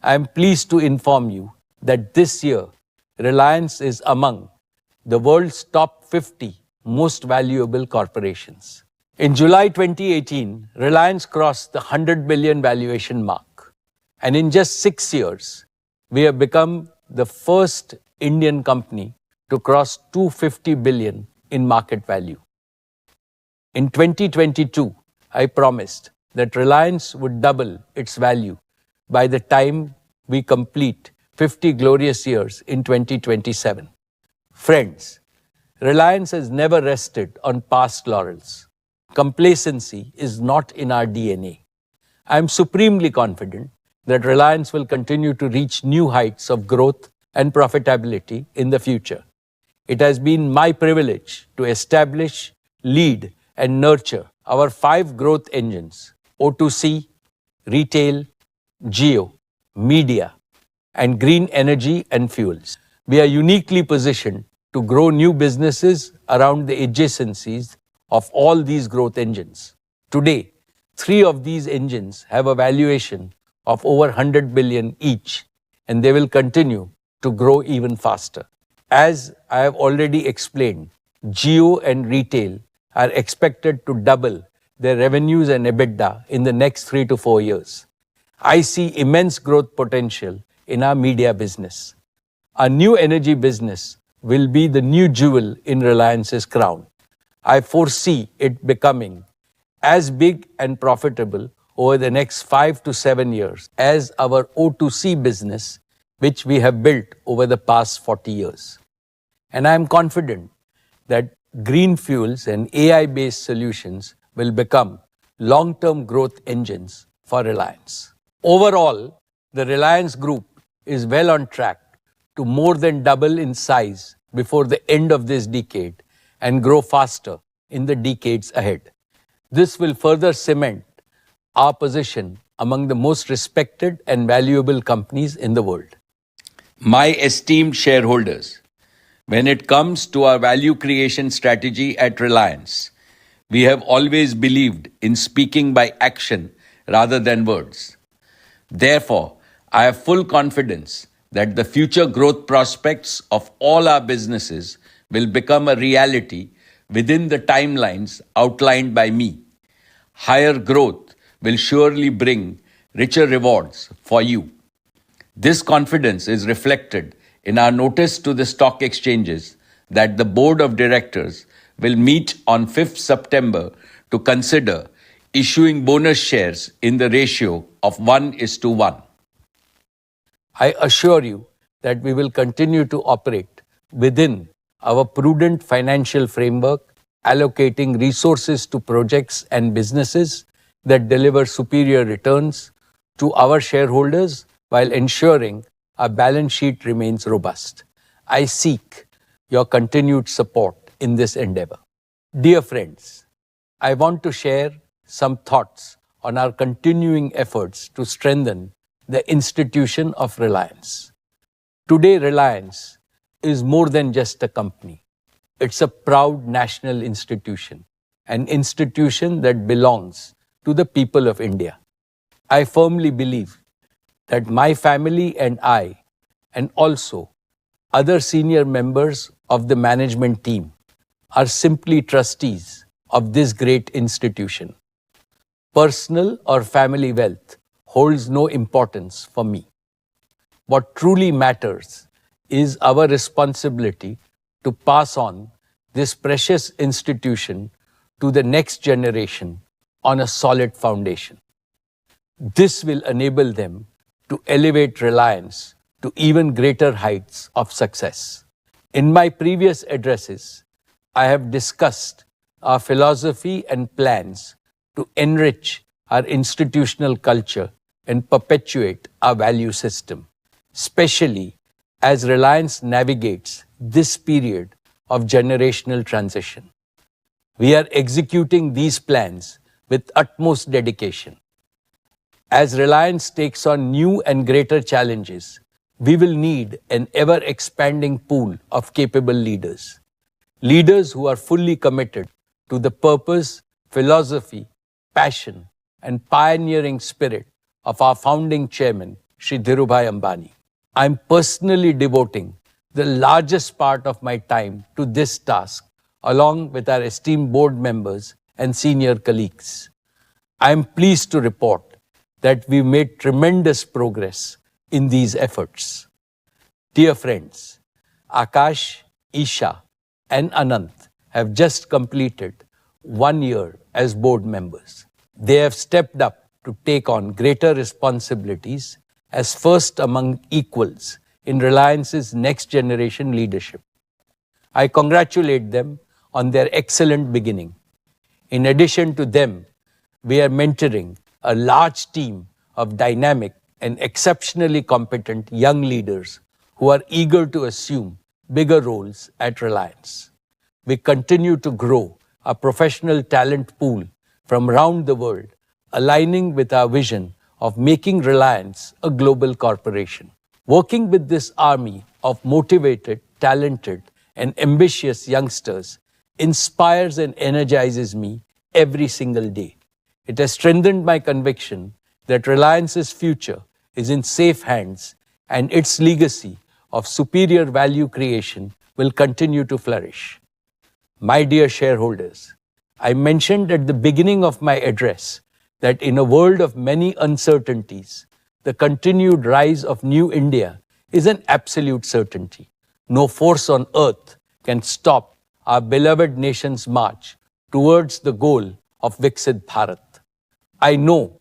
I am pleased to inform you that this year, Reliance is among the world's top 50 most valuable corporations. In July 2018, Reliance crossed the 100 billion valuation mark. And in just 6 years, we have become the first Indian company to cross 250 billion in market value. In 2022, I promised that Reliance would double its value by the time we complete 50 glorious years in 2027. Friends, Reliance has never rested on past laurels. Complacency is not in our DNA. I am supremely confident that Reliance will continue to reach new heights of growth and profitability in the future. It has been my privilege to establish, lead, and nurture our 5 growth engines: O2C, retail, geo, media, and green energy and fuels. We are uniquely positioned to grow new businesses around the adjacencies of all these growth engines. Today, 3 of these engines have a valuation of over 100 billion each, and they will continue to grow even faster. As I have already explained, geo and retail are expected to double their revenues and EBITDA in the next 3 to 4 years. I see immense growth potential in our media business. Our new energy business will be the new jewel in Reliance's crown. I foresee it becoming as big and profitable over the next 5 to 7 years as our O2C business, which we have built over the past 40 years. And I am confident that green fuels and AI-based solutions will become long-term growth engines for Reliance. Overall, the Reliance Group is well on track to more than double in size before the end of this decade and grow faster in the decades ahead. This will further cement our position among the most respected and valuable companies in the world. My esteemed shareholders, when it comes to our value creation strategy at Reliance, we have always believed in speaking by action rather than words. Therefore, I have full confidence that the future growth prospects of all our businesses will become a reality within the timelines outlined by me. Higher growth will surely bring richer rewards for you. This confidence is reflected in our notice to the stock exchanges that the Board of Directors will meet on 5th September to consider issuing bonus shares in the ratio of 1:1. I assure you that we will continue to operate within our prudent financial framework, allocating resources to projects and businesses that deliver superior returns to our shareholders while ensuring our balance sheet remains robust. I seek your continued support in this endeavor. Dear friends, I want to share some thoughts on our continuing efforts to strengthen the institution of Reliance. Today, Reliance is more than just a company. It's a proud national institution, an institution that belongs to the people of India. I firmly believe that my family and I, and also other senior members of the management team, are simply trustees of this great institution. Personal or family wealth holds no importance for me. What truly matters is our responsibility to pass on this precious institution to the next generation on a solid foundation. This will enable them to elevate Reliance to even greater heights of success. In my previous addresses, I have discussed our philosophy and plans to enrich our institutional culture and perpetuate our value system, especially as Reliance navigates this period of generational transition. We are executing these plans with utmost dedication. As Reliance takes on new and greater challenges, we will need an ever-expanding pool of capable leaders. Leaders who are fully committed to the purpose, philosophy, passion, and pioneering spirit of our founding chairman, Shri Dhirubhai Ambani. I'm personally devoting the largest part of my time to this task, along with our esteemed board members and senior colleagues. I am pleased to report that we've made tremendous progress in these efforts. Dear friends, Akash, Isha, and Anant have just completed 1 year as board members. They have stepped up to take on greater responsibilities as first among equals in Reliance's next generation leadership. I congratulate them on their excellent beginning. In addition to them, we are mentoring a large team of dynamic and exceptionally competent young leaders who are eager to assume bigger roles at Reliance. We continue to grow a professional talent pool from around the world, aligning with our vision of making Reliance a global corporation. Working with this army of motivated, talented, and ambitious youngsters inspires and energizes me every single day. It has strengthened my conviction that Reliance's future is in safe hands and its legacy of superior value creation will continue to flourish. My dear shareholders, I mentioned at the beginning of my address that in a world of many uncertainties, the continued rise of New India is an absolute certainty. No force on earth can stop our beloved nation's march towards the goal of Viksit Bharat. I know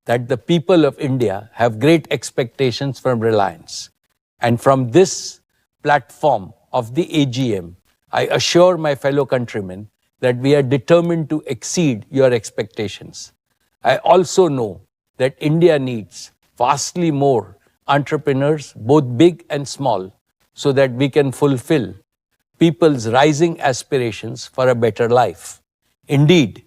that the people of India have great expectations from Reliance. And from this platform of the AGM, I assure my fellow countrymen that we are determined to exceed your expectations. I also know that India needs vastly more entrepreneurs, both big and small, so that we can fulfill people's rising aspirations for a better life. Indeed,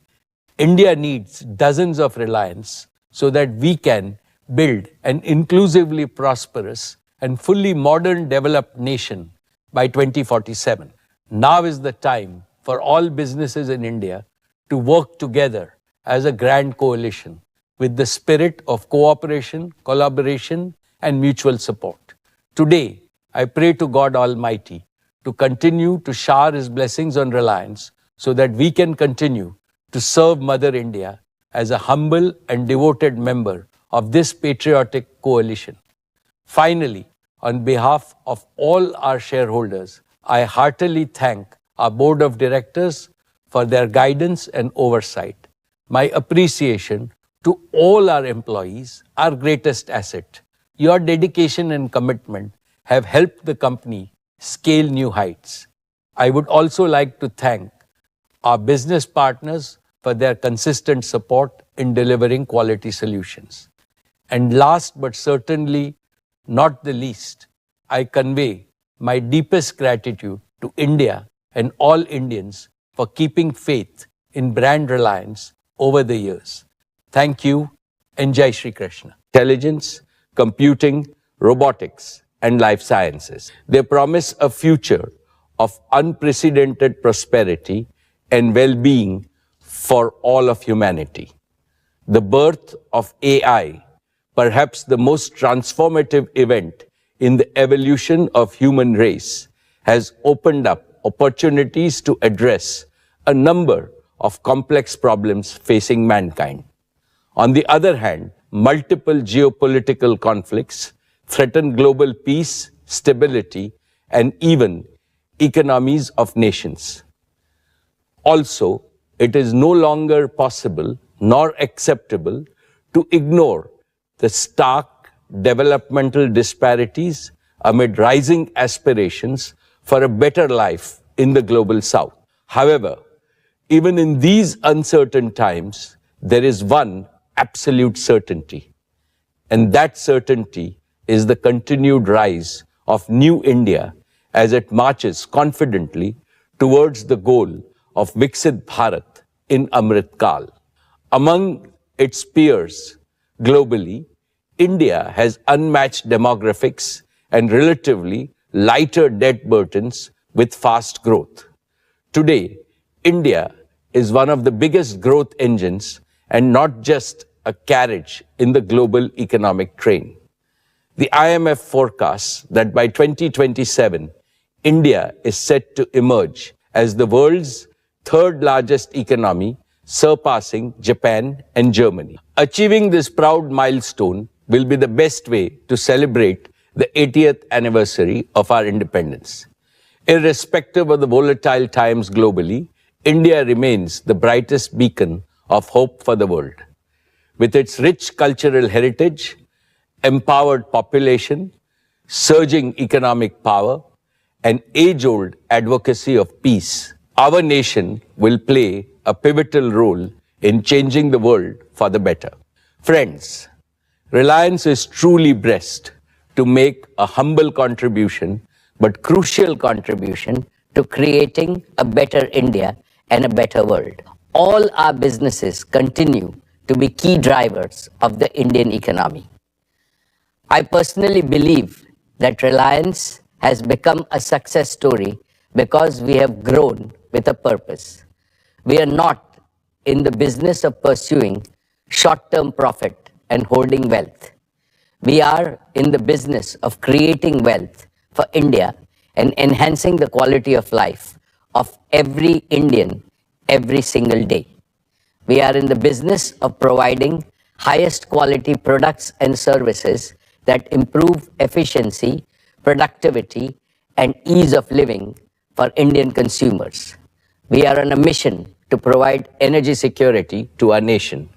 India needs dozens of Reliance so that we can build an inclusively prosperous and fully modern developed nation by 2047. Now is the time for all businesses in India to work together as a grand coalition with the spirit of cooperation, collaboration, and mutual support. Today, I pray to God Almighty to continue to shower His blessings on Reliance so that we can continue to serve Mother India as a humble and devoted member of this patriotic coalition. Finally, on behalf of all our shareholders, I heartily thank our board of directors for their guidance and oversight. My appreciation To all our employees, our greatest asset, your dedication and commitment have helped the company scale new heights. I would also like to thank our business partners for their consistent support in delivering quality solutions. And last but certainly not the least, I convey my deepest gratitude to India and all Indians for keeping faith in brand Reliance over the years. Thank you and Jai Shri Krishna. Intelligence, computing, robotics, and life sciences. They promise a future of unprecedented prosperity and well-being for all of humanity. The birth of AI, perhaps the most transformative event in the evolution of human race, has opened up opportunities to address a number of complex problems facing mankind. On the other hand, multiple geopolitical conflicts threaten global peace, stability, and even economies of nations. Also, it is no longer possible nor acceptable to ignore the stark developmental disparities amid rising aspirations for a better life in the global south. However, even in these uncertain times, there is one absolute certainty, and that certainty is the continued rise of New India as it marches confidently towards the goal of Viksit Bharat in Amrit Kal. Among its peers globally, India has unmatched demographics and relatively lighter debt burdens with fast growth. Today, India is one of the biggest growth engines and not just a carriage in the global economic train. The IMF forecasts that by 2027, India is set to emerge as the world's third largest economy, surpassing Japan and Germany. Achieving this proud milestone will be the best way to celebrate the 80th anniversary of our independence. Irrespective of the volatile times globally, India remains the brightest beacon of hope for the world. With its rich cultural heritage, empowered population, surging economic power, and age-old advocacy of peace, our nation will play a pivotal role in changing the world for the better. Friends, Reliance is truly blessed to make a humble contribution, but crucial contribution to creating a better India and a better world. All our businesses continue to be key drivers of the Indian economy. I personally believe that Reliance has become a success story because we have grown with a purpose. We are not in the business of pursuing short-term profit and hoarding wealth. We are in the business of creating wealth for India and enhancing the quality of life of every Indian every single day. We are in the business of providing highest quality products and services that improve efficiency, productivity, and ease of living for Indian consumers. We are on a mission to provide energy security to our nation.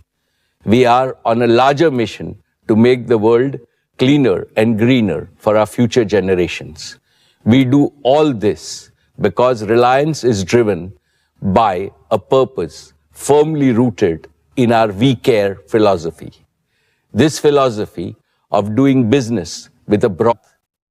We are on a larger mission to make the world cleaner and greener for our future generations. We do all this because Reliance is driven by a purpose firmly rooted in our We Care philosophy. This philosophy of doing business with a broad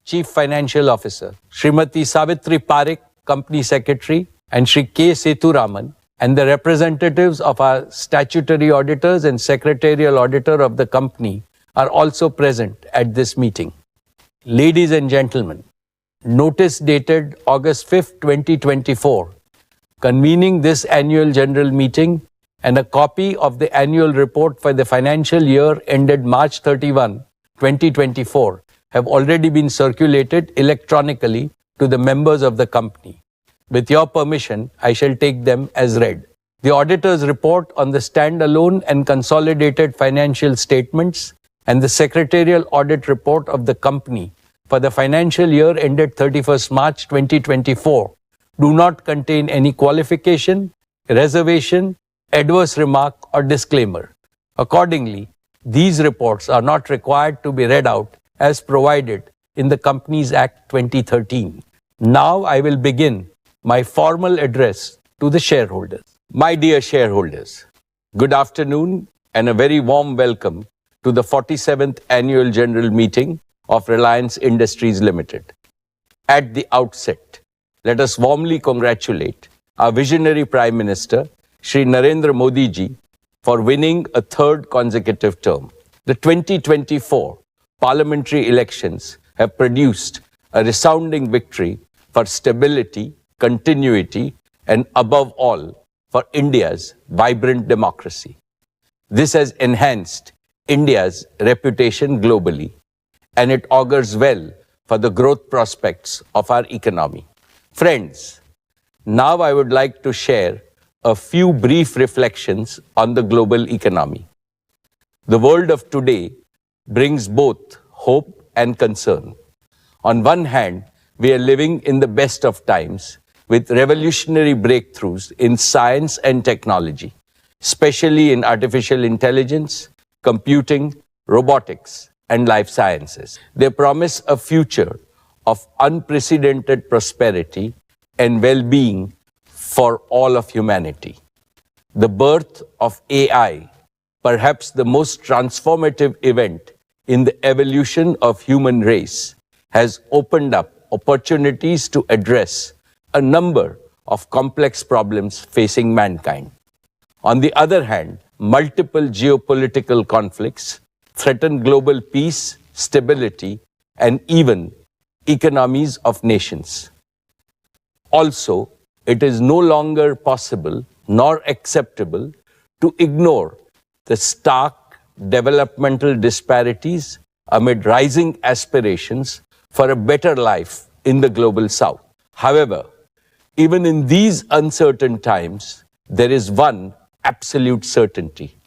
Chief Financial Officer, Srimati Savitri Parekh, Company Secretary, and Shri K. Seturaman, and the representatives of our statutory auditors and secretarial auditor of the company are also present at this meeting. Ladies and gentlemen, notice dated August 5th, 2024, convening this annual general meeting and a copy of the annual report for the financial year ended March 31, 2024 have already been circulated electronically to the members of the company. With your permission, I shall take them as read. The auditor's report on the standalone and consolidated financial statements and the secretarial audit report of the company for the financial year ended 31st March 2024 do not contain any qualification, reservation, adverse remark, or disclaimer. Accordingly, these reports are not required to be read out as provided in the Companies Act 2013. Now I will begin my formal address to the shareholders. My dear shareholders, good afternoon and a very warm welcome to the 47th Annual General Meeting of Reliance Industries Limited. At the outset, let us warmly congratulate our visionary Prime Minister, Shri Narendra Modi ji, for winning a third consecutive term. The 2024 parliamentary elections have produced a resounding victory for stability, continuity, and above all, for India's vibrant democracy. This has enhanced India's reputation globally, and it augurs well for the growth prospects of our economy. Friends, now I would like to share a few brief reflections on the global economy. The world of today brings both hope and concern. On one hand, we are living in the best of times with revolutionary breakthroughs in science and technology, especially in artificial intelligence, computing, robotics, and life sciences. They promise a future of unprecedented prosperity and well-being for all of humanity. The birth of AI, perhaps the most transformative event in the evolution of human race, has opened up opportunities to address a number of complex problems facing mankind. On the other hand, multiple geopolitical conflicts threaten global peace, stability, and even economies of nations. Also, it is no longer possible nor acceptable to ignore the stark developmental disparities amid rising aspirations for a better life in the global south. However, even in these uncertain times, there is one absolute certainty,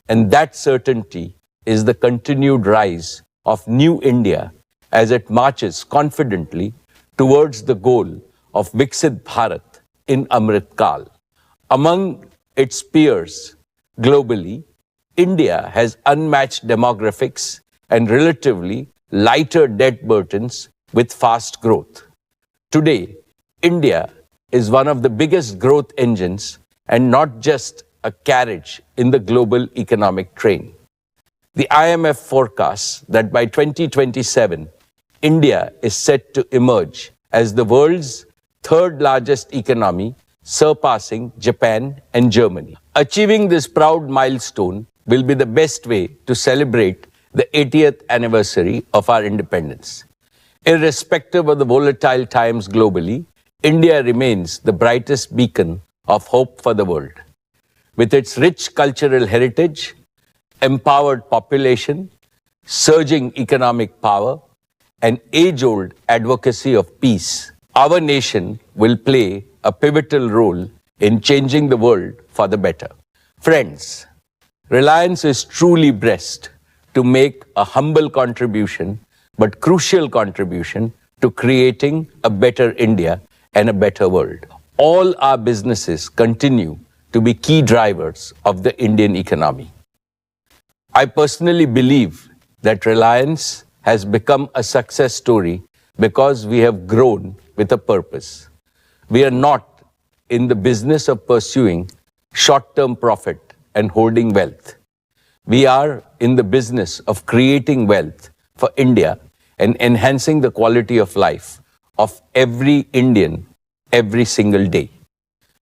and that certainty is the continued rise of New India as it marches confidently towards the goal of Viksit Bharat in Amrit Kal. Among its peers globally, India has unmatched demographics and relatively lighter debt burdens with fast growth. Today, India is one of the biggest growth engines and not just a carriage in the global economic train. The IMF forecasts that by 2027, India is set to emerge as the world's third largest economy, surpassing Japan and Germany. Achieving this proud milestone will be the best way to celebrate the 80th anniversary of our independence. Irrespective of the volatile times globally, India remains the brightest beacon of hope for the world. With its rich cultural heritage, empowered population, surging economic power, and age-old advocacy of peace, our nation will play a pivotal role in changing the world for the better. Friends, Reliance is truly blessed to make a humble contribution, but crucial contribution to creating a better India and a better world. All our businesses continue to be key drivers of the Indian economy. I personally believe that Reliance has become a success story because we have grown with a purpose. We are not in the business of pursuing short-term profit and hoarding wealth. We are in the business of creating wealth for India and enhancing the quality of life of every Indian every single day.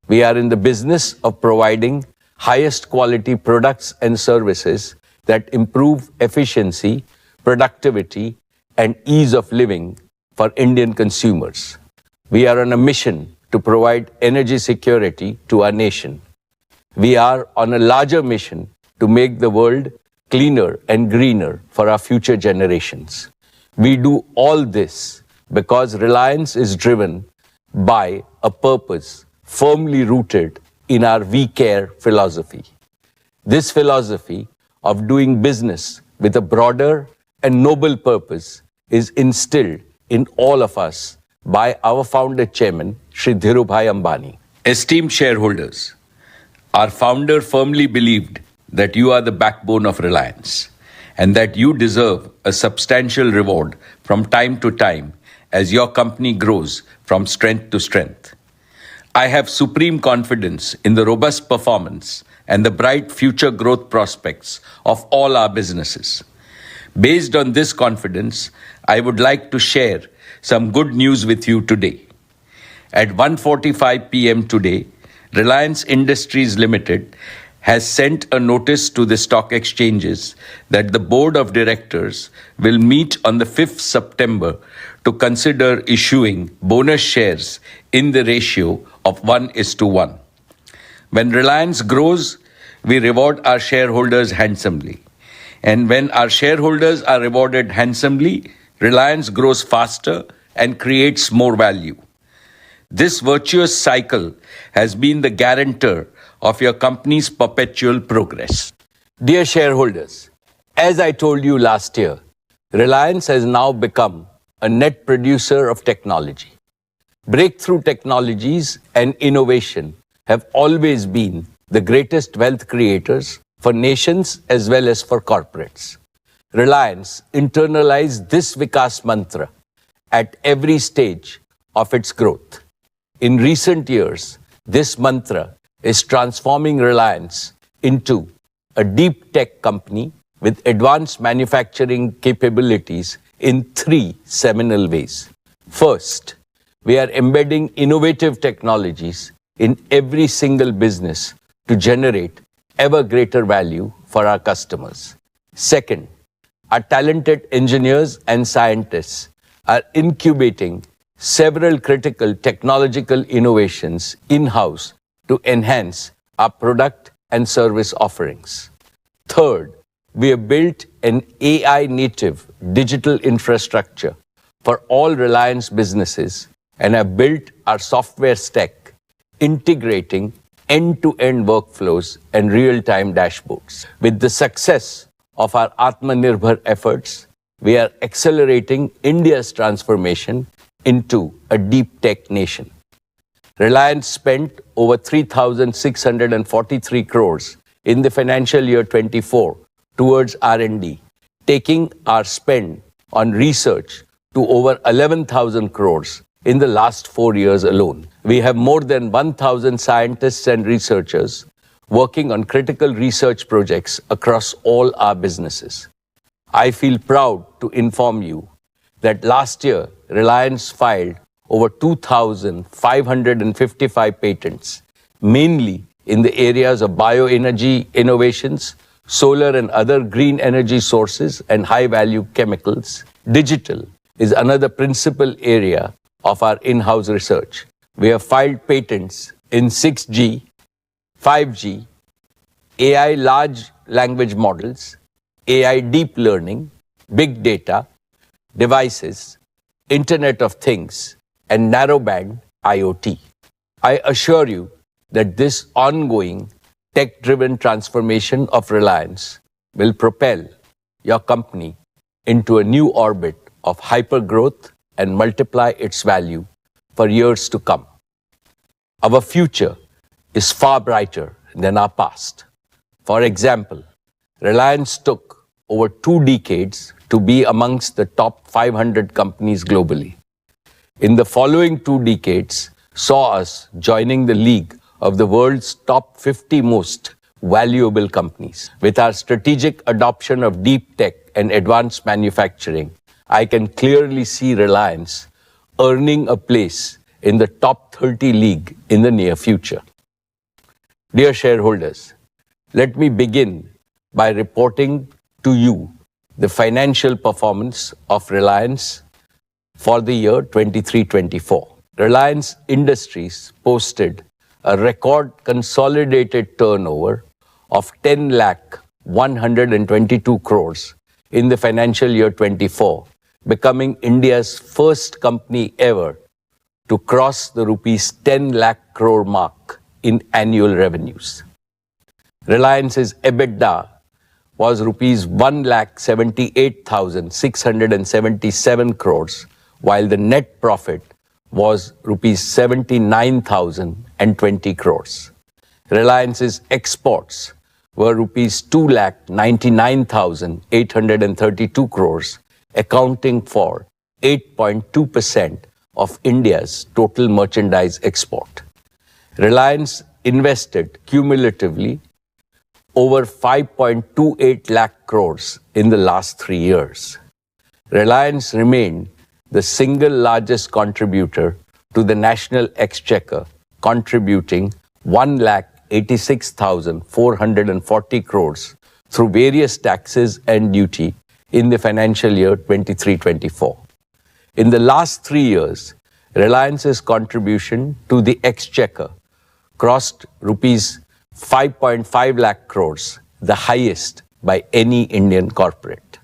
We are in the business of providing highest quality products and services that improve efficiency, productivity, and ease of living for Indian consumers. We are on a mission to provide energy security to our nation. We are on a larger mission to make the world cleaner and greener for our future generations. We do all this because Reliance is driven by a purpose firmly rooted in our We Care philosophy. This philosophy of doing business with a broader and noble purpose is instilled in all of us by our founder chairman, Shri Dhirubhai Ambani. Esteemed shareholders, our founder firmly believed that you are the backbone of Reliance and that you deserve a substantial reward from time to time as your company grows from strength to strength. I have supreme confidence in the robust performance and the bright future growth prospects of all our businesses. Based on this confidence, I would like to share some good news with you today. At 1:45 p.m. today, Reliance Industries Limited has sent a notice to the stock exchanges that the board of directors will meet on the 5th September to consider issuing bonus shares in the ratio of 1:1. When Reliance grows, we reward our shareholders handsomely. And when our shareholders are rewarded handsomely, Reliance grows faster and creates more value. This virtuous cycle has been the guarantor of your company's perpetual progress. Dear shareholders, as I told you last year, Reliance has now become a net producer of technology. Breakthrough technologies and innovation have always been the greatest wealth creators for nations as well as for corporates. Reliance internalized this Vikas mantra at every stage of its growth. In recent years, this mantra is transforming Reliance into a deep tech company with advanced manufacturing capabilities in three seminal ways. First, we are embedding innovative technologies in every single business to generate ever greater value for our customers. Second, our talented engineers and scientists are incubating several critical technological innovations in-house to enhance our product and service offerings. Third, we have built an AI-native digital infrastructure for all Reliance businesses and have built our software stack, integrating end-to-end workflows and real-time dashboards. With the success of our Atmanirbhar efforts, we are accelerating India's transformation into a deep tech nation. Reliance spent over 3,643 crores in the financial year 24 towards R&D, taking our spend on research to over 11,000 crores in the last 4 years alone. We have more than 1,000 scientists and researchers working on critical research projects across all our businesses. I feel proud to inform you that last year, Reliance filed over 2,555 patents, mainly in the areas of bioenergy innovations, solar and other green energy sources, and high-value chemicals. Digital is another principal area of our in-house research. We have filed patents in 6G, 5G, AI large language models, AI deep learning, big data, devices, Internet of Things, and narrowband IoT. I assure you that this ongoing tech-driven transformation of Reliance will propel your company into a new orbit of hypergrowth and multiply its value for years to come. Our future is far brighter than our past. For example, Reliance took over 2 decades to be amongst the top 500 companies globally. In the following 2 decades, saw us joining the league of the world's top 50 most valuable companies. With our strategic adoption of deep tech and advanced manufacturing, I can clearly see Reliance earning a place in the top 30 league in the near future. Dear shareholders, let me begin by reporting to you the financial performance of Reliance for the year 23-24. Reliance Industries posted a record consolidated turnover of 10,122 crores in the financial year 24, becoming India's first company ever to cross the rupees 10 lakh crore mark in annual revenues. Reliance's EBITDA was rupees 1,78,677 crores, while the net profit was rupees 79,020 crores. Reliance's exports were rupees 2,99,832 crores, accounting for 8.2% of India's total merchandise export. Reliance invested cumulatively over 5.28 lakh crores in the last 3 years. Reliance remained the single largest contributor to the national exchequer, contributing 1,86,440 crores through various taxes and duty in the financial year 23-24. In the last 3 years, Reliance's contribution to the exchequer crossed rupees 5.5 lakh crores, the highest by any Indian corporate.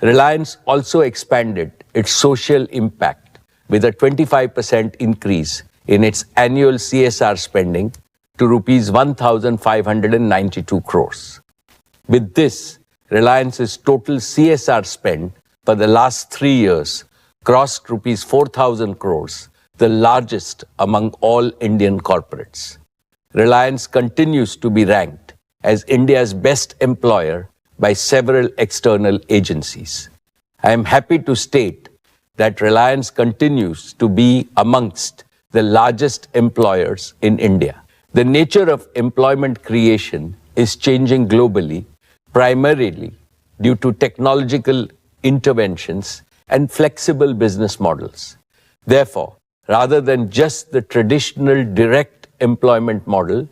Reliance also expanded its social impact with a 25% increase in its annual CSR spending to rupees 1,592 crores. With this, Reliance's total CSR spend for the last 3 years crossed rupees 4,000 crores, the largest among all Indian corporates. Reliance continues to be ranked as India's best employer by several external agencies. I am happy to state that Reliance continues to be amongst the largest employers in India. The nature of employment creation is changing globally, primarily due to technological interventions and flexible business models. Therefore, rather than just the traditional direct employment model,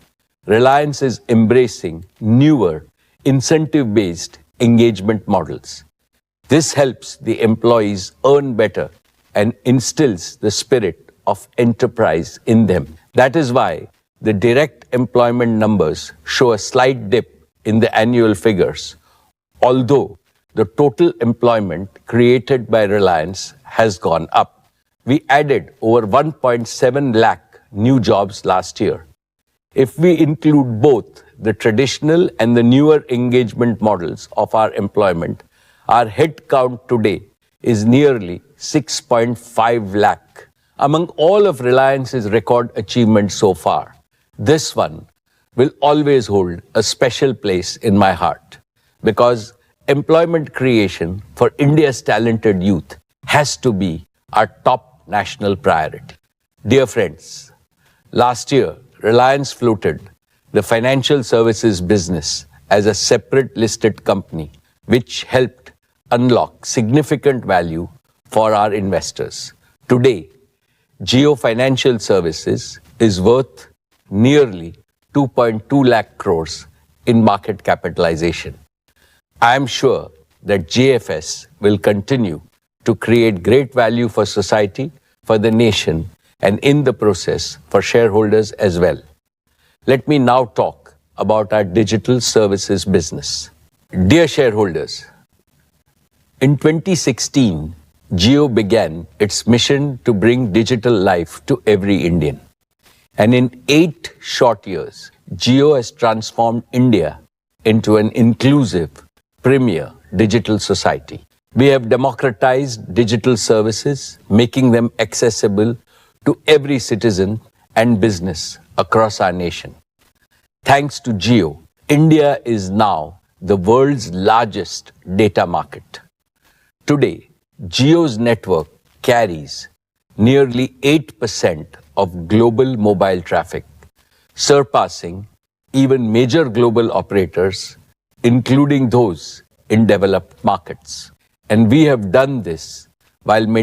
Reliance is embracing newer, incentive-based engagement models. This helps the employees earn better and instills the spirit of enterprise in them. That is why the direct employment numbers show a slight dip in the annual figures, although the total employment created by Reliance has gone up. We added over 1.7 lakh new jobs last year. If we include both the traditional and the newer engagement models of our employment, our head count today is nearly 6.5 lakh. Among all of Reliance's record achievements so far, this one will always hold a special place in my heart because employment creation for India's talented youth has to be our top national priority. Dear friends, last year, Reliance floated the financial services business as a separate listed company, which helped unlock significant value for our investors. Today, Jio Financial Services is worth nearly 2.2 lakh crores in market capitalization. I am sure that JFS will continue to create great value for society, for the nation, and in the process for shareholders as well. Let me now talk about our digital services business. Dear shareholders, in 2016, Jio began its mission to bring digital life to every Indian. And in 8 short years, Jio has transformed India into an inclusive, premier digital society. We have democratized digital services, making them accessible to every citizen and business across our nation. Thanks to Jio, India is now the world's largest data market. Today, Jio's network carries nearly 8% of global mobile traffic, surpassing even major global operators, including those in developed markets. And we have done this while maintaining